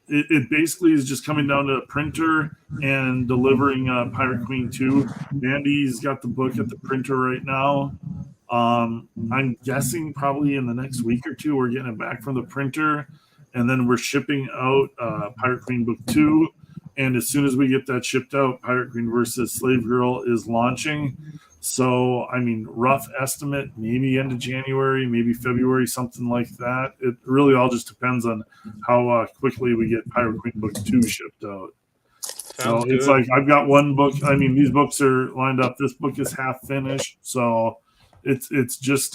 it basically is just coming down to a printer and delivering Pirate Queen 2. Andy's got the book at the printer right now. I'm guessing probably in the next week or two, we're getting it back from the printer, and then we're shipping out Pirate Queen Book 2. And as soon as we get that shipped out, Pirate Queen versus Slave Girl is launching. So, I mean, rough estimate, maybe end of January, maybe February, something like that. It really all just depends on how quickly we get Pirate Queen Book 2 shipped out. So it's like I've got one book. I mean, these books are lined up. This book is half finished. So it's just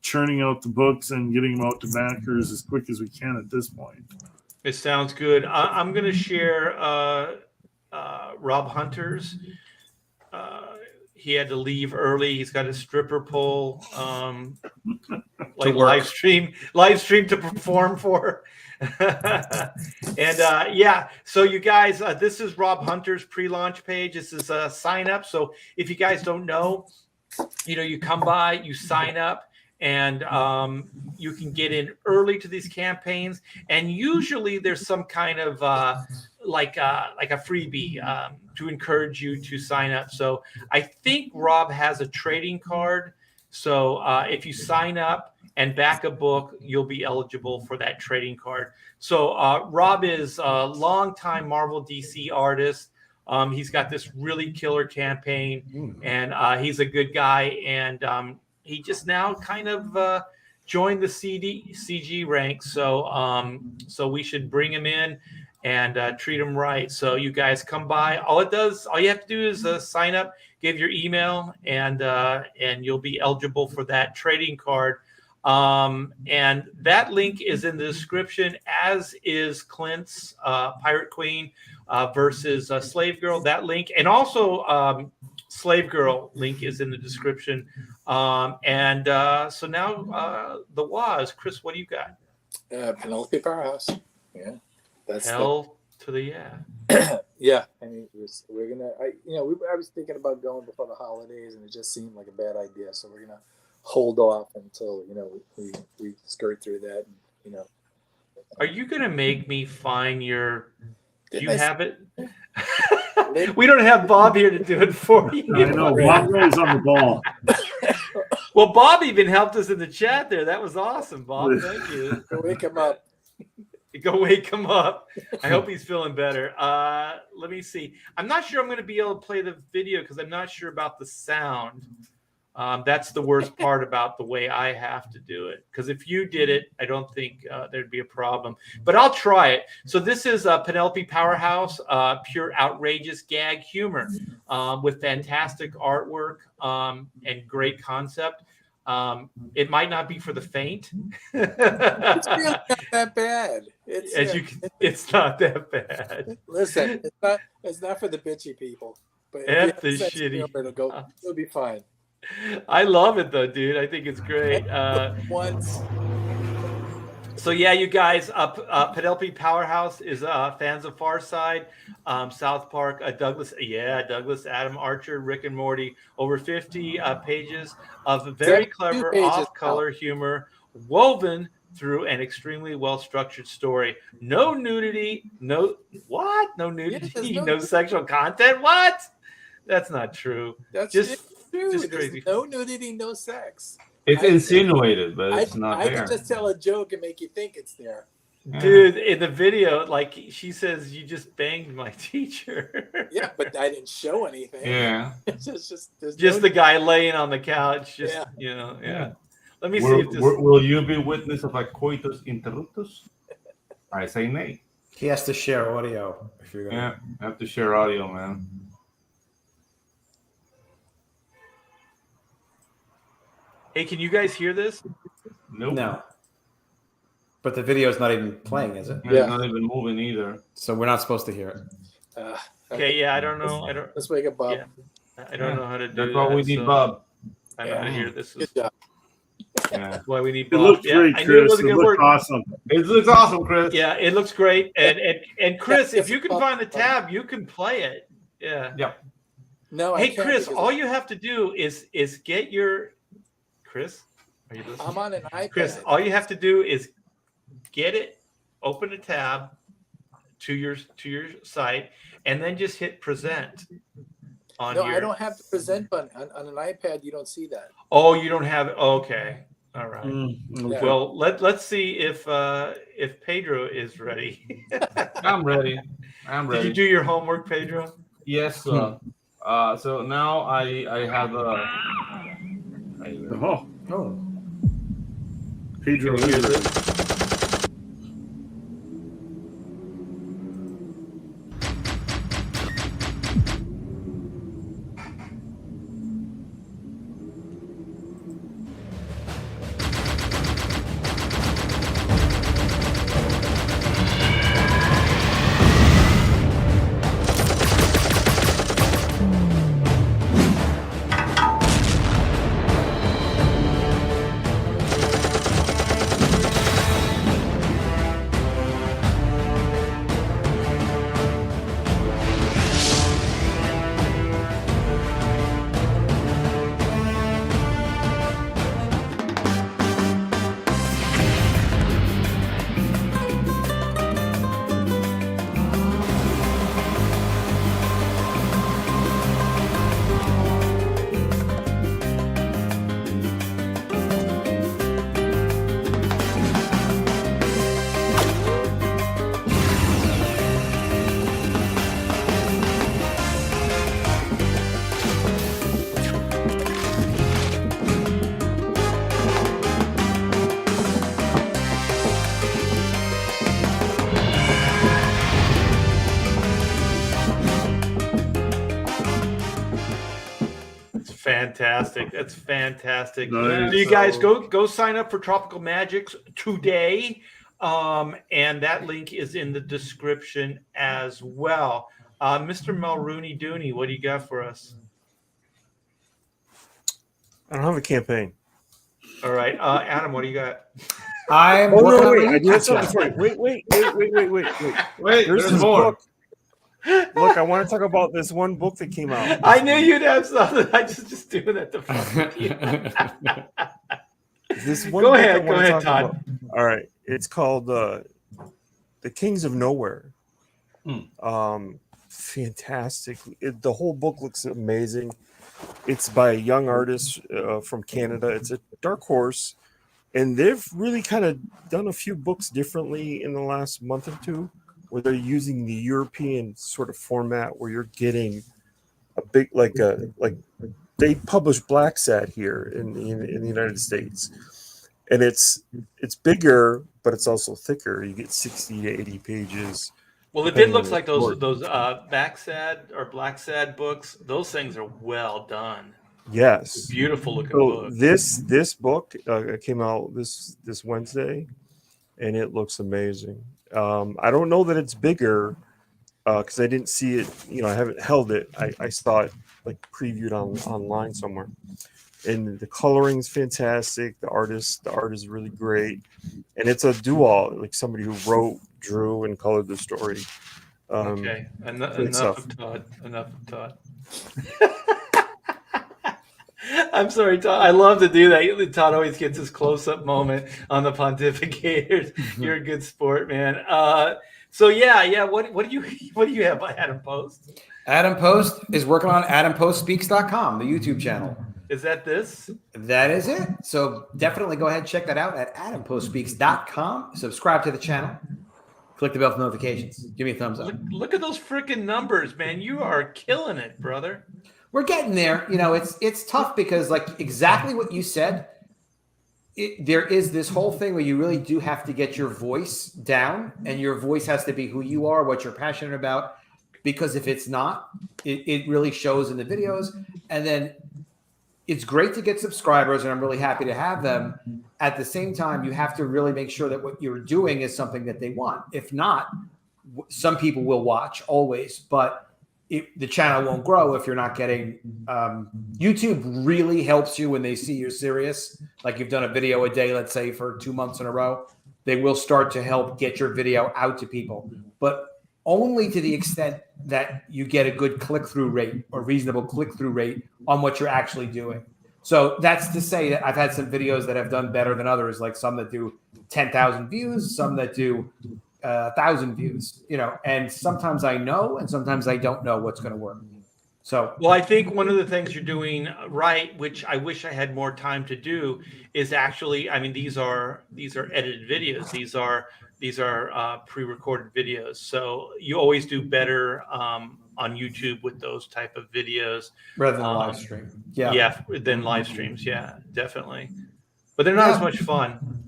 churning out the books and getting them out to backers as quick as we can at this point. It sounds good. I'm going to share Rob Hunter's. He had to leave early. He's got a stripper pole, like live stream to perform for. And yeah, so you guys, this is Rob Hunter's pre-launch page. This is a sign up. So if you guys don't know, you know, you come by, you sign up, and you can get in early to these campaigns. And usually there's some kind of like a freebie to encourage you to sign up. So I think Rob has a trading card. So if you sign up and back a book, you'll be eligible for that trading card. So Rob is a longtime Marvel DC artist. He's got this really killer campaign, and he's a good guy. And he just now kind of joined the CG ranks. So so we should bring him in and treat them right. So you guys come by. All you have to do is sign up, give your email, and you'll be eligible for that trading card. And that link is in the description, as is Clint's Pirate Queen versus Slave Girl. That link, and also Slave Girl link, is in the description. So now the WAS, Chris, what do you got? Penelope Powerhouse. Yeah. That's Hell to the yeah. I mean, we're gonna. I was thinking about going before the holidays, and it just seemed like a bad idea. So we're gonna hold off until we skirt through that. And, Are you gonna make me find your? Do you have it? We don't have Bob here to do it for you. I know Bob is on the ball. Well, Bob even helped us in the chat there. That was awesome, Bob. Thank you. Go wake him up. Go wake him up. I hope he's feeling better. Let me see. I'm not sure I'm going to be able to play the video because I'm not sure about the sound. That's the worst part about the way I have to do it. Because if you did it, I don't think there'd be a problem. But I'll try it. So this is Penelope Powerhouse, pure outrageous gag humor with fantastic artwork and great concept. It might not be for the faint. It's really not that bad. It's not that bad. Listen, it's not for the bitchy people. But F the shitty. It'll be fine. I love it though, dude. I think it's great. Once. So yeah, you guys, Penelope Powerhouse is fans of Far Side, South Park, Douglas, Adam Archer, Rick and Morty, over 50 pages of very clever off-color humor woven through an extremely well-structured story. No nudity, no nudity, no sexual content. What? That's not true. That's just true. Just There's crazy. no nudity, no sex. It's insinuated, but it's not I there. can just tell a joke and make you think it's there. Dude, in the video, like she says, you just banged my teacher. Yeah, but I didn't show anything. Yeah. It's just the guy laying on the couch. Just Yeah. Let me see if this. Will you be witness of a coitus interruptus? I say nay. He has to share audio. If you're gonna... Yeah, I have to share audio, man. Hey, can you guys hear this? Nope. No. But the video's not even playing, is it? Yeah. It's not even moving either. So we're not supposed to hear it. Okay, yeah, I don't know. Let's wake up Bob. Yeah, I don't know how to do That's that. why we need Bob. I know how to hear this. Good job. Yeah. That's why we need It Bob. looked great, I knew it Chris. wasn't It gonna looked work. awesome. It looks awesome, Chris. Yeah, it looks great. And Chris, Yeah, if you can find the tab, you can play it. Yeah. Yeah. No, Hey, I can't Chris, because all you have to do is get your Chris. Are you listening? I'm on an iPad. Chris, all you have to do is get it, open a tab to your site, and then just hit present on No, your. I don't have the present button on an iPad. You don't see that. Oh, you don't have it. Okay, all right. Yeah. Well, let's see if Pedro is ready. I'm ready. Did you do your homework, Pedro? Yes. So now I have a. Oh, Pedro. Can you hear this? Fantastic. That's fantastic. Nice. So you guys go sign up for Tropical Magics today. And that link is in the description as well. Mr. Mulrooney Dooney, what do you got for us? I don't have a campaign. All right. Adam, what do you got? I'm Oh working no! on Wait, my I do have YouTube something channel. for you. Wait. Wait, There's there's this more. book. Look, I want to talk about this one book that came out. I knew you'd have something. I just doing it to fuck you. This one Go book I ahead, wanna talk Todd. about. All right, it's called "The Kings of Nowhere." fantastic. The whole book looks amazing. It's by a young artist from Canada. It's a dark horse, and they've really kind of done a few books differently in the last month or two, where they're using the European sort of format, where you're getting a big like they publish Black Sad here in the United States, and it's bigger, but it's also thicker. You get 60 to 80 pages. Well, it depending looks on like the book. those Backsad or Black Sad books. Those things are well done. Yes. Beautiful looking So book. this book came out this Wednesday, and it looks amazing. I don't know that it's bigger because I didn't see it. I haven't held it. I saw it like previewed online somewhere, and the coloring's fantastic. The art is really great, and it's a duo, like somebody who wrote, drew, and colored the story. Okay, enough stuff. of Todd. Enough of Todd. I'm sorry, Todd. I love to do that. Todd always gets his close-up moment on the Pontificators. You're a good sport, man. So yeah. What do you have by Adam Post? Adam Post is working on AdamPostSpeaks.com, the YouTube channel. Is that this? That is it. So definitely go ahead and check that out at AdamPostSpeaks.com. Subscribe to the channel. Click the bell for notifications. Give me a thumbs up. Look at those freaking numbers, man. You are killing it, brother. We're getting there. It's tough because, like, exactly what you said, there is this whole thing where you really do have to get your voice down, and your voice has to be who you are, what you're passionate about, because if it's not, it really shows in the videos. And then it's great to get subscribers, and I'm really happy to have them. At the same time, you have to really make sure that what you're doing is something that they want. If not, some people will watch always, but the channel won't grow if you're not getting YouTube really helps you when they see you're serious. Like you've done a video a day, let's say for 2 months in a row, they will start to help get your video out to people, but only to the extent that you get a good click-through rate or reasonable click-through rate on what you're actually doing. So that's to say that I've had some videos that have done better than others, like some that do 10,000 views, some that do 1,000 views, and sometimes I know, and sometimes I don't know what's going to work. So, well, I think one of the things you're doing right, which I wish I had more time to do, is actually, I mean, these are edited videos. These are pre-recorded videos. So you always do better on YouTube with those type of videos rather than live stream. Yeah, than live streams. Yeah, definitely. But they're not as much fun.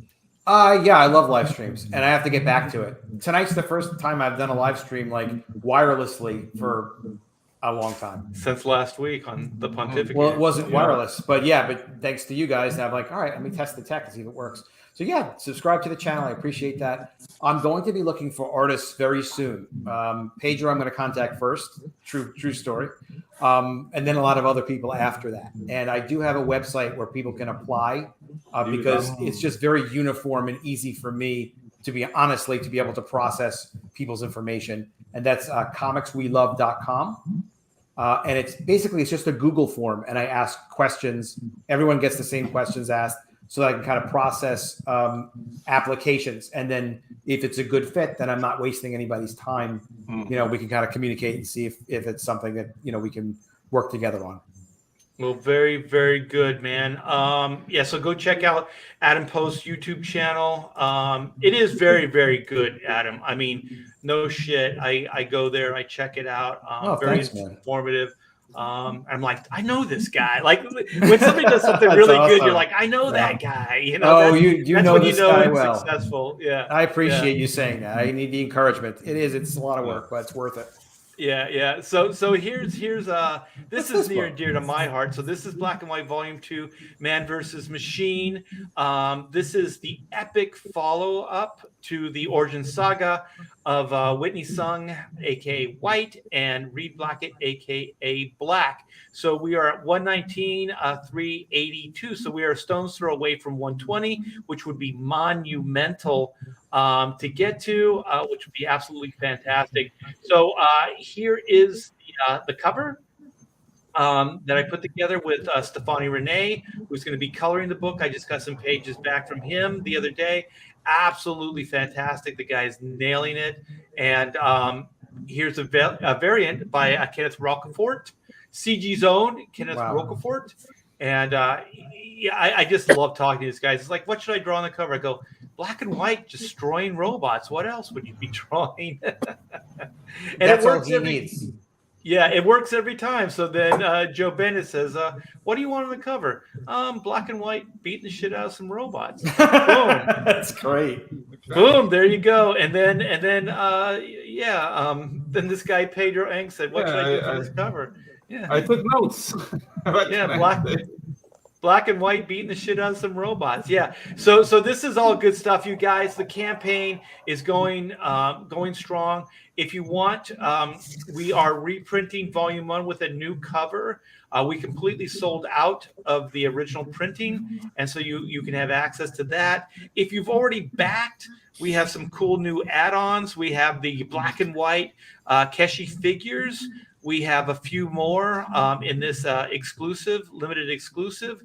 Yeah, I love live streams, and I have to get back to it. Tonight's the first time I've done a live stream like wirelessly for a long time. Since last week on the Pontificators. Well, it wasn't wireless, but thanks to you guys, I'm like, all right, let me test the tech and see if it works. So yeah, subscribe to the channel. I appreciate that. I'm going to be looking for artists very soon. Pedro, I'm going to contact first. True story. And then a lot of other people after that. And I do have a website where people can apply because it's just very uniform and easy for me to be able to process people's information. And that's comicswelove.com. And it's just a Google form. And I ask questions. Everyone gets the same questions asked, so that I can kind of process applications. And then if it's a good fit, then I'm not wasting anybody's time. We can kind of communicate and see if it's something that, we can work together on. Well, very, very good, man. So go check out Adam Post's YouTube channel. It is very, very good, Adam. I mean, no shit. I go there, I check it out. Very informative. I'm like, I know this guy. Like when somebody does something really good, you're like, I know that guy. You know this guy well. Successful. Yeah, I appreciate you saying that. I need the encouragement. It's a lot of work, but it's worth it. Yeah. So here's this is near and dear to my heart. So this is Black and White Volume 2, Man versus Machine. This is the epic follow-up to the origin saga of Whitney Sung, aka White, and Reed Blackett, aka Black. So we are at 119, 382. So we are a stone's throw away from 120, which would be monumental to get to, which would be absolutely fantastic. So here is the cover that I put together with Stefani Renee, who's going to be coloring the book. I just got some pages back from him the other day. Absolutely fantastic. The guy's nailing it. And Here's a variant by Kenneth Roquefort, CG's own Kenneth Roquefort. And yeah, I just love talking to these guys. It's like, what should I draw on the cover? I go, black and white, destroying robots. What else would you be drawing? And that's all he needs. Yeah, it works every time. So then Joe Bennett says, what do you want on the cover? Black and white, beating the shit out of some robots. Boom. That's great. Boom, there you go. And then then this guy Pedro Eng said, what should I do for this cover? Yeah, I took notes. Yeah, black and white beating the shit out of some robots. Yeah. So this is all good stuff, you guys. The campaign is going strong. If you want, we are reprinting Volume 1 with a new cover. We completely sold out of the original printing, and so you can have access to that. If you've already backed, we have some cool new add-ons. We have the black and white Keshi figures. We have a few more in this limited exclusive,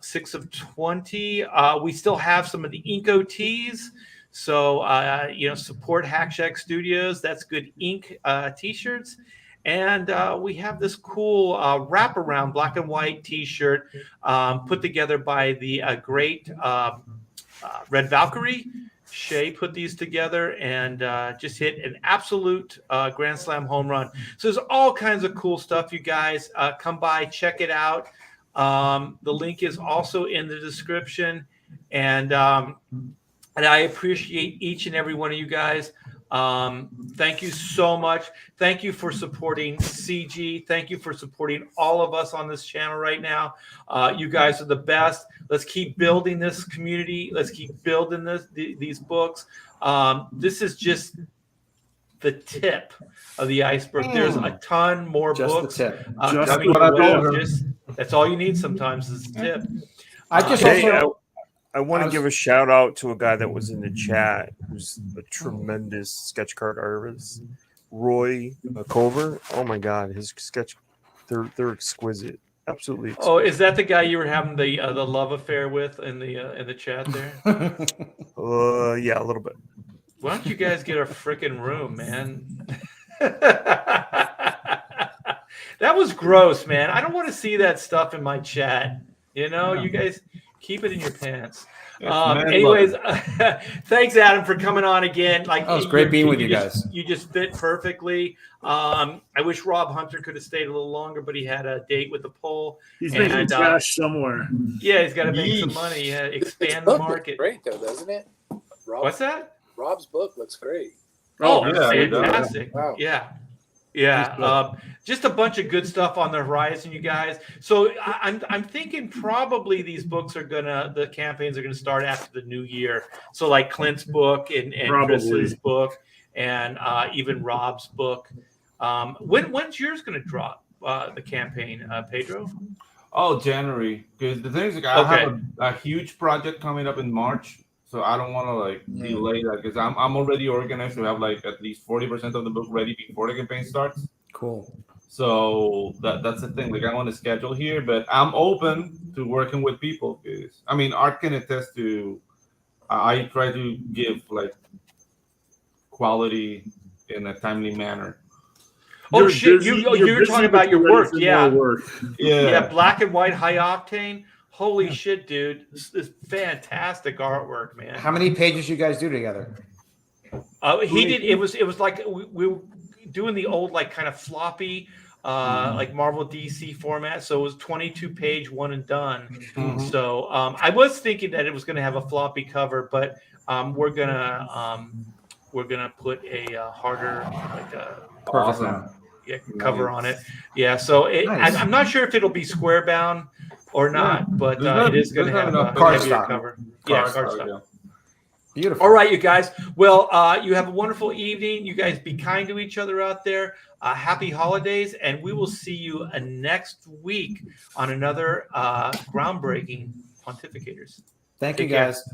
6 of 20. We still have some of the Inko tees. So, support Hack Shack Studios. That's good ink T-shirts. And we have this cool wraparound black and white T-shirt put together by the great Red Valkyrie. Shay put these together and just hit an absolute Grand Slam home run. So there's all kinds of cool stuff, you guys. Come by, check it out. The link is also in the description. And I appreciate each and every one of you guys. Thank you so much. Thank you for supporting CG. Thank you for supporting all of us on this channel right now. You guys are the best. Let's keep building this community. Let's keep building these books. This is just the tip of the iceberg. There's a ton more books. The tip. That's all you need sometimes is the tip. I want to give a shout out to a guy that was in the chat who's a tremendous sketch card artist, Roy Cover. Oh my God, his sketch, they're exquisite, absolutely exquisite. Oh, is that the guy you were having the love affair with in the chat there? Yeah, a little bit. Why don't you guys get a freaking room, man? That was gross, man. I don't want to see that stuff in my chat. You guys. Keep it in your pants. Anyways, thanks, Adam, for coming on again. It was great being with you guys. You just fit perfectly. I wish Rob Hunter could have stayed a little longer, but he had a date with the poll. He's making cash somewhere. Yeah, he's got to make some money. Expand the market. Great though, doesn't it? What's that? Rob's book looks great. Oh, fantastic! Wow. Yeah. Just a bunch of good stuff on the horizon, you guys. So I'm thinking probably these books the campaigns are gonna start after the new year. So like Clint's book and Chris's book and even Rob's book. When's yours gonna drop? The campaign, Pedro? Oh, January. Because the thing is, I have a huge project coming up in March. So I don't want to delay that because I'm already organized to have at least 40% of the book ready before the campaign starts. Cool. So that's the thing. I want to schedule here, but I'm open to working with people. Because Art can attest to. I try to give quality in a timely manner. Oh shit! You're talking about your work, yeah. Yeah, black and white, high octane. Holy shit, dude! This is fantastic artwork, man. How many pages you guys do together? He did. It was like we were doing the old kind of floppy, Marvel DC format. So it was 22-page, one and done. Mm-hmm. So I was thinking that it was going to have a floppy cover, but we're gonna put a harder cover on it. Yeah. So I'm not sure if it'll be square bound or not, but it is going to have a heavier cover. Cardstock. Yeah. Beautiful. All right, you guys. Well, you have a wonderful evening. You guys be kind to each other out there. Happy holidays, and we will see you next week on another groundbreaking Pontificators. Thank you, guys.